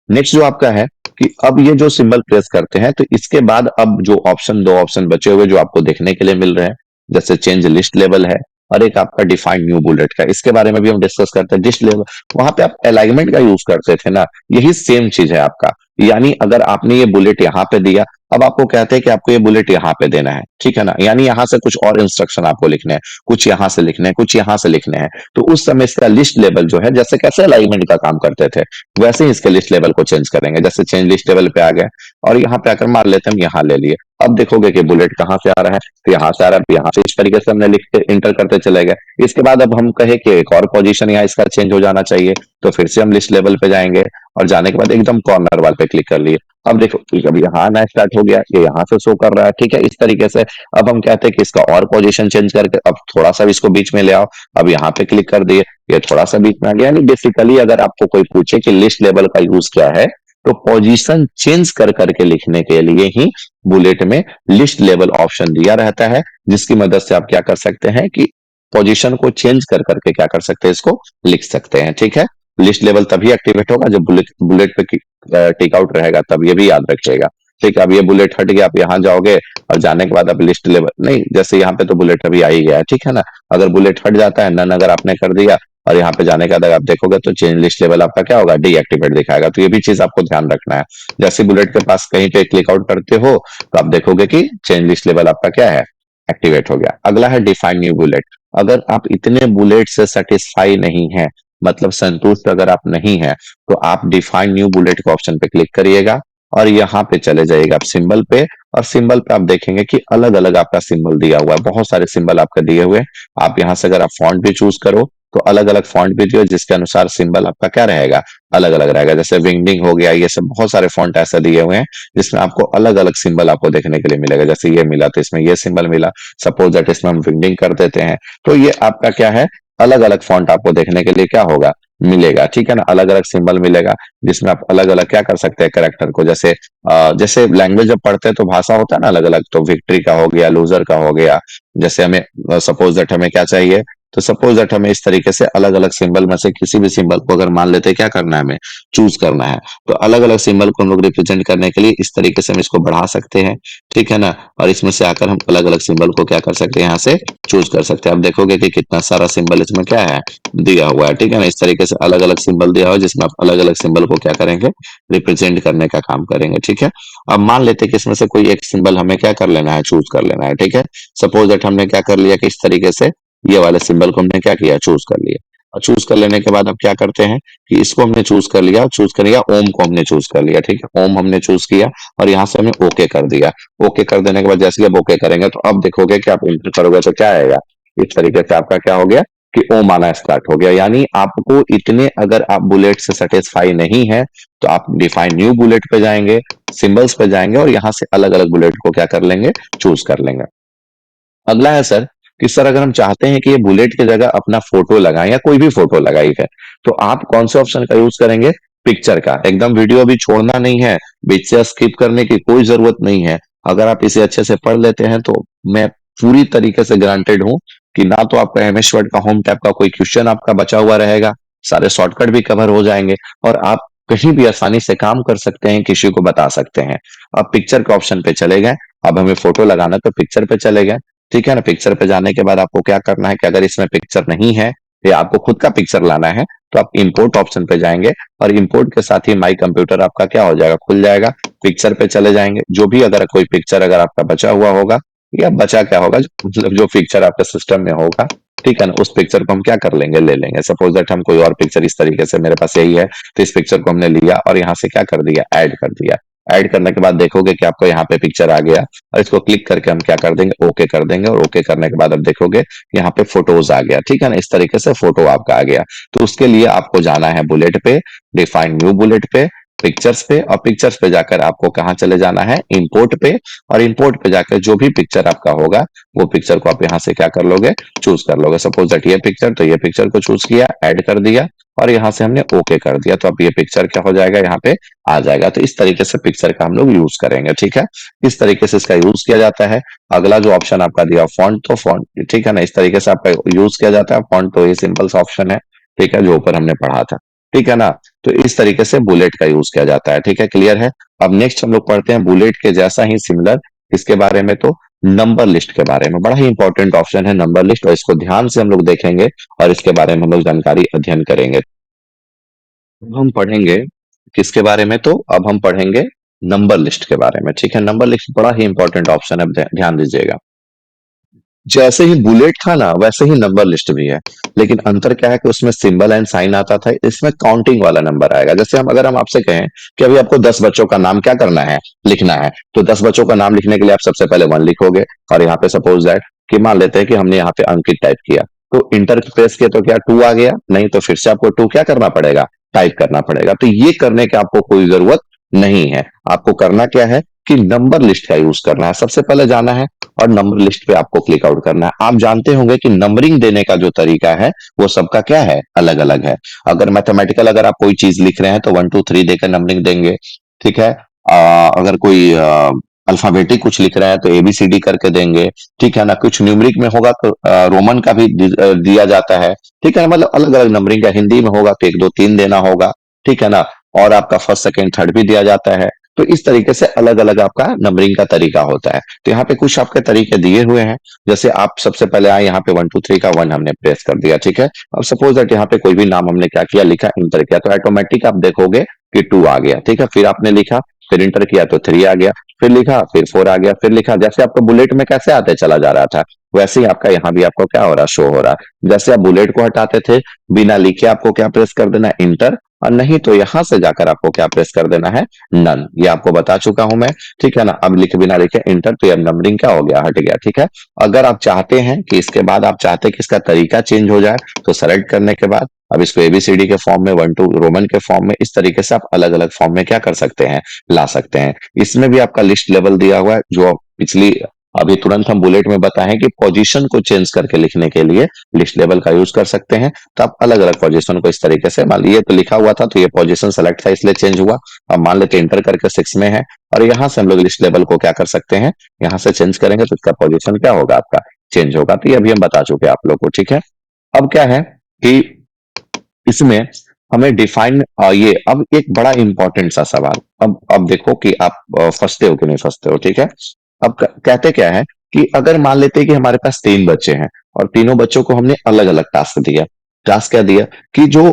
नेक्स्ट जो आपका है कि अब ये जो सिंबल प्रेस करते हैं तो इसके बाद अब जो ऑप्शन, दो ऑप्शन बचे हुए जो आपको देखने के लिए मिल रहे हैं, जैसे चेंज लिस्ट लेवल है और एक आपका डिफाइंड न्यू बुलेट का, इसके बारे में भी हम डिस्कस करते हैं। लिस्ट लेवल वहां पे आप अलाइनमेंट का यूज करते थे ना, यही सेम चीज है आपका। यानी अगर आपने ये बुलेट यहाँ पे दिया, अब आपको कहते हैं कि आपको ये बुलेट यहाँ पे देना है, ठीक है ना, यानी यहाँ से कुछ और इंस्ट्रक्शन आपको लिखने हैं, कुछ यहाँ से लिखने हैं, कुछ यहाँ से लिखने हैं, तो उस समय इसका लिस्ट लेवल जो है, जैसे कैसे अलाइनमेंट का काम करते थे वैसे ही इसके लिस्ट लेवल को चेंज करेंगे। जैसे चेंज लिस्ट लेवल पे आ गए और यहाँ पे आकर मान लेते हैं हम यहाँ ले लिए, अब देखोगे कि बुलेट कहाँ से आ रहा है, तो यहाँ से आ रहा है, यहाँ से इस तरीके से हमने लिख के इंटर करते चले गए। इसके बाद अब हम कहे कि एक और पोजीशन यहाँ इसका चेंज हो जाना चाहिए, तो फिर से हम लिस्ट लेवल पे जाएंगे और जाने के बाद एकदम कॉर्नर वाले पे क्लिक कर लिए। अब देखो कि अब यहाँ आना स्टार्ट हो गया, ये यहाँ से शो कर रहा है, ठीक है। इस तरीके से अब हम कहते हैं कि इसका और पोजीशन चेंज करके अब थोड़ा सा इसको बीच में ले आओ, अब यहाँ पे क्लिक कर दिए, ये थोड़ा सा बीच में आ गया। यानी बेसिकली अगर आपको कोई पूछे कि लिस्ट लेवल का यूज क्या है, तो पोजीशन चेंज कर करके लिखने के लिए ही बुलेट में लिस्ट लेवल ऑप्शन दिया रहता है, जिसकी मदद से आप क्या कर सकते हैं कि पोजीशन को चेंज कर करके क्या कर सकते हैं, इसको लिख सकते हैं। ठीक है, लिस्ट लेवल तभी एक्टिवेट होगा जब बुलेट बुलेट पे टेक आउट रहेगा, तब ये भी याद रखिएगा। ठीक है, अब ये बुलेट हट गया, आप यहाँ जाओगे और जाने के बाद अब लिस्ट लेवल नहीं, जैसे यहाँ पे तो बुलेट अभी आ ही गया है, ठीक है ना। अगर बुलेट हट जाता है, नन अगर आपने कर दिया और यहाँ पे जाने के बाद आप देखोगे तो चेंज लिस्ट लेवल आपका क्या होगा, डीएक्टिवेट दिखाएगा। तो ये भी चीज आपको ध्यान रखना है। जैसे बुलेट के पास कहीं पे क्लिक आउट करते हो तो आप देखोगे कि चेंज लिस्ट लेवल आपका क्या है, एक्टिवेट हो गया। अगला है डिफाइन न्यू बुलेट। अगर आप इतने बुलेट से सेटिस्फाई नहीं है, मतलब संतुष्ट अगर आप नहीं है, तो आप डिफाइन न्यू बुलेट के ऑप्शन पे क्लिक करिएगा और यहाँ पे चले जाइएगा आप सिंबल पे, और सिंबल पे आप देखेंगे कि अलग अलग आपका सिंबल दिया हुआ है, बहुत सारे सिंबल आपके दिए हुए हैं। आप यहाँ से अगर आप फॉन्ट भी चूज करो तो अलग अलग फॉन्ट भी दियो, जिसके अनुसार सिंबल आपका क्या रहेगा, अलग अलग रहेगा। जैसे विंगडिंग हो गया, ये सब बहुत सारे फॉन्ट ऐसे दिए हुए हैं जिसमें आपको अलग अलग सिंबल आपको देखने के लिए मिलेगा। जैसे ये मिला तो इसमें ये सिंबल मिला, सपोज दैट इसमें हम विंगडिंग कर देते हैं, तो ये आपका क्या है, अलग अलग फॉन्ट आपको देखने के लिए क्या होगा, मिलेगा। ठीक है ना, अलग अलग सिंबल मिलेगा जिसमें आप अलग अलग क्या कर सकते हैं, कैरेक्टर को, जैसे जैसे लैंग्वेज जब पढ़ते हैं तो भाषा होता है ना अलग अलग, तो विक्ट्री का हो गया, लूजर का हो गया। जैसे हमें सपोज दैट हमें क्या चाहिए, तो सपोज दैट हमें इस तरीके से अलग अलग सिंबल में से किसी भी सिंबल को अगर मान लेते हैं क्या करना है, हमें चूज करना है, तो अलग अलग सिंबल को हम लोग रिप्रेजेंट करने के लिए इस तरीके से हम इसको बढ़ा सकते हैं। ठीक है ना, और इसमें से आकर हम अलग अलग सिंबल को क्या कर सकते हैं, यहाँ से चूज कर सकते हैं। आप देखोगे कि कितना सारा सिंबल इसमें क्या है, दिया हुआ है। ठीक है ना, इस तरीके से अलग अलग सिंबल दिया हुआ है जिसमें आप अलग अलग सिंबल को क्या करेंगे, रिप्रेजेंट करने का काम करेंगे। ठीक है, अब मान लेते हैं कि इसमें से कोई एक सिंबल हमें क्या कर लेना है, चूज कर लेना है। ठीक है, सपोज दैट हमने क्या कर लिया कि इस तरीके से ये वाले सिंबल को हमने क्या किया, चूज कर लिया। और चूज कर लेने के बाद अब क्या करते हैं कि इसको हमने चूज कर लिया, चूज कर लिया, ओम को हमने चूज कर लिया। ठीक है, ओम हमने चूज किया और यहाँ से हमने ओके कर दिया। ओके कर देने के बाद जैसे आप ओके करेंगे तो अब देखोगे कि आप इंटर करोगे तो क्या आएगा, इस तरीके से आपका क्या हो गया कि ओम आना स्टार्ट हो गया। यानी आपको इतने अगर आप बुलेट से सेटिस्फाई नहीं है तो आप डिफाइन न्यू बुलेट पे जाएंगे, सिंबल्स पे जाएंगे और यहाँ से अलग अलग बुलेट को क्या कर लेंगे, चूज कर लेंगे। अगला है सर कि सर अगर हम चाहते हैं कि ये बुलेट की जगह अपना फोटो लगाएं या कोई भी फोटो लगाई है, तो आप कौन से ऑप्शन का यूज करेंगे, पिक्चर का। एकदम वीडियो अभी छोड़ना नहीं है, बीच से स्किप करने की कोई जरूरत नहीं है। अगर आप इसे अच्छे से पढ़ लेते हैं तो मैं पूरी तरीके से ग्रांटेड हूं कि ना तो आपका एमएस वर्ड का होम टैब का कोई क्वेश्चन आपका बचा हुआ रहेगा, सारे शॉर्टकट भी कवर हो जाएंगे और आप कहीं भी आसानी से काम कर सकते हैं, किसी को बता सकते हैं। अब पिक्चर के ऑप्शन पे चले गए, अब हमें फोटो लगाना तो पिक्चर पे चले गए। ठीक है ना, पिक्चर पे जाने के बाद आपको क्या करना है कि अगर इसमें पिक्चर नहीं है या आपको खुद का पिक्चर लाना है तो आप इंपोर्ट ऑप्शन पे जाएंगे और इंपोर्ट के साथ ही माई कंप्यूटर आपका क्या हो जाएगा, खुल जाएगा। पिक्चर पे चले जाएंगे, जो भी अगर कोई पिक्चर अगर आपका बचा हुआ होगा या बचा क्या होगा, मतलब जो पिक्चर आपके सिस्टम में होगा, ठीक है ना, उस पिक्चर को हम क्या कर लेंगे, ले लेंगे। सपोज दैट हम कोई और पिक्चर इस तरीके से, मेरे पास यही है, तो इस पिक्चर को हमने लिया और यहाँ से क्या कर दिया, ऐड कर दिया। ऐड करने के बाद देखोगे कि आपको यहाँ पे पिक्चर आ गया और इसको क्लिक करके हम क्या कर देंगे, ओके कर देंगे। और ओके करने के बाद अब देखोगे यहाँ पे फोटोज आ गया, ठीक है ना, इस तरीके से फोटो आपका आ गया। तो उसके लिए आपको जाना है बुलेट पे, डिफाइन न्यू बुलेट पे, पिक्चर्स पे, और पिक्चर्स पे जाकर आपको कहाँ चले जाना है, इंपोर्ट पे। और इंपोर्ट पे जाकर जो भी पिक्चर आपका होगा वो पिक्चर को आप यहाँ से क्या कर लोगे, चूज कर लोगे। सपोज दैट ये पिक्चर, तो ये पिक्चर को चूज किया, ऐड कर दिया और यहाँ से हमने ओके कर दिया, तो अब ये पिक्चर क्या हो जाएगा, यहाँ पे आ जाएगा। तो इस तरीके से पिक्चर का हम लोग यूज करेंगे, ठीक है। इस तरीके से इसका यूज किया जाता है। अगला जो ऑप्शन आपका दिया फॉन्ट, तो फॉन्ट, ठीक है ना, इस तरीके से आपका यूज किया जाता है फॉन्ट। तो ये सिंपल सा ऑप्शन है, ठीक है, जो ऊपर हमने पढ़ा था, ठीक है ना। तो इस तरीके से बुलेट का यूज किया जाता है, ठीक है, क्लियर है। अब नेक्स्ट हम लोग पढ़ते हैं बुलेट के जैसा ही सिमिलर इसके बारे में, तो नंबर लिस्ट के बारे में। बड़ा ही इंपॉर्टेंट ऑप्शन है नंबर लिस्ट, और इसको ध्यान से हम लोग देखेंगे और इसके बारे में हम लोग जानकारी अध्ययन करेंगे। अब हम पढ़ेंगे किसके बारे में, तो अब हम पढ़ेंगे नंबर लिस्ट के बारे में, ठीक है। नंबर लिस्ट बड़ा ही इंपॉर्टेंट ऑप्शन है, ध्यान दीजिएगा। जैसे ही बुलेट था ना वैसे ही नंबर लिस्ट भी है, लेकिन अंतर क्या है कि उसमें सिंबल एंड साइन आता था, इसमें काउंटिंग वाला नंबर आएगा। जैसे हम अगर हम आपसे कहें कि अभी आपको 10 बच्चों का नाम क्या करना है, लिखना है, तो 10 बच्चों का नाम लिखने के लिए आप सबसे पहले 1 लिखोगे, और यहाँ पे सपोज दैट कि मान लेते हैं कि हमने यहाँ पे अंकित टाइप किया, तो इंटर प्रेस किया तो क्या 2 आ गया, नहीं तो फिर से आपको 2 क्या करना पड़ेगा, टाइप करना पड़ेगा। तो ये करने की आपको कोई जरूरत नहीं है। आपको करना क्या है कि नंबर लिस्ट का यूज करना है, सबसे पहले जाना है और नंबर लिस्ट पे आपको क्लिक आउट करना है। आप जानते होंगे कि नंबरिंग देने का जो तरीका है वो सबका क्या है, अलग अलग है। अगर मैथमेटिकल अगर आप कोई चीज लिख रहे हैं तो 1 2 3 देकर नंबरिंग देंगे, ठीक है। अगर कोई अल्फाबेटिक कुछ लिख रहे हैं तो एबीसीडी करके देंगे, ठीक है ना। कुछ न्यूमरिक में होगा तो रोमन का भी दिया जाता है, ठीक है ना, मतलब अलग अलग नंबरिंग का। हिंदी में होगा तो 1 2 3 देना होगा, ठीक है ना। और आपका फर्स्ट सेकंड थर्ड भी दिया जाता है। तो इस तरीके से अलग अलग आपका नंबरिंग का तरीका होता है। तो यहाँ पे कुछ आपके तरीके दिए हुए हैं। जैसे आप सबसे पहले आए यहाँ पे 1 2 3 का 1 हमने प्रेस कर दिया, ठीक है। अब सपोज दैट यहाँ पे कोई भी नाम हमने क्या किया, लिखा, इंटर किया, तो ऑटोमेटिक आप देखोगे कि 2 आ गया, ठीक है। फिर आपने लिखा, फिर इंटर किया तो 3 आ गया, फिर लिखा, फिर 4 आ गया, फिर लिखा। जैसे आपको बुलेट में कैसे आते चला जा रहा था, वैसे ही आपका यहाँ भी आपको क्या हो रहा, शो हो रहा है। जैसे आप बुलेट को हटाते थे बिना लिखे, आपको क्या प्रेस कर देना, इंटर, और नहीं तो यहां से जाकर आपको क्या प्रेस कर देना है, नन। ये आपको बता चुका हूं मैं, ठीक है ना। अब लिखे बिना लिखे इंटर, तो ये नंबरिंग क्या हो गया, हट गया, ठीक है। अगर आप चाहते हैं कि इसके बाद आप चाहते हैं कि इसका तरीका चेंज हो जाए, तो सेलेक्ट करने के बाद अब इसको एबीसीडी के फॉर्म में, 1 2 रोमन के फॉर्म में, इस तरीके से आप अलग अलग फॉर्म में क्या कर सकते हैं, ला सकते हैं। इसमें भी आपका लिस्ट लेवल दिया हुआ है, जो पिछली अभी तुरंत हम बुलेट में बताएं कि पोजीशन को चेंज करके लिखने के लिए लिस्ट लेवल का यूज कर सकते हैं। तो आप अलग अलग पोजीशन को इस तरीके से, मान लीजिए तो लिखा हुआ था तो ये पोजीशन सेलेक्ट था इसलिए चेंज हुआ। अब मान लेते इंटर करके 6 में है, और यहां से हम लोग लिस्ट लेवल को क्या कर सकते हैं, यहां से चेंज करेंगे तो इसका पोजीशन क्या होगा, आपका चेंज होगा। तो ये अभी हम बता चुके हैं आप लोग को, ठीक है। अब क्या है कि इसमें हमें डिफाइन, ये अब एक बड़ा इंपॉर्टेंट सा सवाल, अब देखो कि आप फंसते हो कि नहीं फंसते हो, ठीक है। अब कहते क्या है कि अगर मान लेते हैं कि हमारे पास 3 बच्चे हैं और तीनों बच्चों को हमने अलग अलग टास्क दिया। टास्क क्या दिया कि जो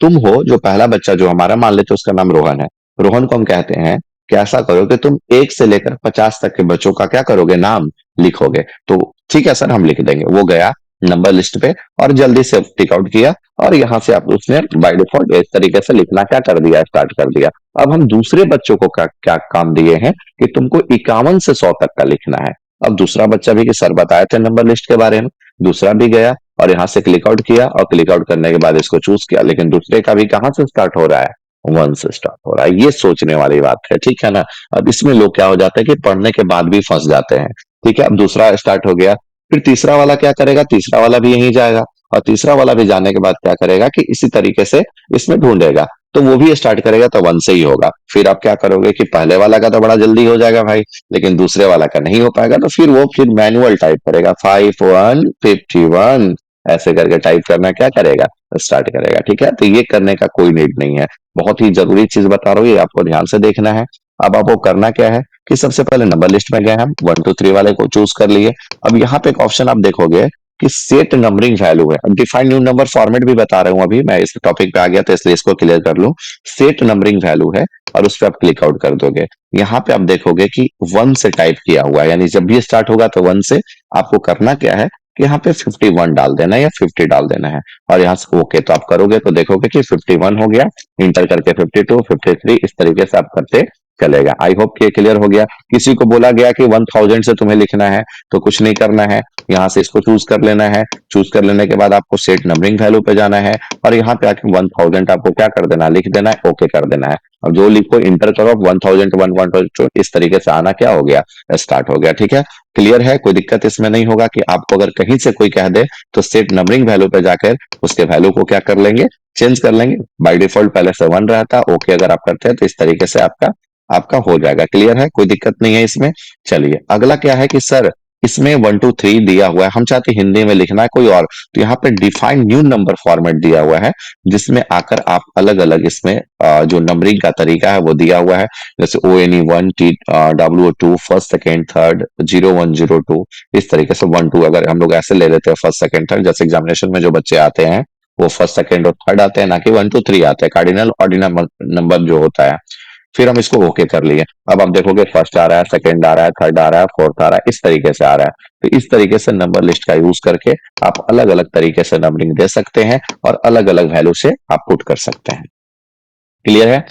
तुम हो, जो पहला बच्चा जो हमारा, मान लेते हैं उसका नाम रोहन है। रोहन को हम कहते हैं कि ऐसा करो कि तुम 1 से लेकर 50 तक के बच्चों का क्या करोगे, नाम लिखोगे। तो ठीक है सर, हम लिख देंगे। वो गया नंबर लिस्ट पे और जल्दी से टिक आउट किया, और यहाँ से आप उसने बाय डिफॉल्ट इस तरीके से लिखना क्या कर दिया, स्टार्ट कर दिया। अब हम दूसरे बच्चों को क्या क्या काम दिए हैं कि तुमको 51 से 100 तक का लिखना है। अब दूसरा बच्चा भी, कि सर बताए थे नंबर लिस्ट के बारे में, दूसरा भी गया और यहाँ से क्लिक आउट किया, और क्लिक आउट करने के बाद इसको चूज किया, लेकिन दूसरे का भी कहाँ से स्टार्ट हो रहा है, 1 से स्टार्ट हो रहा है। ये सोचने वाली बात है, ठीक है ना। अब इसमें लोग क्या हो जाते हैं कि पढ़ने के बाद भी फंस जाते हैं, ठीक है। अब दूसरा स्टार्ट हो गया, फिर तीसरा वाला क्या करेगा, तीसरा वाला भी यहीं जाएगा, और तीसरा वाला भी जाने के बाद क्या करेगा कि इसी तरीके से इसमें ढूंढेगा, तो वो भी स्टार्ट करेगा तो 1 से ही होगा। फिर आप क्या करोगे कि पहले वाला का तो बड़ा जल्दी हो जाएगा भाई, लेकिन दूसरे वाला का नहीं हो पाएगा, तो फिर वो फिर मैनुअल टाइप करेगा, 5 1 51 ऐसे करके टाइप करना क्या करेगा, स्टार्ट करेगा, ठीक है। तो ये करने का कोई नीड नहीं है, बहुत ही जरूरी चीज बता रहा हूँ, ये आपको ध्यान से देखना है। अब आपको करना क्या है कि सबसे पहले नंबर लिस्ट में गए हम, 1 2 3 वाले को चूज कर लिए। अब यहाँ पे एक ऑप्शन आप देखोगे कि सेट नंबरिंग वैल्यू है। अब डिफाइन न्यू नंबर फॉर्मेट भी बता रहा हूं, अभी मैं इस टॉपिक पे आ गया तो इसलिए इसको क्लियर कर लूं। सेट नंबरिंग वैल्यू है और उस पर आप क्लिक आउट कर दोगे। यहाँ पे आप देखोगे कि 1 से टाइप किया हुआ है, यानी जब भी स्टार्ट होगा तो 1 से। आपको करना क्या है कि यहाँ पे 51 डाल देना है या 50 डाल देना है, और यहाँ से ओके तो आप करोगे तो देखोगे कि 51 हो गया, इंटर करके 52, 53 इस तरीके से आप करते चलेगा। आई होप कि क्लियर हो गया। किसी को बोला गया कि 1000 से तुम्हें लिखना है तो कुछ नहीं करना है, यहाँ से इसको चूज कर लेना है। चूज कर लेने के बाद आपको सेट नंबरिंग वैल्यू पे जाना है और यहाँ पे आके 1000 आपको क्या कर देना है, लिख देना है, ओके कर देना है। अब जो लिखो इंटर करो, 1000 इस तरीके से आना क्या हो गया, स्टार्ट हो गया। ठीक है, क्लियर है, कोई दिक्कत इसमें नहीं होगा कि आपको अगर कहीं से कोई कह दे तो सेट नंबरिंग वैल्यू पे जाकर उसके वैल्यू को क्या कर लेंगे, चेंज कर लेंगे। बाय डिफॉल्ट पहले से 1 रहता, ओके अगर आप करते हैं तो इस तरीके से आपका आपका हो जाएगा। क्लियर है, कोई दिक्कत नहीं है इसमें। चलिए अगला क्या है कि सर इसमें 1 2 3 दिया हुआ है, हम चाहते हैं हिंदी में लिखना है कोई और, तो यहाँ पे डिफाइन न्यू नंबर फॉर्मेट दिया हुआ है, जिसमें आकर आप अलग अलग इसमें जो नंबरिंग का तरीका है वो दिया हुआ है। जैसे ONE 1 TWO 2 first second third 0102 इस तरीके से 1 2 अगर हम लोग ऐसे ले लेते हैं फर्स्ट सेकेंड थर्ड, जैसे एग्जामिनेशन में जो बच्चे आते हैं वो फर्स्ट सेकेंड और थर्ड आते हैं, ना कि 1 2 3 आते हैं, कार्डिनल ऑर्डिनल नंबर जो होता है। फिर हम इसको ओके कर लिए। अब आप देखोगे फर्स्ट आ रहा है, सेकंड आ रहा है, थर्ड आ रहा है, फोर्थ आ रहा है, इस तरीके से आ रहा है। तो इस तरीके से नंबर लिस्ट का यूज करके आप अलग अलग तरीके से नंबरिंग दे सकते हैं और अलग अलग वैल्यू से आप पुट कर सकते हैं। क्लियर है।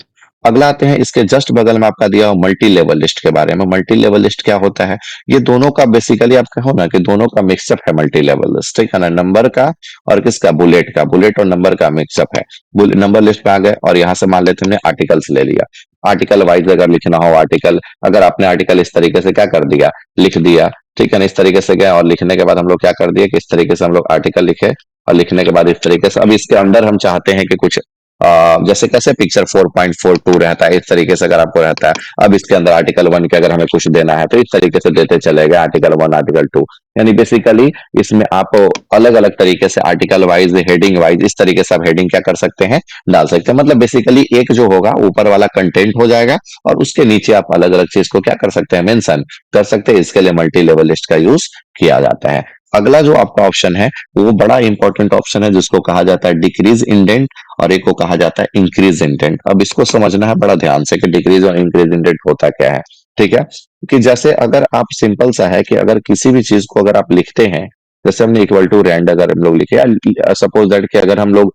अगला आते हैं, इसके जस्ट बगल में आपका दिया हुआ मल्टी लेवल लिस्ट के बारे में। मल्टी लेवल लिस्ट क्या होता है, ये दोनों का बेसिकली आप कहो ना कि दोनों का मिक्सअप है मल्टी लेवल लिस्ट, ठीक है ना, नंबर का और किसका, बुलेट का, बुलेट और नंबर का मिक्सअप है। नंबर लिस्ट पे आ गए और यहाँ से मान लेते हमने आर्टिकल्स ले लिया। आर्टिकल वाइज अगर लिखना हो आर्टिकल, अगर आपने आर्टिकल इस तरीके से क्या कर दिया, लिख दिया, ठीक है ना, इस तरीके से गए और लिखने के बाद हम लोग क्या कर दिए कि इस तरीके से हम लोग आर्टिकल लिखे और लिखने के बाद इस तरीके से। अब इसके अंदर हम चाहते हैं कि कुछ जैसे कैसे पिक्चर 4.42 रहता है, इस तरीके से अगर आपको रहता है, अब इसके अंदर आर्टिकल 1 के अगर हमें कुछ देना है तो इस तरीके से देते चले गए, आर्टिकल 1 आर्टिकल 2, यानी बेसिकली इसमें आप अलग अलग तरीके से आर्टिकल वाइज हेडिंग वाइज इस तरीके से आप हेडिंग क्या कर सकते हैं, डाल सकते हैं। मतलब बेसिकली एक जो होगा ऊपर वाला कंटेंट हो जाएगा और उसके नीचे आप अलग अलग चीज को क्या कर सकते हैं, मेंशन कर सकते हैं। इसके लिए मल्टी लेवल लिस्ट का यूज किया जाता है। अगला जो आपका ऑप्शन है वो बड़ा इंपॉर्टेंट ऑप्शन है, जिसको कहा जाता है डिक्रीज इंडेंट और एक को कहा जाता है इंक्रीज इंडेंट। अब इसको समझना है बड़ा ध्यान से कि डिक्रीज और इंक्रीज इंडेंट होता क्या है। ठीक है, कि जैसे अगर आप सिंपल सा है कि अगर किसी भी चीज को अगर आप लिखते हैं, जैसे हमने इक्वल टू रैंड अगर हम लोग लिखे, सपोज दैट कि अगर हम लोग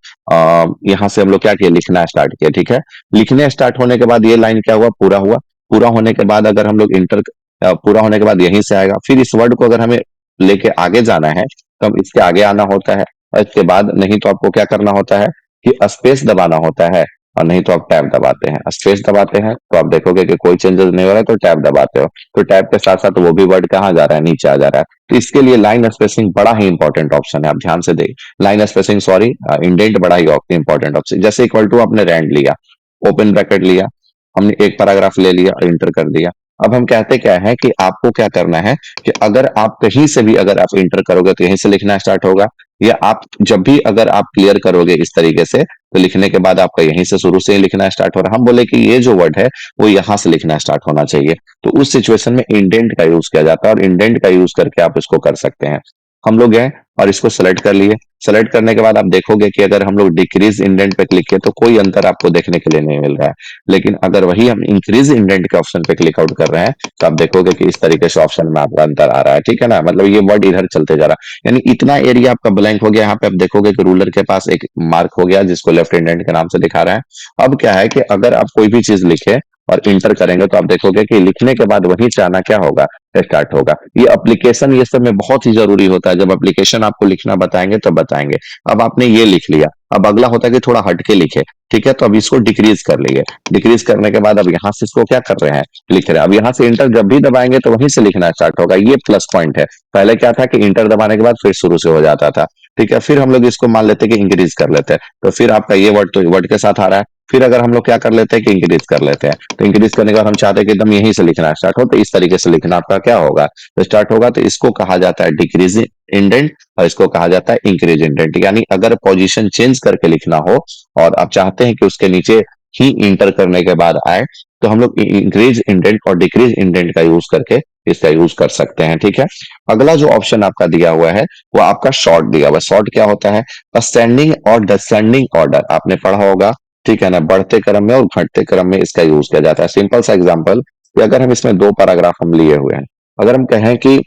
यहाँ से हम लोग क्या किया, लिखना स्टार्ट किया, ठीक है, लिखने स्टार्ट होने के बाद ये लाइन क्या हुआ, पूरा हुआ। पूरा होने के बाद अगर हम लोग इंटर, पूरा होने के बाद यहीं से आएगा, फिर इस वर्ड को अगर हमें लेके आगे जाना है तो हम इसके आगे आना होता है, और इसके बाद नहीं तो आपको क्या करना होता है कि स्पेस दबाना होता है, और नहीं तो आप टैब दबाते हैं। स्पेस दबाते हैं तो आप देखोगे कि कोई चेंजेस नहीं हो रहा है, तो टैब दबाते हो तो टैब के साथ साथ वो भी वर्ड कहाँ जा रहा है, नीचे आ जा रहा है। तो इसके लिए लाइन स्पेसिंग बड़ा ही इंपॉर्टेंट ऑप्शन है, आप ध्यान से देखिए। लाइन स्पेसिंग सॉरी इंडेंट बड़ा ही इंपॉर्टेंट ऑप्शन। जैसे इक्वल टू आपने रैंड लिया, ओपन ब्रैकेट लिया, हमने एक पैराग्राफ ले लिया और इंटर कर दिया। अब हम कहते क्या है कि आपको क्या करना है कि अगर आप कहीं से भी अगर आप इंटर करोगे तो यहीं से लिखना स्टार्ट होगा, या आप जब भी अगर आप क्लियर करोगे इस तरीके से तो लिखने के बाद आपका यहीं से शुरू से ही लिखना स्टार्ट हो रहा है। हम बोले कि ये जो वर्ड है वो यहां से लिखना स्टार्ट होना चाहिए, तो उस सिचुएशन में इंडेंट का यूज किया जाता है और इंडेंट का यूज करके आप इसको कर सकते हैं। हम लोग गए और इसको सेलेक्ट कर लिए। सेलेक्ट करने के बाद आप देखोगे कि अगर हम लोग डिक्रीज इंडेंट पे क्लिक किए तो कोई अंतर आपको देखने के लिए नहीं मिल रहा है, लेकिन अगर वही हम इंक्रीज इंडेंट के ऑप्शन पे क्लिक आउट कर रहे हैं तो आप देखोगे कि इस तरीके से ऑप्शन में आपका अंतर आ रहा है। ठीक है ना, मतलब ये वर्ड इधर चलते जा रहा है, यानी इतना एरिया आपका ब्लैंक हो गया। यहाँ पे आप देखोगे कि रूलर के पास एक मार्क हो गया जिसको लेफ्ट इंडेंट के नाम से दिखा रहा है। अब क्या है कि अगर आप कोई भी चीज लिखे और इंटर करेंगे तो आप देखोगे कि लिखने के बाद वही से आना क्या होगा, स्टार्ट होगा। ये एप्लीकेशन ये सब में बहुत ही जरूरी होता है, जब एप्लीकेशन आपको लिखना बताएंगे तो बताएंगे। अब आपने ये लिख लिया, अब अगला होता है कि थोड़ा हटके लिखे, ठीक है, तो अब इसको डिक्रीज कर लिए। डिक्रीज करने के बाद अब यहाँ से इसको क्या कर रहे हैं, लिख रहे हैं। अब यहाँ से इंटर जब भी दबाएंगे तो वहीं से लिखना स्टार्ट होगा, ये प्लस पॉइंट है। पहले क्या था कि इंटर दबाने के बाद फिर शुरू से हो जाता था, ठीक है। फिर हम लोग इसको मान लेते हैं कि इंक्रीज कर लेते हैं, तो फिर आपका ये वर्ड तो वर्ड के साथ आ रहा है। फिर अगर हम लोग क्या कर लेते हैं कि इंक्रीज कर लेते हैं, तो इंक्रीज करने के बाद हम चाहते हैं कि एकदम यहीं से लिखना स्टार्ट हो, तो इस तरीके से लिखना आपका क्या होगा, तो स्टार्ट होगा। तो इसको कहा जाता है डिक्रीज इंडेंट और इसको कहा जाता है इंक्रीज इंडेंट। यानी अगर पोजीशन चेंज करके लिखना हो और आप चाहते हैं कि उसके नीचे ही इंटर करने के बाद आए, तो हम लोग इंक्रीज इंडेंट और डिक्रीज इंडेंट का यूज करके इसका यूज कर सकते हैं। ठीक है, अगला जो ऑप्शन आपका दिया हुआ है वो आपका शॉर्ट दिया हुआ है। शॉर्ट क्या होता है? असेंडिंग और डिसेंडिंग ऑर्डर आपने पढ़ा होगा, ठीक है ना, बढ़ते क्रम में और घटते क्रम में इसका यूज किया जाता है। सिंपल सा एग्जांपल कि अगर हम इसमें दो पैराग्राफ हम लिए हुए हैं, अगर हम कहें कि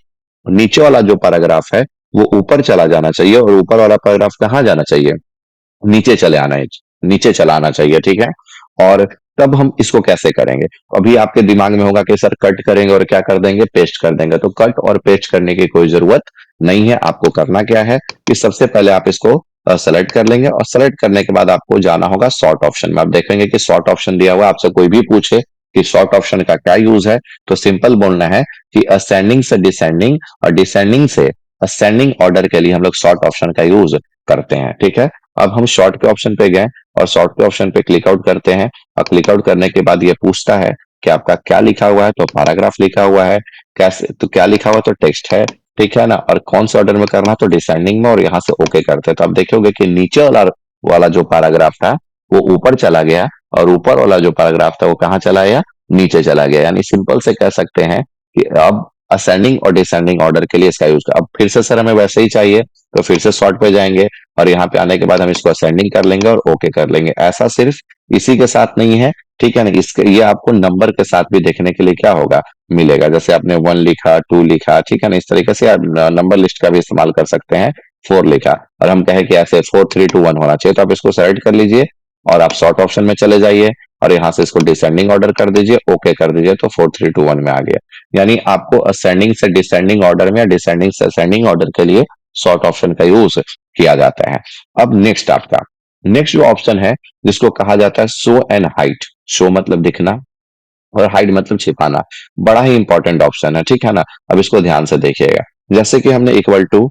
नीचे वाला जो पैराग्राफ है वो ऊपर चला जाना चाहिए और ऊपर वाला पैराग्राफ कहाँ जाना चाहिए, नीचे चले आना है, नीचे चला आना चाहिए। ठीक है, और तब हम इसको कैसे करेंगे? अभी आपके दिमाग में होगा कि सर कट करेंगे और क्या कर देंगे, पेस्ट कर देंगे। तो कट और पेस्ट करने की कोई जरूरत नहीं है। आपको करना क्या है कि सबसे पहले आप इसको सेलेक्ट कर लेंगे और सेलेक्ट करने के बाद आपको जाना होगा सॉर्ट ऑप्शन में। आप देखेंगे कि सॉर्ट ऑप्शन दिया हुआ है। आपसे कोई भी पूछे कि सॉर्ट ऑप्शन का क्या यूज है, तो सिंपल बोलना है कि असेंडिंग से डिसेंडिंग और डिसेंडिंग से असेंडिंग ऑर्डर के लिए हम लोग सॉर्ट ऑप्शन का यूज करते हैं। ठीक है, अब हम शॉर्ट के ऑप्शन पे गए और शॉर्ट के ऑप्शन पे क्लिक आउट करते हैं और क्लिक आउट करने के बाद ये पूछता है कि आपका क्या लिखा हुआ है, तो पैराग्राफ लिखा हुआ है। कैसे, तो क्या लिखा हुआ, तो टेक्स्ट है। ठीक है ना, और कौन से ऑर्डर में करना है, तो डिसेंडिंग में, और यहाँ से ओके करते हैं। तो आप देखोगे कि नीचे वाला वाला जो पैराग्राफ था वो ऊपर चला गया और ऊपर वाला जो पैराग्राफ था वो कहाँ चला गया, नीचे चला गया। यानी सिंपल से कह सकते हैं कि अब असेंडिंग और डिसेंडिंग ऑर्डर के लिए इसका यूज कर। अब फिर से सर हमें वैसे ही चाहिए, तो फिर से शॉर्ट पे जाएंगे और यहाँ पे आने के बाद हम इसको असेंडिंग कर लेंगे और ओके कर लेंगे। ऐसा सिर्फ इसी के साथ नहीं है, ठीक है ना, इसके ये आपको नंबर के साथ भी देखने के लिए क्या होगा, मिलेगा। जैसे आपने 1 लिखा, 2 लिखा, ठीक है ना, इस तरीके से आप नंबर लिस्ट का भी इस्तेमाल कर सकते हैं। 4 लिखा और हम कहें कि ऐसे 4 3 2 1 होना चाहिए, तो आप इसको सेलेक्ट कर लीजिए और आप शॉर्ट ऑप्शन में चले जाइए और यहाँ से इसको डिसेंडिंग ऑर्डर कर दीजिए, ओके कर दीजिए, तो 4 3 2 1 में आ गया। यानी आपको असेंडिंग से डिसेंडिंग ऑर्डर में या डिसेंडिंग से असेंडिंग ऑर्डर के लिए शॉर्ट ऑप्शन का यूज किया जाता है। अब नेक्स्ट आपका नेक्स्ट जो ऑप्शन है जिसको कहा जाता है शो एंड हाइड। शो मतलब दिखना और हाइड मतलब छिपाना। बड़ा ही इंपॉर्टेंट ऑप्शन है, ठीक है ना। अब इसको ध्यान से देखिएगा। जैसे कि हमने इक्वल टू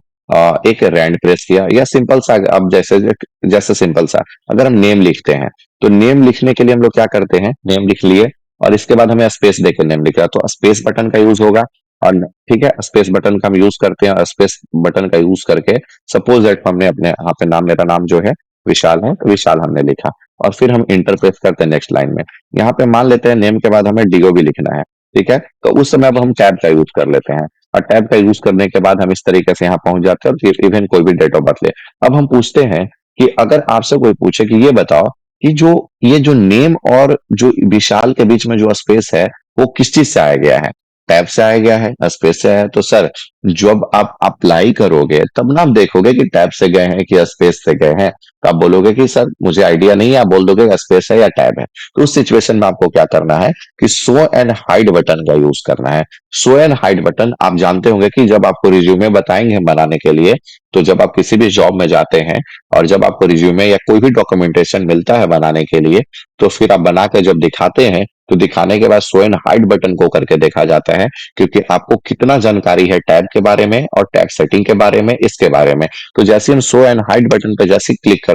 एक रैंड प्रेस किया या सिंपल सा, अब जैसे जैसे सिंपल सा अगर हम नेम लिखते हैं तो नेम लिखने के लिए हम लोग क्या करते हैं, नेम लिख लिए और इसके बाद हमें स्पेस देकर नेम लिख रहा, तो स्पेस बटन का यूज होगा। और ठीक है, स्पेस बटन का हम यूज करते हैं और स्पेस बटन का यूज करके सपोज दैट हमने अपने यहाँ पे नाम, मेरा नाम जो है विशाल है, तो विशाल हमने लिखा और फिर हम इंटर प्रेस करते हैं नेक्स्ट लाइन में। यहाँ पे मान लेते हैं नेम के बाद हमें डीओ भी लिखना है, ठीक है, तो उस समय अब हम टैब का यूज कर लेते हैं और टैब का यूज करने के बाद हम इस तरीके से यहाँ पहुंच जाते हैं और फिर इवन कोई भी डेट ऑफ बर्थ ले। अब हम पूछते हैं कि अगर आपसे कोई पूछे कि ये बताओ कि जो ये जो नेम और जो विशाल के बीच में जो स्पेस है वो किस चीज से आया गया है, टैब से आया गया है, स्पेस से आया है। तो सर जब आप अप्लाई करोगे तब ना आप देखोगे कि टैब से गए हैं कि स्पेस से गए हैं, तो आप बोलोगे कि सर मुझे आइडिया नहीं है, आप बोल दोगे स्पेस है या टैब है। तो उस सिचुएशन में आपको क्या करना है कि शो एंड हाइड बटन का यूज करना है। शो एंड हाइड बटन आप जानते होंगे कि जब आपको रिज्यूमे बताएंगे बनाने के लिए, तो जब आप किसी भी जॉब में जाते हैं और जब आपको रिज्यूमे या कोई भी डॉक्यूमेंटेशन मिलता है बनाने के लिए, तो फिर आप बना के जब दिखाते हैं तो दिखाने के बाद शो एंड हाइड बटन को करके देखा जाता है, क्योंकि आपको कितना जानकारी है टैब के बारे में और टैब सेटिंग के बारे में, इसके बारे में। तो जैसे हम शो एंड हाइड बटन पे जैसे क्लिक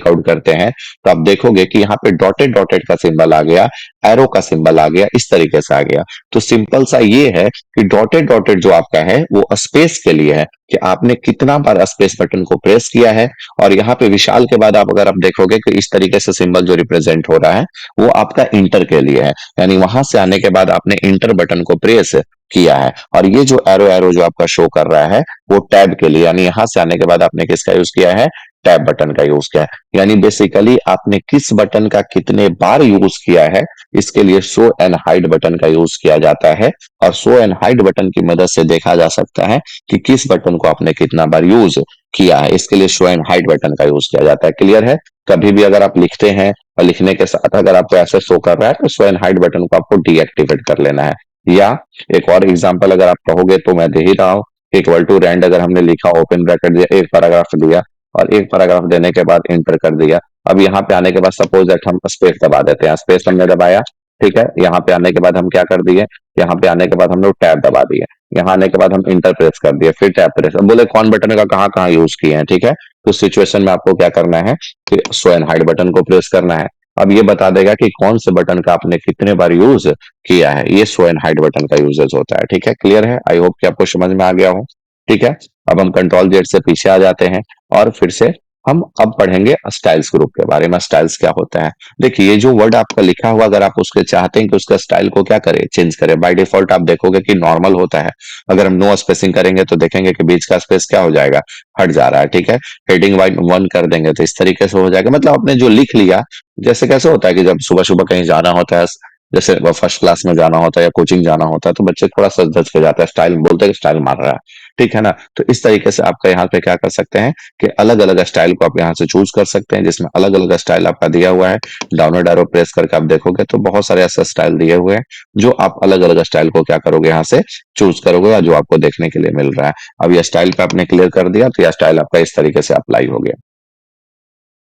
आउट करते हैं तो आप देखोगे कि यहाँ पे डॉटेड डॉटेड का सिंबल आ गया, एरो का सिंबल आ गया, इस तरीके से आ गया। तो सिंपल सा ये है कि डॉटेड डॉटेड जो आपका है वो स्पेस के लिए है कि आपने कितना बार स्पेस बटन को प्रेस किया है। और यहाँ पे विशाल के बाद आप अगर आप देखोगे कि इस तरीके से सिंबल जो रिप्रेजेंट हो रहा है वो आपका इंटर के लिए है, यानी वहां से आने के बाद आपने इंटर बटन को प्रेस किया है। और ये जो एरो एरो जो आपका शो कर रहा है वो टैब के लिए, यानी यहां से आने के बाद आपने किसका यूज किया है, टैब बटन का यूज किया है। यानी बेसिकली आपने किस बटन का कितने बार यूज किया है, इसके लिए शो एंड हाइड बटन का यूज किया जाता है। और शो एंड हाइड बटन की मदद से देखा जा सकता है कि किस बटन को आपने कितना बार यूज किया है, इसके लिए शो एंड हाइड बटन का यूज किया जाता है। क्लियर है? कभी भी अगर आप लिखते हैं और लिखने के साथ अगर आपको ऐसे शो कर रहा है तो शो एंड हाइड बटन को आपको डीएक्टिवेट कर लेना है। या एक और एग्जांपल अगर आप कहोगे तो मैं दे ही रहा हूँ, इक्वल टू रैंड अगर हमने लिखा, ओपन ब्रैकेट दिया, एक पैराग्राफ दिया और एक पैराग्राफ देने के बाद इंटर कर दिया। अब यहाँ पे आने के बाद सपोज दैट हम स्पेस दबा देते हैं, स्पेस हमने दबाया, ठीक है, यहाँ पे आने के बाद हम क्या कर दिए, यहाँ पे आने के बाद हम लोग टैब दबा दिए, यहाँ आने के बाद हम इंटर प्रेस कर दिए, फिर टैब प्रेस। अब बोले कौन बटन का कहाँ कहाँ यूज किए हैं, ठीक है, तो सिचुएशन में आपको क्या करना है कि शो एंड हाइड बटन को प्रेस करना है। अब ये बता देगा कि कौन से बटन का आपने कितने बार यूज किया है, ये शो एंड हाइड बटन का यूजेज होता है। ठीक है, क्लियर है? आई होप कि आपको समझ में आ गया हो। ठीक है, अब हम कंट्रोल जेड से पीछे आ जाते हैं और फिर से हम अब पढ़ेंगे स्टाइल्स ग्रुप के बारे में। स्टाइल्स क्या होता है? देखिए, ये जो वर्ड आपका लिखा हुआ, अगर आप उसके चाहते हैं कि उसका स्टाइल को क्या करें, चेंज करें, बाय डिफॉल्ट आप देखोगे कि नॉर्मल होता है। अगर हम नो स्पेसिंग करेंगे तो देखेंगे कि बीच का स्पेस क्या हो जाएगा, हट जा रहा है, ठीक है। हेडिंग वाइड वन कर देंगे तो इस तरीके से हो जाएगा। मतलब आपने जो लिख लिया, जैसे कैसे होता है कि जब सुबह सुबह कहीं जाना होता है, जैसे फर्स्ट क्लास में जाना होता है या कोचिंग जाना होता है, तो बच्चे थोड़ा सज धज के जाता है, स्टाइल बोलते हैं कि स्टाइल मार रहा है, ठीक है ना। तो इस तरीके से आपका यहाँ पे क्या कर सकते हैं कि अलग अलग स्टाइल को आप यहाँ से चूज कर सकते हैं, जिसमें अलग अलग स्टाइल आपका दिया हुआ है। डाउनलोड एरो प्रेस करके आप देखोगे तो बहुत सारे ऐसे स्टाइल दिए हुए हैं, जो आप अलग अलग स्टाइल को क्या करोगे, यहाँ से चूज करोगे, और जो आपको देखने के लिए मिल रहा है। अब यह स्टाइल पे आपने क्लियर कर दिया तो यह स्टाइल आपका इस तरीके से अप्लाई हो गया।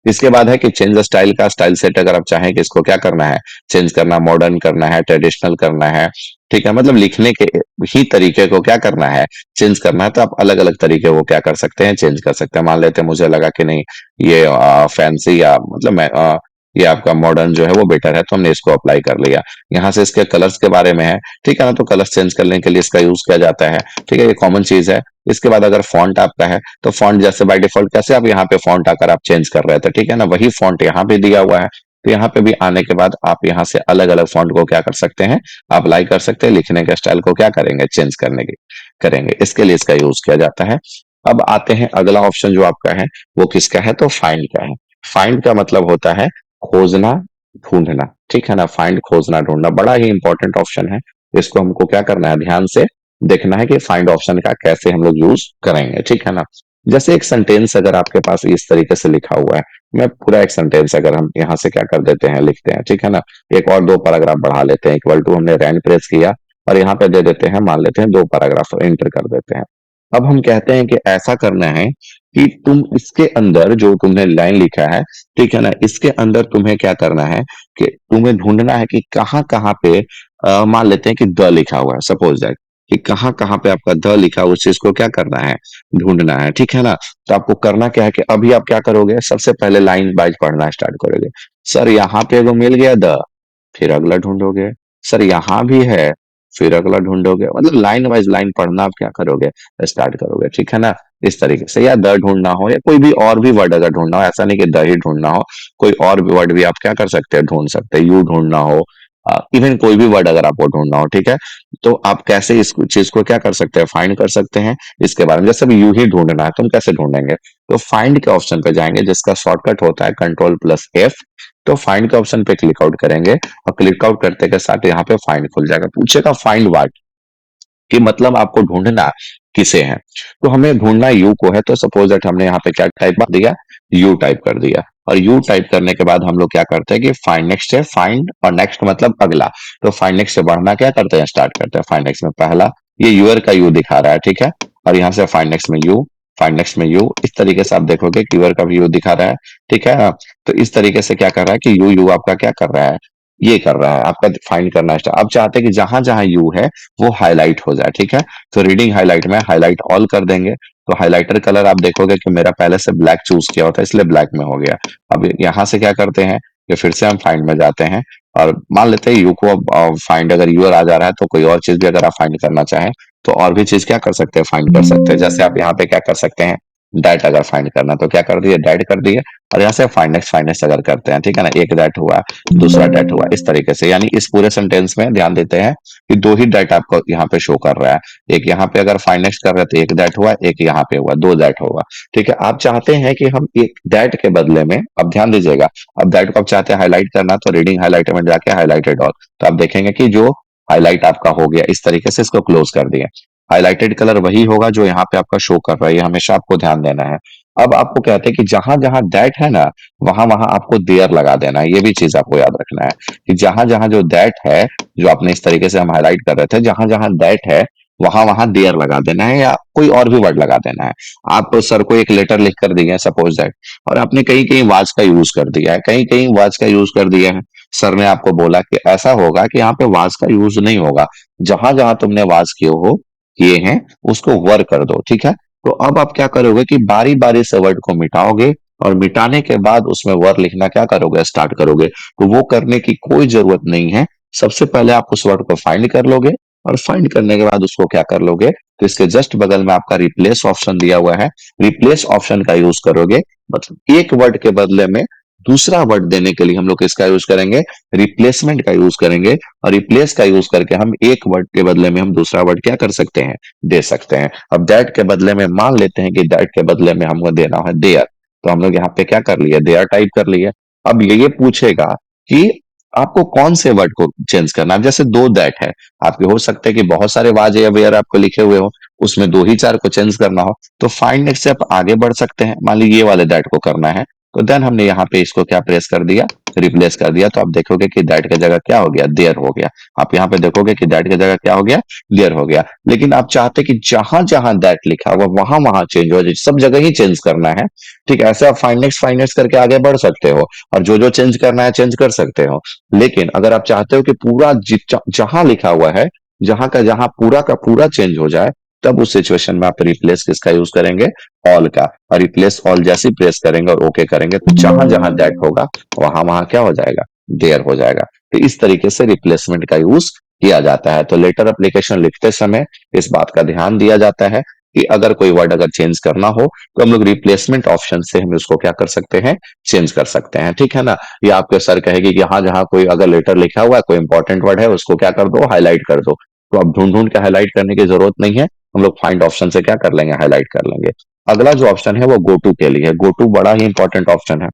इसके बाद है कि चेंज स्टाइल का स्टाइल सेट, अगर आप चाहें कि इसको क्या करना है, चेंज करना, मॉडर्न करना है, ट्रेडिशनल करना है, ठीक है, मतलब लिखने के ही तरीके को क्या करना है, चेंज करना है, तो आप अलग अलग तरीके को क्या कर सकते हैं, चेंज कर सकते हैं। मान लेते हैं मुझे लगा कि नहीं, ये फैंसी या मतलब मैं ये आपका मॉडर्न जो है वो बेटर है, तो हमने इसको अप्लाई कर लिया। यहाँ से इसके कलर्स के बारे में है, ठीक है ना, तो कलर्स चेंज करने के लिए इसका यूज किया जाता है, ठीक है, ये कॉमन चीज है। इसके बाद अगर फॉन्ट आपका है, तो फॉन्ट जैसे बाय डिफॉल्ट कैसे आप यहाँ पे फॉन्ट आकर आप चेंज कर रहे थे, ठीक है ना, वही फॉन्ट यहाँ पे दिया हुआ है। तो यहाँ पे भी आने के बाद आप यहाँ से अलग अलग फॉन्ट को क्या कर सकते हैं, अप्लाई कर सकते हैं, लिखने के स्टाइल को क्या करेंगे, चेंज करने की करेंगे, इसके लिए इसका यूज किया जाता है। अब आते हैं अगला ऑप्शन जो आपका है, वो किसका है, तो फाइंड का है। फाइंड का मतलब होता है खोजना, ढूंढना, ठीक है ना। फाइंड खोजना ढूंढना बड़ा ही इंपॉर्टेंट ऑप्शन है। इसको हमको क्या करना है, ध्यान से देखना है कि फाइंड ऑप्शन का कैसे हम लोग यूज करेंगे, ठीक है ना। जैसे एक सेंटेंस अगर आपके पास इस तरीके से लिखा हुआ है, मैं पूरा एक सेंटेंस अगर हम यहाँ से क्या कर देते हैं, लिखते हैं, ठीक है ना। एक और दो पैराग्राफ बढ़ा लेते हैं, इक्वल टू हमने रैंड प्रेस किया और यहाँ पे दे देते हैं, मान लेते हैं दो पैराग्राफ एंटर कर देते हैं। अब हम कहते हैं कि ऐसा करना है कि तुम इसके अंदर जो तुमने लाइन लिखा है, ठीक है ना, इसके अंदर तुम्हें क्या करना है कि तुम्हें ढूंढना है कि कहाँ कहाँ पे मान लेते हैं कि द लिखा हुआ है, सपोज दैट कि कहाँ कहाँ पे आपका द लिखा है, उस चीज को क्या करना है, ढूंढना है, ठीक है ना। तो आपको करना क्या है कि अभी आप क्या करोगे, सबसे पहले लाइन वाइज पढ़ना स्टार्ट करोगे। सर यहाँ पे एगो मिल गया द, फिर अगला ढूंढोगे। सर यहाँ भी है, फिर अगला ढूंढोगे। मतलब लाइन वाइज लाइन पढ़ना आप क्या करोगे, स्टार्ट करोगे, ठीक है ना। इस तरीके से, या द ढूंढना हो या कोई भी और भी वर्ड अगर ढूंढना हो, ऐसा नहीं कि द ही ढूंढना हो, कोई और भी वर्ड भी आप क्या कर सकते हैं, ढूंढ सकते हैं। यू ढूंढना हो, इवन कोई भी वर्ड अगर आपको ढूंढना हो, ठीक है, तो आप कैसे इस चीज को क्या कर सकते हैं, फाइंड कर सकते हैं। इसके बारे में जैसे भी यू ही ढूंढना है, तुम कैसे ढूंढेंगे, तो फाइंड के ऑप्शन पे जाएंगे, जिसका शॉर्टकट होता है कंट्रोल+F। तो फाइंड के ऑप्शन पे क्लिक आउट करेंगे और क्लिक आउट करते के साथ यहाँ पे फाइंड खुल जाएगा। पूछेगा फाइंड व्हाट, कि मतलब आपको ढूंढना किसे है। तो हमें ढूंढना यू को है, तो सपोज दैट हमने यहाँ पे क्या टाइप कर दिया, यू टाइप कर दिया। और यू टाइप करने के बाद हम लोग क्या करते हैं कि फाइंड नेक्स्ट है, फाइंड और नेक्स्ट मतलब अगला। तो फाइंड नेक्स्ट से बढ़ना क्या करते हैं, स्टार्ट करते हैं। फाइंड नेक्स्ट में पहला ये यूर का यू दिखा रहा है, ठीक है, और यहाँ से फाइंड नेक्स्ट में यू, फाइंड नेक्स्ट में यू, इस तरीके से आप देखोगे कि यूर का भी यू दिखा रहा है, ठीक है। तो इस तरीके से क्या कर रहा है कि यू यू आपका क्या कर रहा है, ये कर रहा है आपका फाइंड करना स्टार्ट। आप चाहते हैं कि जहां जहां यू है वो हाईलाइट हो जाए, ठीक है। तो रीडिंग हाईलाइट में हाईलाइट ऑल कर देंगे। तो हाइलाइटर कलर आप देखोगे कि मेरा पहले से ब्लैक चूज किया होता है, इसलिए ब्लैक में हो गया। अब यहाँ से क्या करते हैं कि फिर से हम फाइंड में जाते हैं और मान लेते हैं यू को अब फाइंड, अगर यूर आ जा रहा है तो कोई और चीज भी अगर आप फाइंड करना चाहें तो और भी चीज क्या कर सकते हैं, फाइंड कर सकते हैं। जैसे आप यहाँ पे क्या कर सकते हैं, डाइट अगर फाइंड करना तो क्या कर दिए, डाइट कर दिए। और यहाँ से फाइंड नेक्स्ट अगर करते हैं, ठीक है ना, एक डाइट हुआ, दूसरा डाइट हुआ, इस तरीके से। यानी इस पूरे सेंटेंस में ध्यान देते हैं कि दो ही डाइट आपको यहाँ पे शो कर रहा है। एक यहाँ पे अगर फाइंड नेक्स्ट कर रहे हैं तो एक दैट हुआ, एक यहाँ पे हुआ, दो दैट होगा, ठीक है। आप चाहते हैं कि हम एक दैट के बदले में, अब ध्यान दीजिएगा, अब दैट को आप चाहते हैं हाईलाइट करना, तो रीडिंग हाईलाइटर में जाके हाईलाइटेड ऑल, तो आप देखेंगे कि जो हाईलाइट आपका हो गया, इस तरीके से इसको क्लोज कर दिया। हाईलाइटेड कलर वही होगा जो यहाँ पे आपका शो कर रहा है, ये हमेशा आपको ध्यान देना है। अब आपको कहते हैं कि जहां जहां दैट है ना, वहां वहां आपको देयर लगा देना है। ये भी चीज आपको याद रखना है कि जहां जहां जो दैट है, जो आपने इस तरीके से हम हाईलाइट कर रहे थे, जहां जहां दैट है वहां वहां देयर लगा देना है, या कोई और भी वर्ड लगा देना है। आप सर को एक लेटर लिख कर दिए सपोज दैट, और आपने कहीं कहीं वाज का यूज कर दिया है, कहीं कहीं वाज का यूज कर दिया है। सर ने आपको बोला कि ऐसा होगा कि यहाँ पे वाज का यूज नहीं होगा, जहां जहां तुमने वाज किए हैं उसको वर कर दो, ठीक है। तो अब आप क्या करोगे कि बारी बारी से वर्ड को मिटाओगे, और मिटाने के बाद उसमें वर लिखना क्या करोगे, स्टार्ट करोगे। तो वो करने की कोई जरूरत नहीं है, सबसे पहले आप उस वर्ड को फाइंड कर लोगे, और फाइंड करने के बाद उसको क्या कर लोगे, तो इसके जस्ट बगल में आपका रिप्लेस ऑप्शन दिया हुआ है, रिप्लेस ऑप्शन का यूज करोगे, मतलब एक वर्ड के बदले में दूसरा वर्ड देने के लिए हम लोग किसका यूज करेंगे, रिप्लेसमेंट का यूज करेंगे। और रिप्लेस का यूज करके हम एक वर्ड के बदले में हम दूसरा वर्ड क्या कर सकते हैं, दे सकते हैं। अब दैट के बदले में मान लेते हैं कि दैट के बदले में हमको देना है देयर, तो हम लोग यहाँ पे क्या कर लिए, देयर टाइप कर लिए। अब ये पूछेगा कि आपको कौन से वर्ड को चेंज करना है। जैसे दो दैट है, आपके हो सकते हैं कि बहुत सारे वाज या वेयर आपको लिखे हुए हो, उसमें दो ही चार को चेंज करना हो, तो फाइंड नेक्स्ट से आप आगे बढ़ सकते हैं। मान लीजिए ये वाले दैट को करना है, तो देन हमने यहाँ पे इसको क्या प्रेस कर दिया, रिप्लेस कर दिया, तो आप देखोगे कि दैट की जगह क्या हो गया, देयर हो गया। आप यहाँ पे देखोगे कि दैट की जगह क्या हो गया, देयर हो गया। लेकिन आप चाहते कि जहां जहां दैट लिखा हुआ वहां वहां चेंज हो जाए, सब जगह ही चेंज करना है, ठीक है। ऐसे आप फाइंड नेक्स्ट करके आगे बढ़ सकते हो और जो जो चेंज करना है चेंज कर सकते हो। लेकिन अगर आप चाहते हो कि पूरा जहां लिखा हुआ है, जहां का जहां पूरा का पूरा चेंज हो जाए, तब उस सिचुएशन में आप रिप्लेस किसका यूज करेंगे, ऑल का। और रिप्लेस ऑल जैसे प्रेस करेंगे और ओके करेंगे, तो जहां जहां दैट होगा वहां वहां क्या हो जाएगा, देयर हो जाएगा। तो इस तरीके से रिप्लेसमेंट का यूज किया जाता है। तो लेटर एप्लीकेशन लिखते समय इस बात का ध्यान दिया जाता है कि अगर कोई वर्ड अगर चेंज करना हो, तो हम लोग रिप्लेसमेंट ऑप्शन से हम उसको क्या कर सकते हैं, चेंज कर सकते हैं, ठीक है ना। ये आपके सर कहेगी कि हाँ, जहां कोई अगर लेटर लिखा हुआ है, कोई इंपॉर्टेंट वर्ड है, उसको क्या कर दो, हाईलाइट कर दो। तो अब ढूंढ ढूंढ के हाईलाइट करने की जरूरत नहीं है, हम लोग फाइंड ऑप्शन से क्या कर लेंगे, हाईलाइट कर लेंगे। अगला जो ऑप्शन है वो गो टू के लिए है। गो टू बड़ा ही इंपॉर्टेंट ऑप्शन है।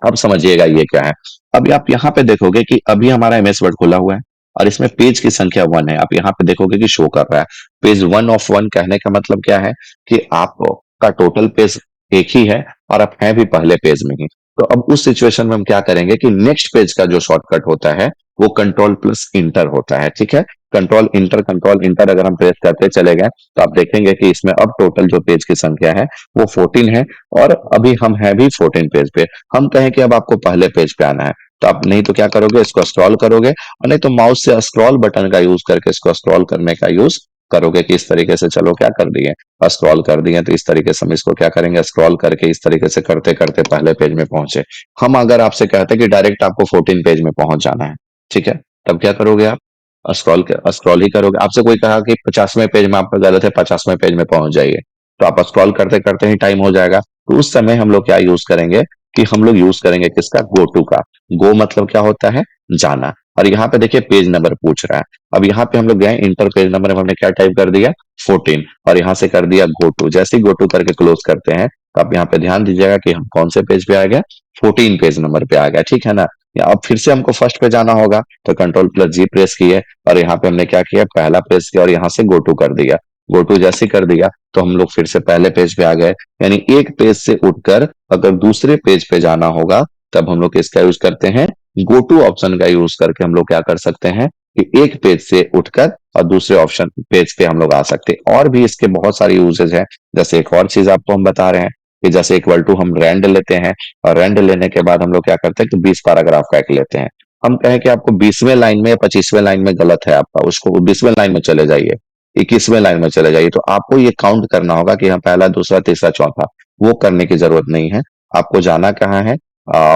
अब समझिएगा ये क्या है। अभी आप यहाँ पे देखोगे कि अभी हमारा एमएस वर्ड खुला हुआ है और इसमें पेज की संख्या 1 है। आप यहाँ पे देखोगे कि शो कर रहा है पेज 1 ऑफ 1। कहने का मतलब क्या है कि आपका टोटल पेज एक ही है और आप हैं भी पहले पेज में ही। तो अब उस सिचुएशन में हम क्या करेंगे कि नेक्स्ट पेज का जो शॉर्टकट होता है वो कंट्रोल प्लस इंटर होता है, ठीक है। कंट्रोल इंटर अगर हम प्रेस करते चले गए, तो आप देखेंगे कि इसमें अब टोटल जो पेज की संख्या है वो 14 है और अभी हम हैं भी 14 पेज पे। हम कहें कि अब आपको पहले पेज पे आना है, तो आप नहीं तो क्या करोगे, इसको स्क्रॉल करोगे, और नहीं तो माउस से स्क्रॉल बटन का यूज करके इसको स्क्रॉल करने का यूज करोगे कि इस तरीके से चलो क्या कर दिए, स्क्रॉल कर दिए। तो इस तरीके से हम इसको क्या करेंगे, स्क्रॉल करके इस तरीके से करते करते पहले पेज में पहुंचे। हम अगर आपसे कहते हैं कि डायरेक्ट आपको 14 पेज में पहुंच जाना है, ठीक है, तब क्या करोगे आप, स्क्रॉल ही करोगे। आपसे कोई कहा कि 50वें पेज में आप गलत है, 50वें पेज में पहुंच जाइए, तो आप स्क्रॉल करते करते ही टाइम हो जाएगा। तो उस समय हम लोग क्या यूज करेंगे कि हम लोग यूज करेंगे किसका, गो टू का। गो मतलब क्या होता है, जाना। और यहाँ पे देखिए पेज नंबर पूछ रहा है। अब यहाँ पे हम लोग गए इंटर पेज नंबर में, हमने क्या टाइप कर दिया, 14, और यहाँ से कर दिया गो टू। जैसे ही गो टू करके क्लोज करते हैं, तो आप यहाँ पे ध्यान दीजिएगा कि हम कौन से पेज पे आ गए, 14 पेज नंबर पे आ गया, ठीक है ना। या अब फिर से हमको फर्स्ट पे जाना होगा, तो कंट्रोल प्लस जी प्रेस किए और यहाँ पे हमने क्या किया, पहला प्रेस किया और यहाँ से गो टू कर दिया। गो टू जैसे कर दिया तो हम लोग फिर से पहले पेज पे आ गए। यानी एक पेज से उठकर अगर दूसरे पेज पे जाना होगा, तब हम लोग इसका यूज करते हैं, गो टू ऑप्शन का यूज करके हम लोग क्या कर सकते हैं कि एक पेज से उठकर और दूसरे ऑप्शन पेज पे हम लोग आ सकते हैं। और भी इसके बहुत सारे यूजेज हैं। जैसे एक और चीज आपको हम बता रहे हैं कि जैसे इक्वल टू हम रैंड लेते हैं और रैंड लेने के बाद हम लोग क्या करते हैं कि 20 पैराग्राफ का एक लेते हैं। हम कहें कि आपको 20वें लाइन में या 25वें लाइन में गलत है आपका, उसको 20वें लाइन में चले जाइए, 21वें लाइन में चले जाइए। तो आपको ये काउंट करना होगा कि हाँ, पहला, दूसरा, तीसरा, चौथा। वो करने की जरूरत नहीं है। आपको जाना कहाँ है,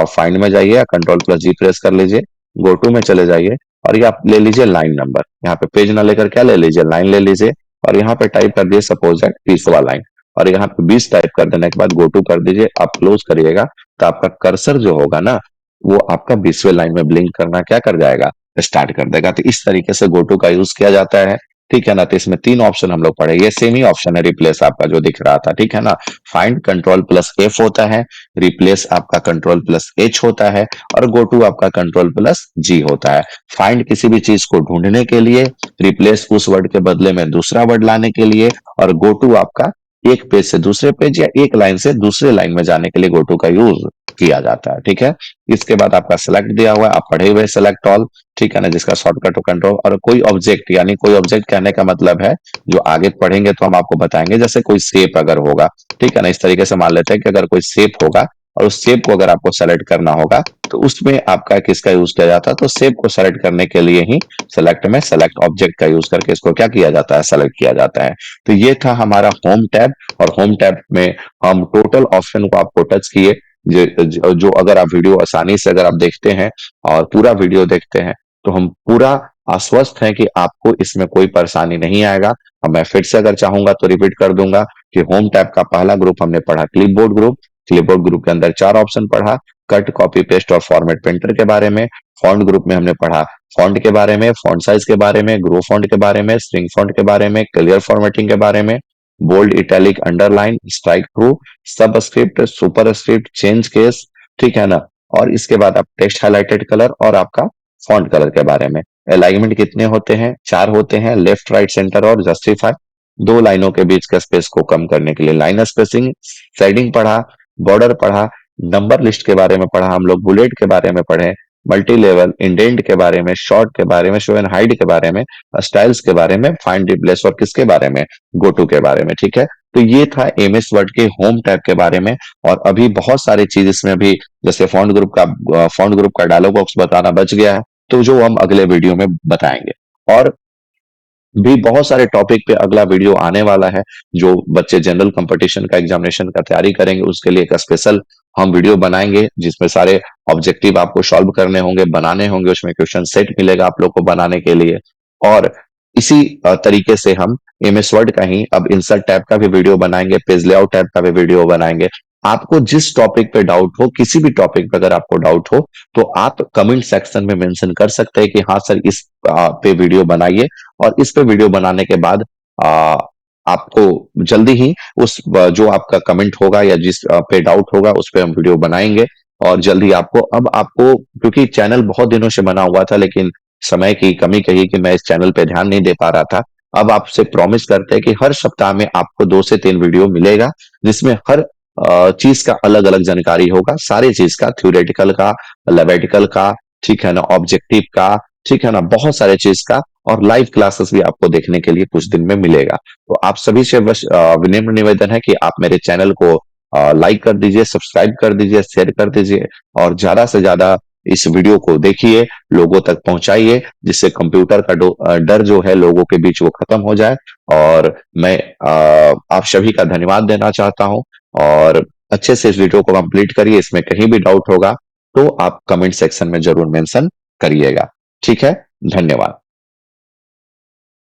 फाइंड में जाइए, कंट्रोल प्लस जी प्रेस कर लीजिए, गो टू में चले जाइए और ये आप ले लीजिए लाइन नंबर। यहाँ पे पेज ना लेकर क्या ले लीजिए, लाइन ले लीजिए और यहाँ पे टाइप कर दिए सपोज दैट 20वां लाइन, और यहाँ पे 20 टाइप कर देने के बाद गो टू कर दीजिए। आप क्लोज करिएगा तो आपका कर्सर जो होगा ना, वो आपका 20वें लाइन में ब्लिंक करना क्या कर जाएगा, स्टार्ट कर देगा। तो इस तरीके से गो टू का यूज किया जाता है, ठीक है ना। तो इसमें 3 ऑप्शन हम लोग पढ़े, ये सेम ही ऑप्शन है रिप्लेस आपका जो दिख रहा था, ठीक है ना। फाइंड कंट्रोल प्लस एफ होता है, रिप्लेस आपका कंट्रोल प्लस एच होता है और गो टू आपका कंट्रोल प्लस जी होता है। फाइंड किसी भी चीज को ढूंढने के लिए, रिप्लेस उस वर्ड के बदले में दूसरा वर्ड लाने के लिए, और गो टू आपका एक पेज से दूसरे पेज या एक लाइन से दूसरे लाइन में जाने के लिए गो टू का यूज किया जाता है, ठीक है। इसके बाद आपका सेलेक्ट दिया हुआ है, आप पढ़े हुए सेलेक्ट ऑल, ठीक है ना, जिसका शॉर्टकट हो कंट्रोल। और कोई ऑब्जेक्ट, यानी कोई ऑब्जेक्ट कहने का मतलब है, जो आगे पढ़ेंगे तो हम आपको बताएंगे, जैसे कोई शेप अगर होगा, ठीक है ना, इस तरीके से मान लेते हैं कि अगर कोई शेप होगा और उस शेप को अगर आपको सेलेक्ट करना होगा, तो उसमें आपका किसका यूज किया जाता है, तो शेप को सेलेक्ट करने के लिए ही सेलेक्ट में सेलेक्ट ऑब्जेक्ट का यूज करके इसको क्या किया जाता है, सेलेक्ट किया जाता है। तो ये था हमारा होम टैब, और होम टैब में हम टोटल ऑप्शन को आपको टच किए। जो अगर आप वीडियो आसानी से अगर आप देखते हैं और पूरा वीडियो देखते हैं, तो हम पूरा आश्वस्त हैं कि आपको इसमें कोई परेशानी नहीं आएगा। अब मैं फिर से अगर चाहूंगा तो रिपीट कर दूंगा कि होम टैब का पहला ग्रुप हमने पढ़ा क्लिपबोर्ड ग्रुप। क्लिपबोर्ड ग्रुप के अंदर 4 ऑप्शन पढ़ा, कट, कॉपी, पेस्ट और फॉर्मेट प्रिंटर के बारे में। फॉन्ट ग्रुप में हमने पढ़ा फॉन्ट के बारे में, फॉन्ट साइज के बारे में, ग्रो फॉन्ट के बारे में, स्ट्रिंग फॉन्ट के बारे में, क्लियर फॉर्मेटिंग के बारे में, bold, italic, underline, strikethrough, subscript, superscript, change case, ठीक है ना? और इसके बाद आप टेक्स्ट हाइलाइटेड कलर और आपका फॉन्ट कलर के बारे में। अलाइनमेंट कितने होते हैं? 4 होते हैं, लेफ्ट, राइट, सेंटर और जस्टिफाई। 2 लाइनों के बीच का स्पेस को कम करने के लिए लाइन स्पेसिंग। शेडिंग पढ़ा, बॉर्डर पढ़ा, नंबर लिस्ट के बारे में पढ़ा हम लोग, बुलेट के बारे में पढ़े, मल्टी लेवल, इंडेंट के बारे में, शॉर्ट के बारे में, शो एंड हाइड के बारे में, स्टाइल्स के बारे में, फाइंड, रिप्लेस और किसके बारे में? गो टू के बारे में, ठीक है? तो ये था एमएस वर्ड के होम टैब के बारे में। और अभी बहुत सारी चीज इसमें अभी, जैसे फॉन्ट ग्रुप का डायलॉग बॉक्स बताना बच गया है, तो जो हम अगले वीडियो में बताएंगे। और भी बहुत सारे टॉपिक पे अगला वीडियो आने वाला है। जो बच्चे जनरल कंपटीशन का एग्जामिनेशन का तैयारी करेंगे उसके लिए एक स्पेशल हम वीडियो बनाएंगे, जिसमें सारे ऑब्जेक्टिव आपको सॉल्व करने होंगे, बनाने होंगे, उसमें क्वेश्चन सेट मिलेगा आप लोग को बनाने के लिए। और इसी तरीके से हम एमएस वर्ड का ही अब इंसर्ट टैब का भी वीडियो बनाएंगे, पेज लेआउट टैब का भी वीडियो बनाएंगे। आपको जिस टॉपिक पे डाउट हो, किसी भी टॉपिक पे अगर आपको डाउट हो, तो आप कमेंट सेक्शन में मेंशन कर सकते हैं कि हाँ सर, इस पे वीडियो बनाइए। और इस पे वीडियो बनाने के बाद आ, आपको जल्दी ही जो आपका कमेंट होगा या जिस पे डाउट होगा उस पे हम वीडियो बनाएंगे। और जल्दी आपको, अब आपको, क्योंकि चैनल बहुत दिनों से बना हुआ था लेकिन समय की कमी कही कि मैं इस चैनल पे ध्यान नहीं दे पा रहा था। अब आपसे प्रॉमिस करते हैं कि हर सप्ताह में आपको 2 से 3 वीडियो मिलेगा, जिसमें हर चीज का अलग अलग जानकारी होगा, सारी चीज का, थ्योरेटिकल का, लैबोरेटिकल का, ठीक है ना, ऑब्जेक्टिव का, ठीक है ना, बहुत सारे चीज का। और लाइव क्लासेस भी आपको देखने के लिए कुछ दिन में मिलेगा। तो आप सभी से बस विनम्र निवेदन है कि आप मेरे चैनल को लाइक कर दीजिए, सब्सक्राइब कर दीजिए, शेयर कर दीजिए और ज्यादा से ज्यादा इस वीडियो को देखिए, लोगों तक पहुंचाइए, जिससे कंप्यूटर का डर जो है लोगों के बीच वो खत्म हो जाए। और मैं आप सभी का धन्यवाद देना चाहता हूं। और अच्छे से इस वीडियो को कंप्लीट करिए। इसमें कहीं भी डाउट होगा तो आप कमेंट सेक्शन में जरूर मेंशन करिएगा। ठीक है, धन्यवाद।